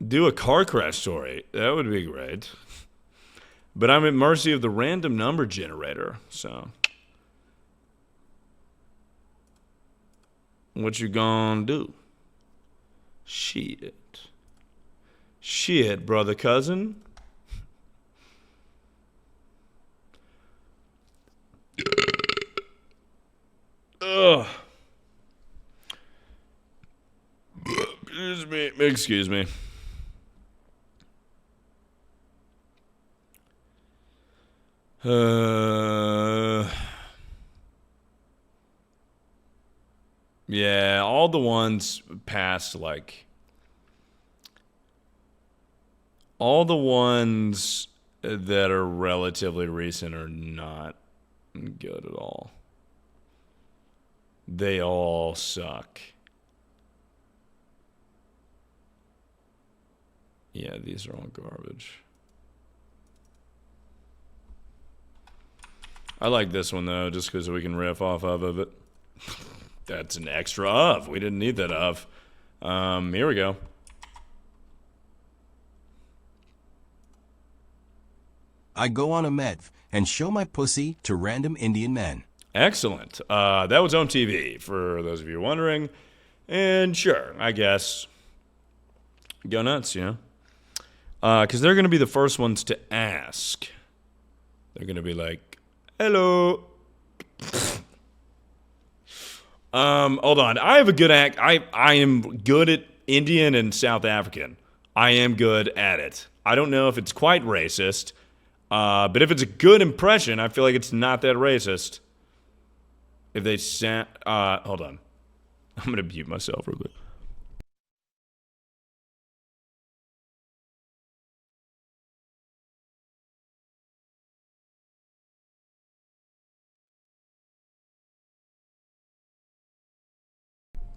Do a car crash story. That would be great. But I'm at mercy of the random number generator, so. What you gonna do? Shit. Shit, brother cousin. Ugh. Excuse me. Excuse me. Yeah, all the ones past, like, all the ones that are relatively recent are not good at all. They all suck. Yeah, these are all garbage. I like this one, though, just because we can riff off of it. That's an extra of. We didn't need that of. Here we go. I go on a medv and show my pussy to random Indian men. Excellent. That was on TV, for those of you wondering. And sure, I guess. Go nuts, you know? Because they're going to be the first ones to ask. They're going to be like, hello. Hold on. I have a good act. I am good at Indian and South African. I am good at it. I don't know if it's quite racist, but if it's a good impression, I feel like it's not that racist. If they sound, hold on. I'm gonna mute myself real quick.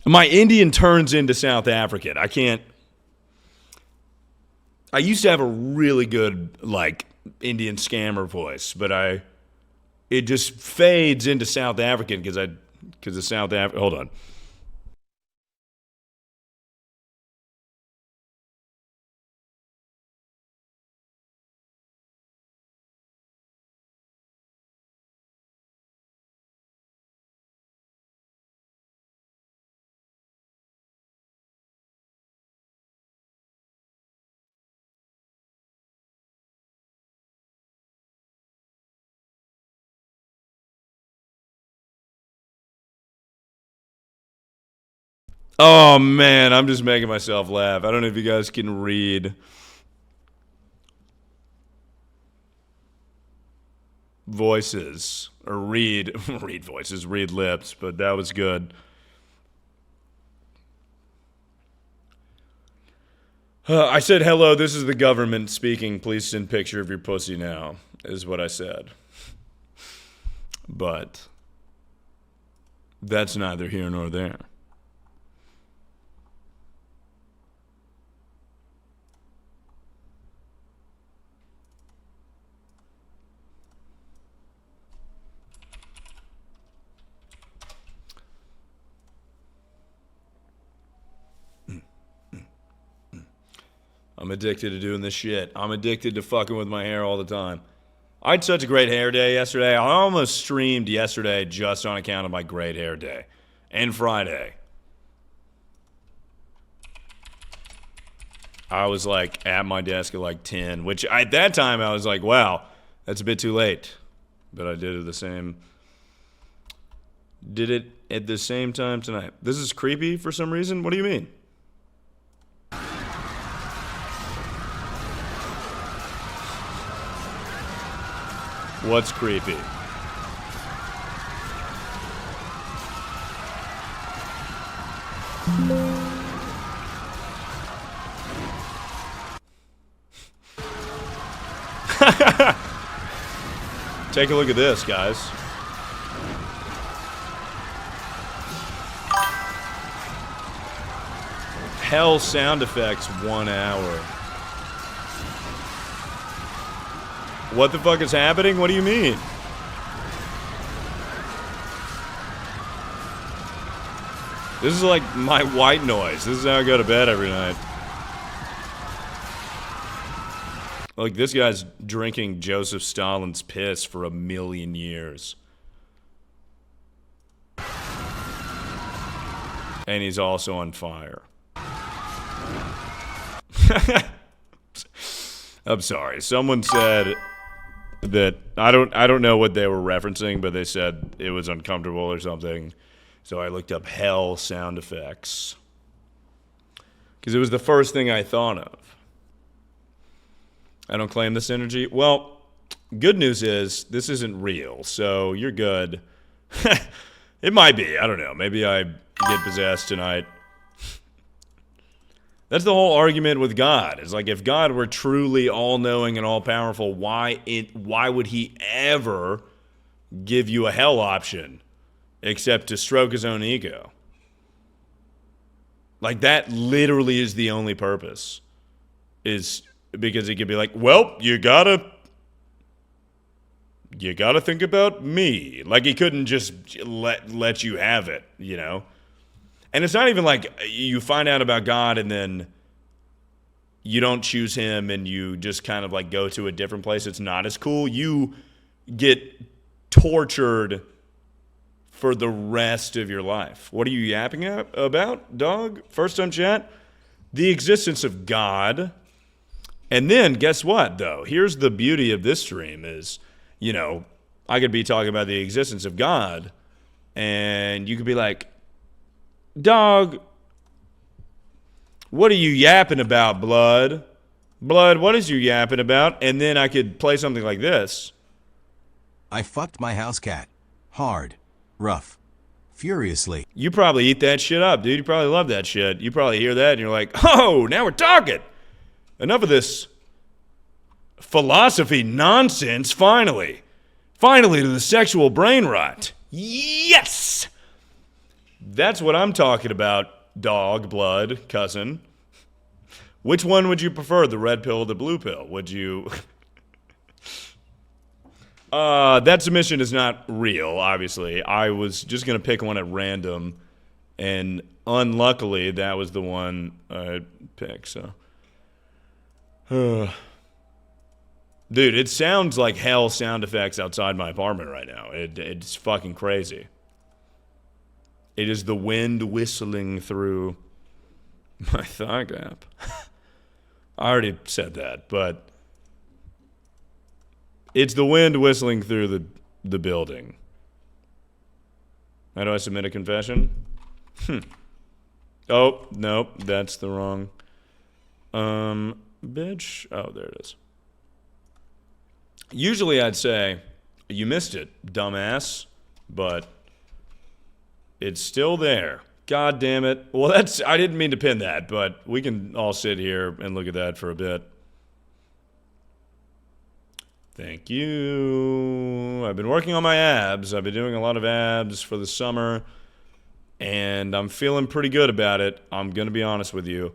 My Indian turns into South African. I can't. I used to have a really good, like, Indian scammer voice, but it just fades into South African because of South Africa. Hold on. Oh, man, I'm just making myself laugh. I don't know if you guys can read voices or read voices, read lips, but that was good. I said, hello, this is the government speaking. Please send picture of your pussy now, is what I said. But that's neither here nor there. I'm addicted to doing this shit. I'm addicted to fucking with my hair all the time. I had such a great hair day yesterday. I almost streamed yesterday just on account of my great hair day. And Friday. I was like at my desk at like 10, which at that time I was like, wow, that's a bit too late. But I did it at the same time tonight. This is creepy for some reason. What do you mean? What's creepy? Take a look at this, guys. Hell sound effects 1 hour. What the fuck is happening? What do you mean? This is like my white noise. This is how I go to bed every night. Like, this guy's drinking Joseph Stalin's piss for 1,000,000 years. And he's also on fire. I'm sorry. Someone said that I don't know what they were referencing, but they said it was uncomfortable or something. So I looked up hell sound effects. Because it was the first thing I thought of. I don't claim this energy. Well, good news is this isn't real, so you're good. It might be. I don't know. Maybe I get possessed tonight. That's the whole argument with God. It's like, if God were truly all-knowing and all-powerful, why would he ever give you a hell option except to stroke his own ego? Like, that literally is the only purpose. Is because he could be like, well, you gotta think about me. Like, he couldn't just let you have it, you know? And it's not even like you find out about God and then you don't choose him and you just kind of like go to a different place. It's not as cool. You get tortured for the rest of your life. What are you yapping about, dog? First time chat? The existence of God. And then, guess what, though? Here's the beauty of this stream is, you know, I could be talking about the existence of God, and you could be like, dog, what are you yapping about, blood? Blood, what is you yapping about? And then I could play something like this. I fucked my house cat. Hard. Rough. Furiously. You probably eat that shit up, dude. You probably love that shit. You probably hear that, and you're like, oh, now we're talking. Enough of this philosophy nonsense, finally. Finally to the sexual brain rot. Yes! That's what I'm talking about, dog, blood, cousin. Which one would you prefer, the red pill or the blue pill? Would you... that submission is not real, obviously. I was just going to pick one at random, and unluckily, that was the one I picked, so... Dude, it sounds like hell sound effects outside my apartment right now. It's fucking crazy. It is the wind whistling through my thigh gap. I already said that, but it's the wind whistling through the building. How do I submit a confession? Oh, nope, that's the wrong. Bitch. Oh, there it is. Usually I'd say, you missed it, dumbass, but it's still there. God damn it. Well, I didn't mean to pin that, but we can all sit here and look at that for a bit. Thank you. I've been working on my abs. I've been doing a lot of abs for the summer, and I'm feeling pretty good about it. I'm going to be honest with you.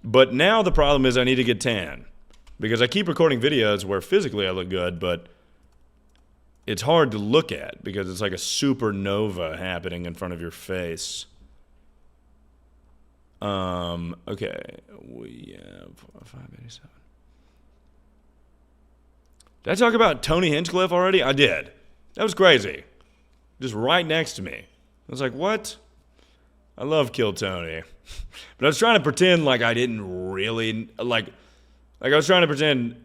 But now the problem is I need to get tan. Because I keep recording videos where physically I look good, but it's hard to look at because it's like a supernova happening in front of your face. Okay. We have 587. Did I talk about Tony Hinchcliffe already? I did. That was crazy. Just right next to me. I was like, what? I love Kill Tony. But I was trying to pretend like I didn't really, like I was trying to pretend,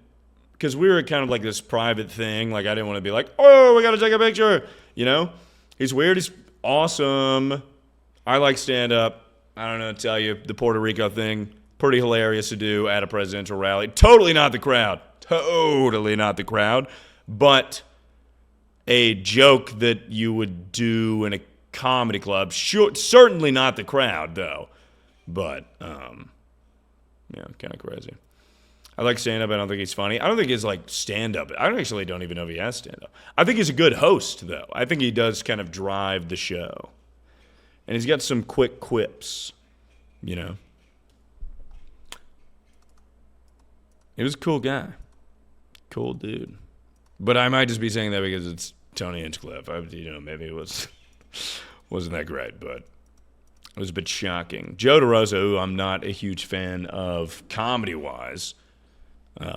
because we were kind of like this private thing, like I didn't want to be like, oh, we got to take a picture, you know? He's weird, he's awesome. I like stand-up. I don't know what to tell you, the Puerto Rico thing, pretty hilarious to do at a presidential rally. Totally not the crowd. Totally not the crowd. But a joke that you would do in a comedy club. Sure, certainly not the crowd, though. But, yeah, kind of crazy. I like stand-up. I don't think he's funny. I don't think he's like stand-up. I actually don't even know if he has stand-up. I think he's a good host, though. I think he does kind of drive the show. And he's got some quick quips, you know. He was a cool guy. Cool dude. But I might just be saying that because it's Tony Hinchcliffe. Maybe it wasn't that great, but It was a bit shocking. Joe DeRosa, who I'm not a huge fan of comedy-wise,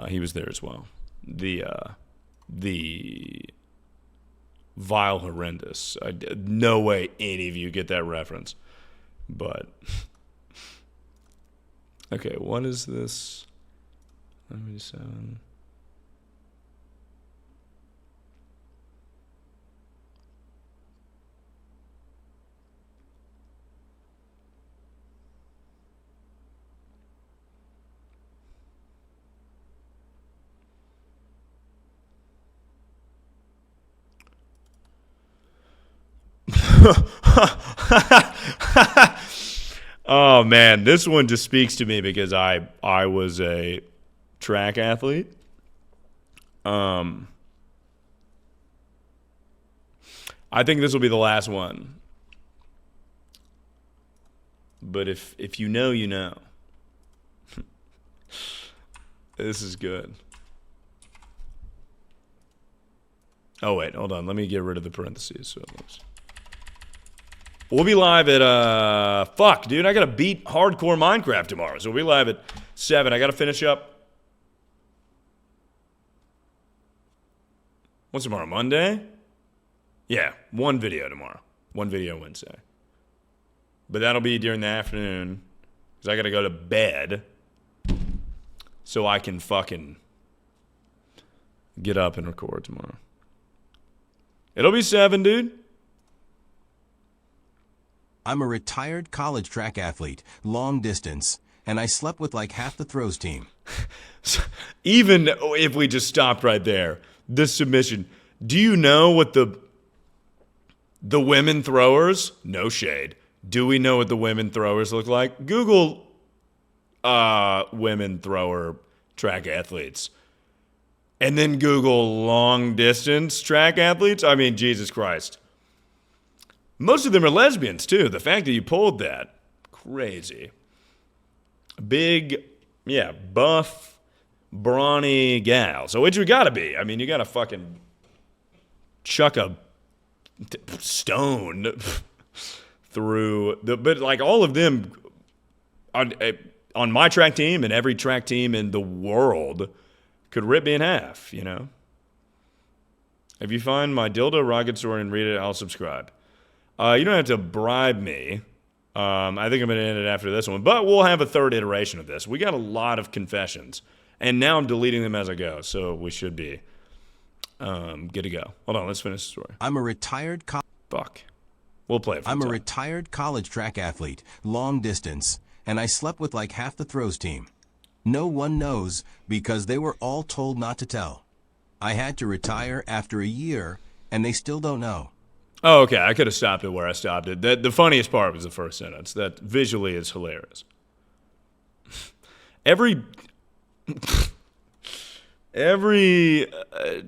he was there as well. The vile horrendous. No way any of you get that reference. But okay, what is this? 77. Oh man, this one just speaks to me because I was a track athlete. I think this will be the last one. But if you know, you know. This is good. Oh wait, hold on. Let me get rid of the parentheses so it looks. We'll be live at, fuck, dude, I gotta beat hardcore Minecraft tomorrow. So we'll be live at 7. I gotta finish up. What's tomorrow, Monday? Yeah, 1 video tomorrow. 1 video Wednesday. But that'll be during the afternoon. Because I gotta go to bed. So I can fucking get up and record tomorrow. It'll be 7, dude. I'm a retired college track athlete, long distance, and I slept with like half the throws team. Even if we just stopped right there, this submission, do you know what the women throwers, no shade, do we know what the women throwers look like? Google women thrower track athletes. And then Google long distance track athletes. I mean, Jesus Christ. Most of them are lesbians, too. The fact that you pulled that, crazy. Big, yeah, buff, brawny gal. So which you gotta be. I mean, you gotta fucking chuck a stone through the. But like all of them on my track team and every track team in the world could rip me in half, you know? If you find my dildo rocket story and read it, I'll subscribe. You don't have to bribe me. I think I'm going to end it after this one. But we'll have a third iteration of this. We got a lot of confessions. And now I'm deleting them as I go. So we should be good to go. Hold on. Let's finish the story. I'm a retired Fuck. We'll play it for I'm a retired college track athlete, long distance, and I slept with like half the throws team. No one knows because they were all told not to tell. I had to retire after a year, and they still don't know. Oh, okay. I could have stopped it where I stopped it. The funniest part was the first sentence. That visually is hilarious. Every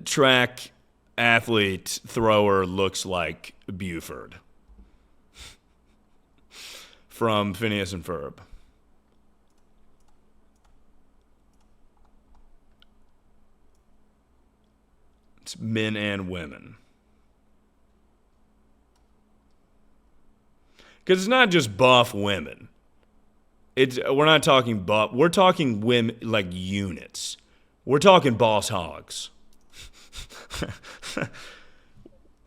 track athlete thrower looks like Buford from Phineas and Ferb. It's men and women. Because it's not just buff women. We're not talking buff. We're talking women like units. We're talking boss hogs.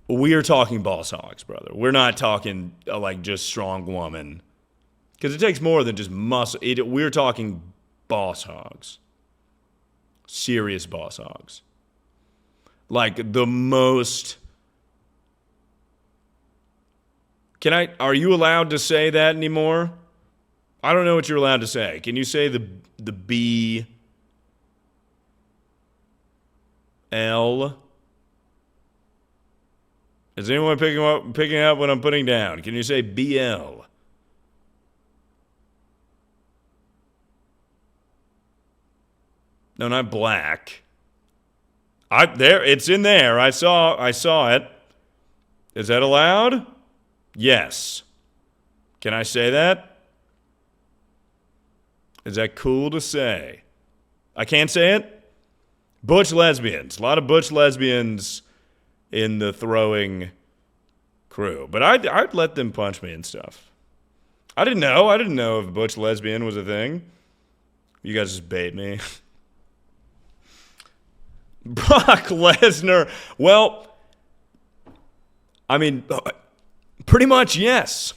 We are talking boss hogs, brother. We're not talking like just strong woman. Because it takes more than just muscle. We're talking boss hogs. Serious boss hogs. Like the most... Are you allowed to say that anymore? I don't know what you're allowed to say. Can you say the B L? Is anyone picking up what I'm putting down? Can you say BL? No, not black. It's in there. I saw it. Is that allowed? Yes. Can I say that? Is that cool to say? I can't say it? Butch lesbians. A lot of butch lesbians in the throwing crew. But I'd let them punch me and stuff. I didn't know. I didn't know if butch lesbian was a thing. You guys just bait me. Brock Lesnar. Well, I mean, pretty much yes.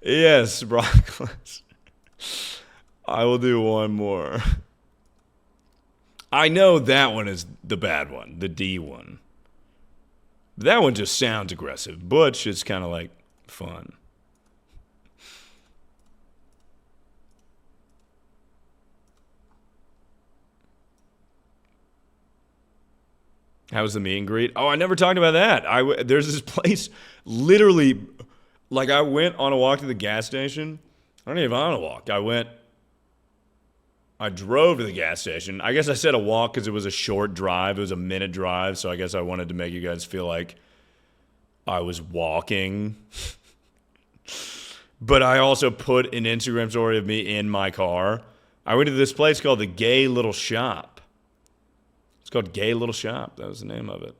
Yes, Brock Lesnar. I will do one more. I know that one is the bad one, the D one. That one just sounds aggressive. Butch is kind of like fun. How was the meet and greet? Oh, I never talked about that. There's this place, literally, like I went on a walk to the gas station. I don't even on a walk. I drove to the gas station. I guess I said a walk because it was a short drive. It was a minute drive, so I guess I wanted to make you guys feel like I was walking. But I also put an Instagram story of me in my car. I went to this place called the Gay Little Shop. It's called Gay Little Shop. That was the name of it.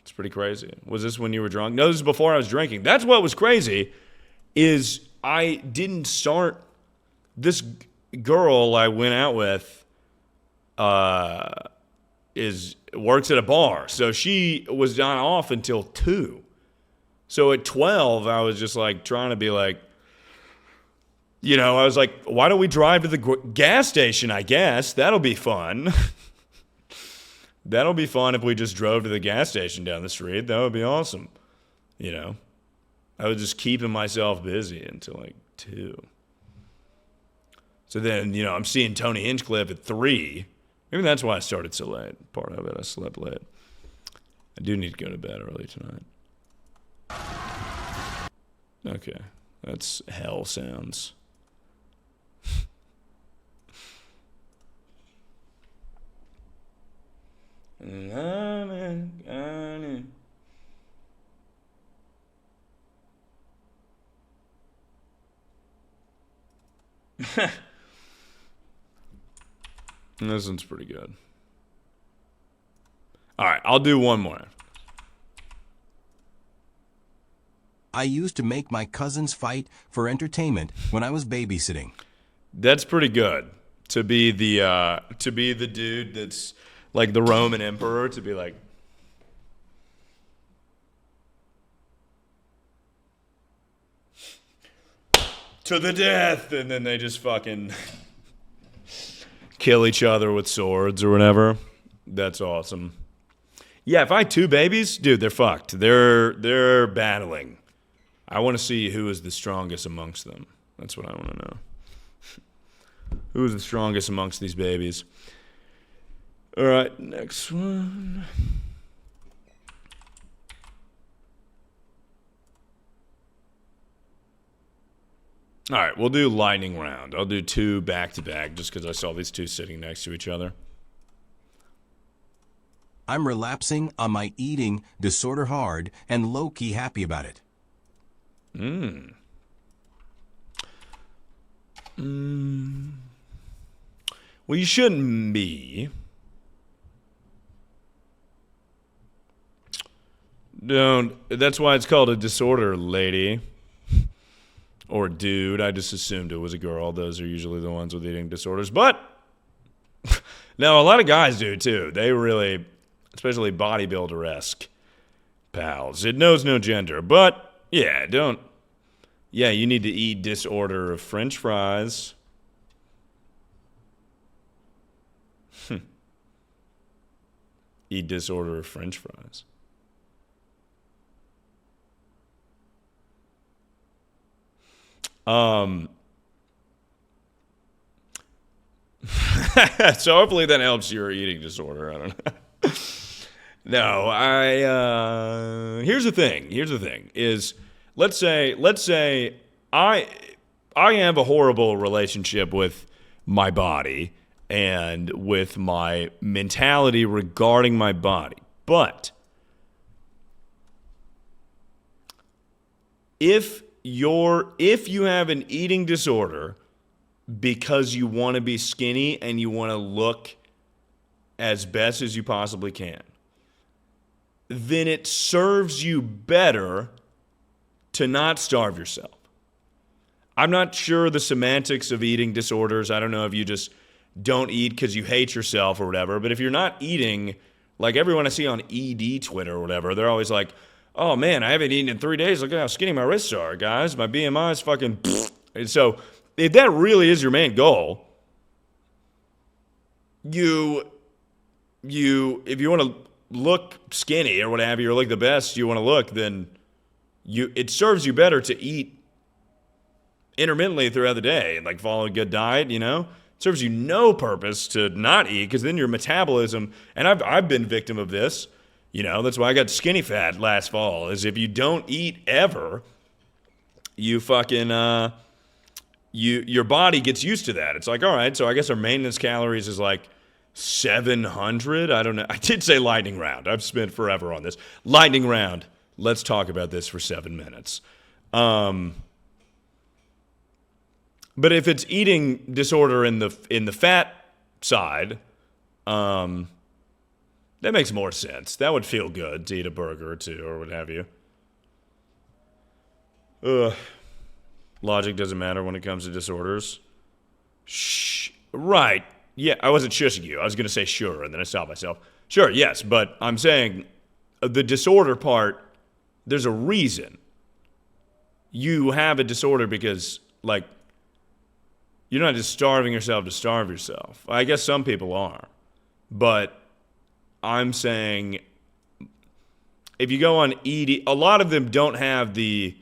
It's pretty crazy. Was this when you were drunk? No, this is before I was drinking. That's what was crazy, is I didn't start... This girl I went out with works at a bar. So she was not off until 2. So at 12, I was just like trying to be like, you know, I was like, why don't we drive to the gas station, I guess? That'll be fun. That'll be fun if we just drove to the gas station down the street. That would be awesome. You know, I was just keeping myself busy until like 2. So then, you know, I'm seeing Tony Hinchcliffe at 3. Maybe that's why I started so late. Part of it, I slept late. I do need to go to bed early tonight. Okay, that's hell sounds. This one's pretty good. All right, I'll do one more. I used to make my cousins fight for entertainment when I was babysitting. That's pretty good. To be the dude that's like the Roman emperor, to be like, to the death, and then they just fucking kill each other with swords or whatever. That's awesome. Yeah, if I had 2 babies, dude, they're fucked. They're battling. I want to see who is the strongest amongst them. That's what I want to know. Who is the strongest amongst these babies? All right, next one. All right, we'll do lightning round. I'll do 2 back-to-back just because I saw these 2 sitting next to each other. I'm relapsing on my eating disorder hard and low-key happy about it. Well, you shouldn't be. Don't. That's why it's called a disorder, lady. Or dude. I just assumed it was a girl. Those are usually the ones with eating disorders. But, no, a lot of guys do, too. They really, especially bodybuilder-esque pals. It knows no gender. But, yeah, don't. Yeah, you need to eat disorder of French fries. Eat disorder of French fries. So hopefully that helps your eating disorder. I don't know. No, here's the thing. Is let's say I have a horrible relationship with my body and with my mentality regarding my body. But if you have an eating disorder because you want to be skinny and you want to look as best as you possibly can, then it serves you better to not starve yourself. I'm not sure the semantics of eating disorders. I don't know if you just don't eat because you hate yourself or whatever. But if you're not eating, like everyone I see on ED Twitter or whatever, they're always like, oh man, I haven't eaten in 3 days. Look at how skinny my wrists are, guys. My BMI is fucking... And so if that really is your main goal, if you want to look skinny or what have you, or look the best you want to look, then it serves you better to eat intermittently throughout the day and like follow a good diet, you know? It serves you no purpose to not eat because then your metabolism, and I've been victim of this, you know, that's why I got skinny fat last fall, is if you don't eat ever, you fucking, your body gets used to that. It's like, all right, so I guess our maintenance calories is like 700. I don't know. I did say lightning round. I've spent forever on this. Lightning round. Let's talk about this for 7 minutes. But if it's eating disorder in the fat side, that makes more sense. That would feel good to eat a burger or two or what have you. Logic doesn't matter when it comes to disorders. Right. Yeah, I wasn't shushing you. I was going to say sure, and then I stopped myself. Sure, yes, but I'm saying the disorder part, there's a reason. You have a disorder because, like, you're not just starving yourself to starve yourself. I guess some people are. But I'm saying if you go on ED, a lot of them don't have the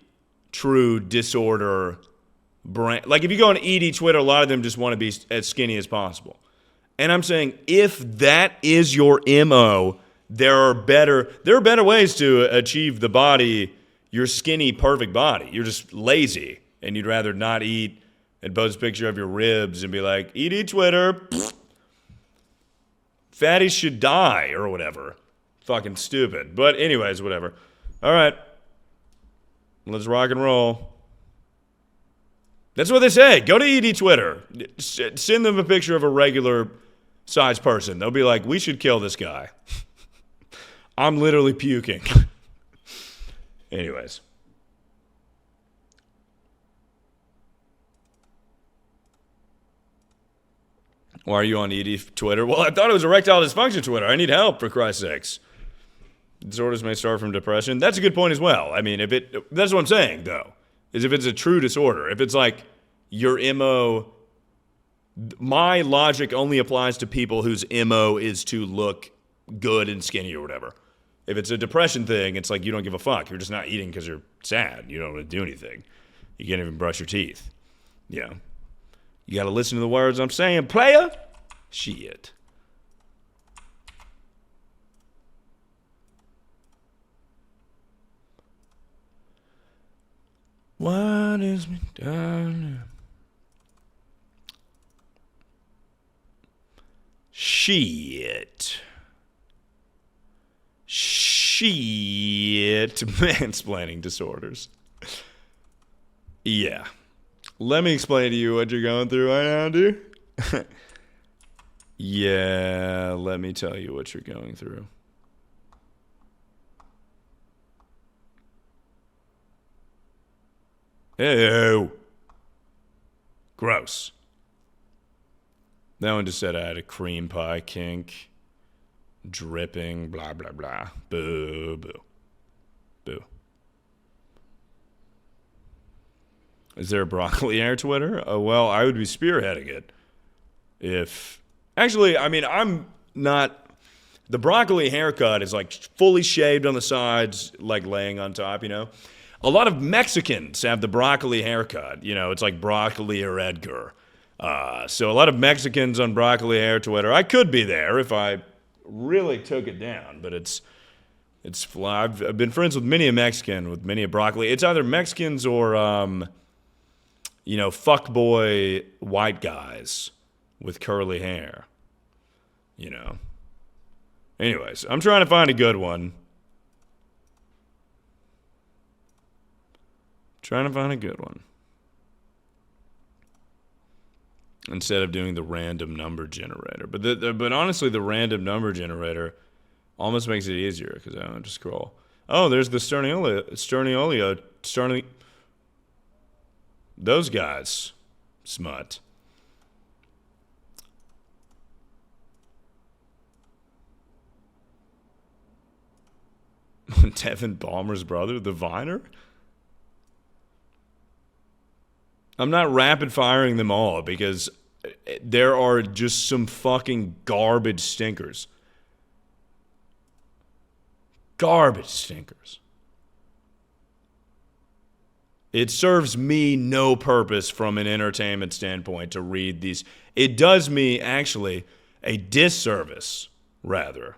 true disorder brand. Like if you go on ED Twitter, a lot of them just want to be as skinny as possible. And I'm saying if that is your MO, there are better ways to achieve the body, your skinny, perfect body. You're just lazy and you'd rather not eat and post a picture of your ribs and be like, ED Twitter, fatties should die or whatever. Fucking stupid. But anyways, whatever. All right. Let's rock and roll. That's what they say. Go to ED Twitter. Send them a picture of a regular sized person. They'll be like, we should kill this guy. I'm literally puking. Anyways. Why are you on ED Twitter? Well, I thought it was erectile dysfunction Twitter. I need help, for Christ's sakes. Disorders may start from depression. That's a good point as well. I mean, that's what I'm saying, though, is if it's a true disorder. If it's like your MO, my logic only applies to people whose MO is to look good and skinny or whatever. If it's a depression thing, it's like you don't give a fuck. You're just not eating because you're sad. You don't want to do anything. You can't even brush your teeth. You know. You got to listen to the words I'm saying, player. Shit. What is me done? Shit. Mansplaining disorders. Yeah. Let me explain to you what you're going through right now, dude. Yeah, let me tell you what you're going through. Ew. Gross. That one just said I had a cream pie kink. Dripping, blah, blah, blah. Boo, boo. Boo. Is there a broccoli hair Twitter? Well, I would be spearheading it. Actually, I mean, I'm not... The broccoli haircut is like fully shaved on the sides, like laying on top, you know? A lot of Mexicans have the broccoli haircut. You know, it's like broccoli or Edgar. So a lot of Mexicans on broccoli hair Twitter. I could be there if I really took it down, but it's I've been friends with many a Mexican, with many a broccoli. It's either Mexicans or, you know, fuckboy white guys with curly hair. You know. Anyways, I'm trying to find a good one. Trying to find a good one. Instead of doing the random number generator. But honestly, the random number generator almost makes it easier because I don't have to scroll. Oh, there's the those guys. Smut. Devin Balmer's brother, the Viner? I'm not rapid firing them all because there are just some fucking garbage stinkers. Garbage stinkers. It serves me no purpose from an entertainment standpoint to read these. It does me, actually, a disservice, rather.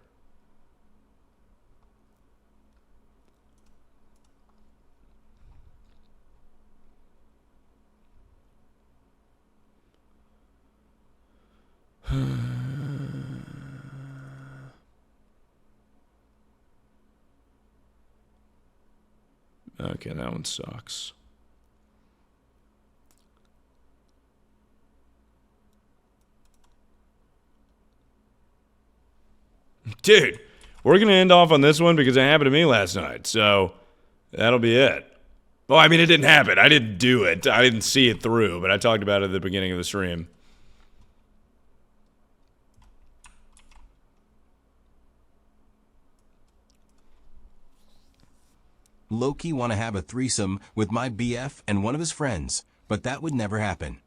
Okay, that one sucks. Dude, we're going to end off on this one because it happened to me last night. So that'll be it. Well, I mean, it didn't happen. I didn't do it. I didn't see it through, but I talked about it at the beginning of the stream. Loki want to have a threesome with my BF and one of his friends, but that would never happen.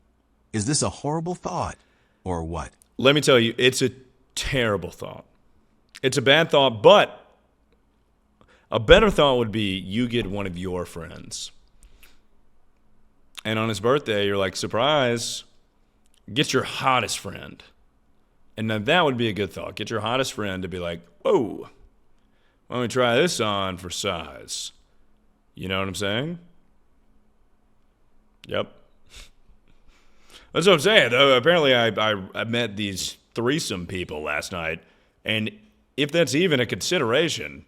Is this a horrible thought, or what? Let me tell you, it's a terrible thought. It's a bad thought, but a better thought would be you get one of your friends. And on his birthday, you're like, surprise, get your hottest friend. And now that would be a good thought. Get your hottest friend to be like, whoa, why don't we try this on for size? You know what I'm saying? Yep. That's what I'm saying, though. Apparently, I met these threesome people last night, and if that's even a consideration,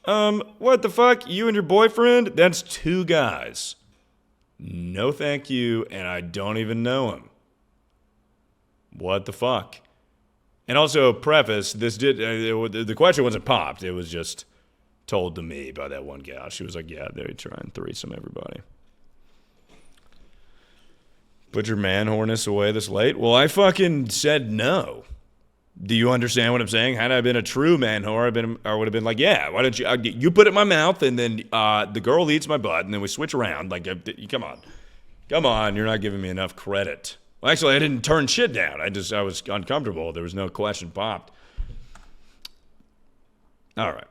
what the fuck? You and your boyfriend? That's 2 guys. No thank you, and I don't even know him. What the fuck? And also, preface, the question wasn't popped. It was just told to me by that one gal. She was like, yeah, they're trying threesome everybody. Put your man horness away this late? Well, I fucking said no. Do you understand what I'm saying? Had I been a true man whore, I would have been like, yeah, why don't you put it in my mouth and then the girl eats my butt and then we switch around. Like, come on, you're not giving me enough credit. Well, actually, I didn't turn shit down. I was uncomfortable. There was no question popped. All right.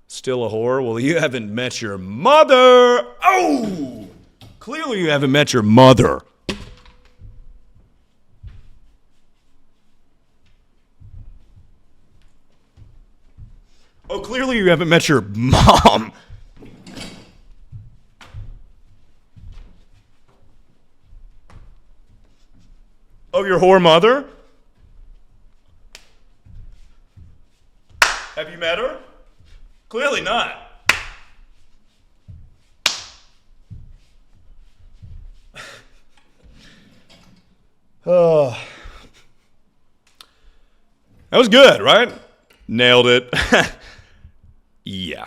Still a whore? Well, you haven't met your mother. Oh! Clearly you haven't met your mother. Oh, clearly you haven't met your mom. Oh, your whore mother? Have you met her? Clearly not. Oh. That was good, right? Nailed it. Yeah.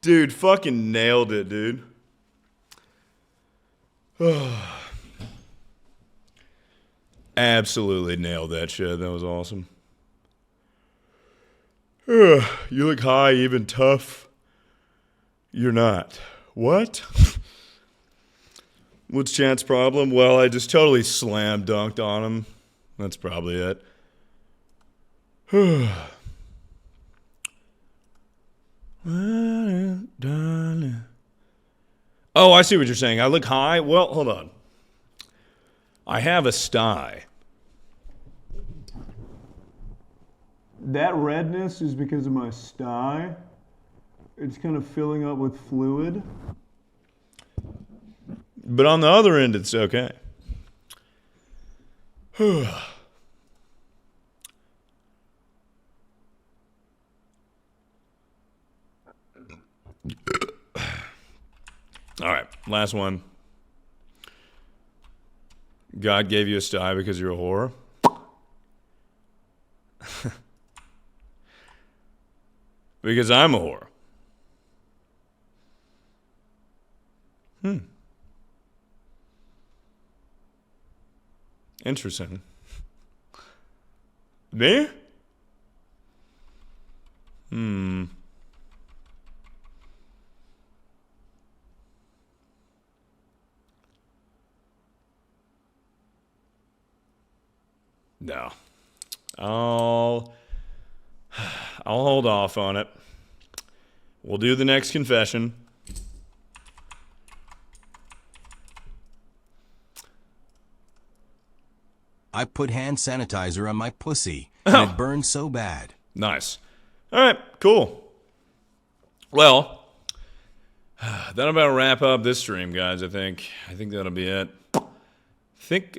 Dude, fucking nailed it, dude. Absolutely nailed that shit. That was awesome. You look high, even tough. You're not. What? What's Chant's problem? Well, I just totally slam dunked on him. That's probably it. Oh, I see what you're saying. I look high? Well, hold on. I have a stye. That redness is because of my stye. It's kind of filling up with fluid. But on the other end, it's okay. All right, last one. God gave you a stye because you're a whore. Because I'm a whore. Interesting. Me? No. I'll hold off on it. We'll do the next confession. I put hand sanitizer on my pussy, and it burned so bad. Nice. All right, cool. Well, that'll about wrap up this stream, guys, I think. I think that'll be it. I think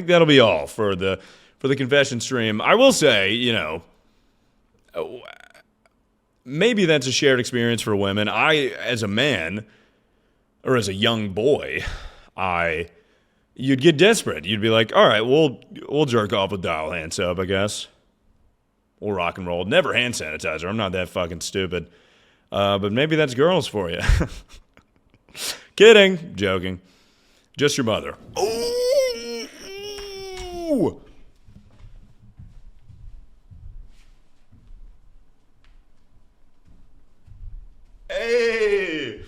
that'll be all for the confession stream. I will say, you know, maybe that's a shared experience for women. As a man, or as a young boy, you'd get desperate. You'd be like, all right, we'll jerk off with dial hand soap, I guess. We'll rock and roll. Never hand sanitizer. I'm not that fucking stupid. But maybe that's girls for you. Kidding. Joking. Just your mother. Ooh. Hey.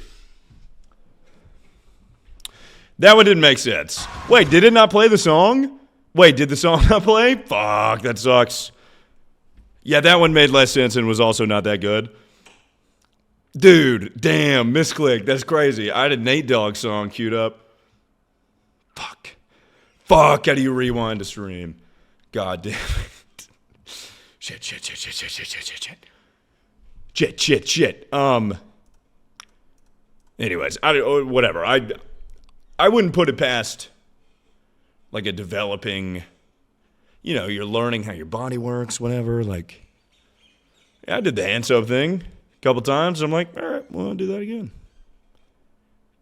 That one didn't make sense. Wait, did it not play the song? Wait, did the song not play? Fuck, that sucks. Yeah, that one made less sense and was also not that good. Dude, damn, misclick. That's crazy. I had a Nate Dogg song queued up. Fuck, how do you rewind a stream? God damn it. Shit. Anyways, whatever. I wouldn't put it past like a developing, you know, you're learning how your body works, whatever. Like, yeah, I did the hand soap thing a couple times. I'm like, all right, well, I'll do that again.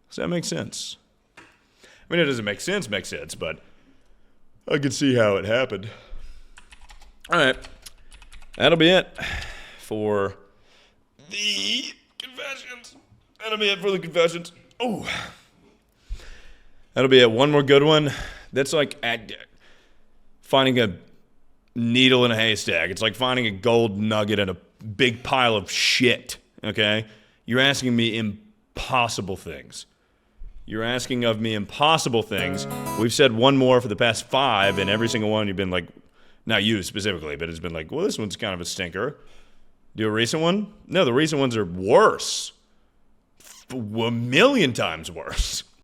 Does that make sense? I mean, it doesn't make sense, but I could see how it happened. All right. That'll be it for the confessions. Oh. That'll be it. One more good one. That's like finding a needle in a haystack. It's like finding a gold nugget in a big pile of shit, okay? You're asking me impossible things. You're asking of me impossible things. We've said one more for the past 5, and every single one you've been like, not you specifically, but it's been like, well, this one's kind of a stinker. Do a recent one? No, the recent ones are worse. A million times worse.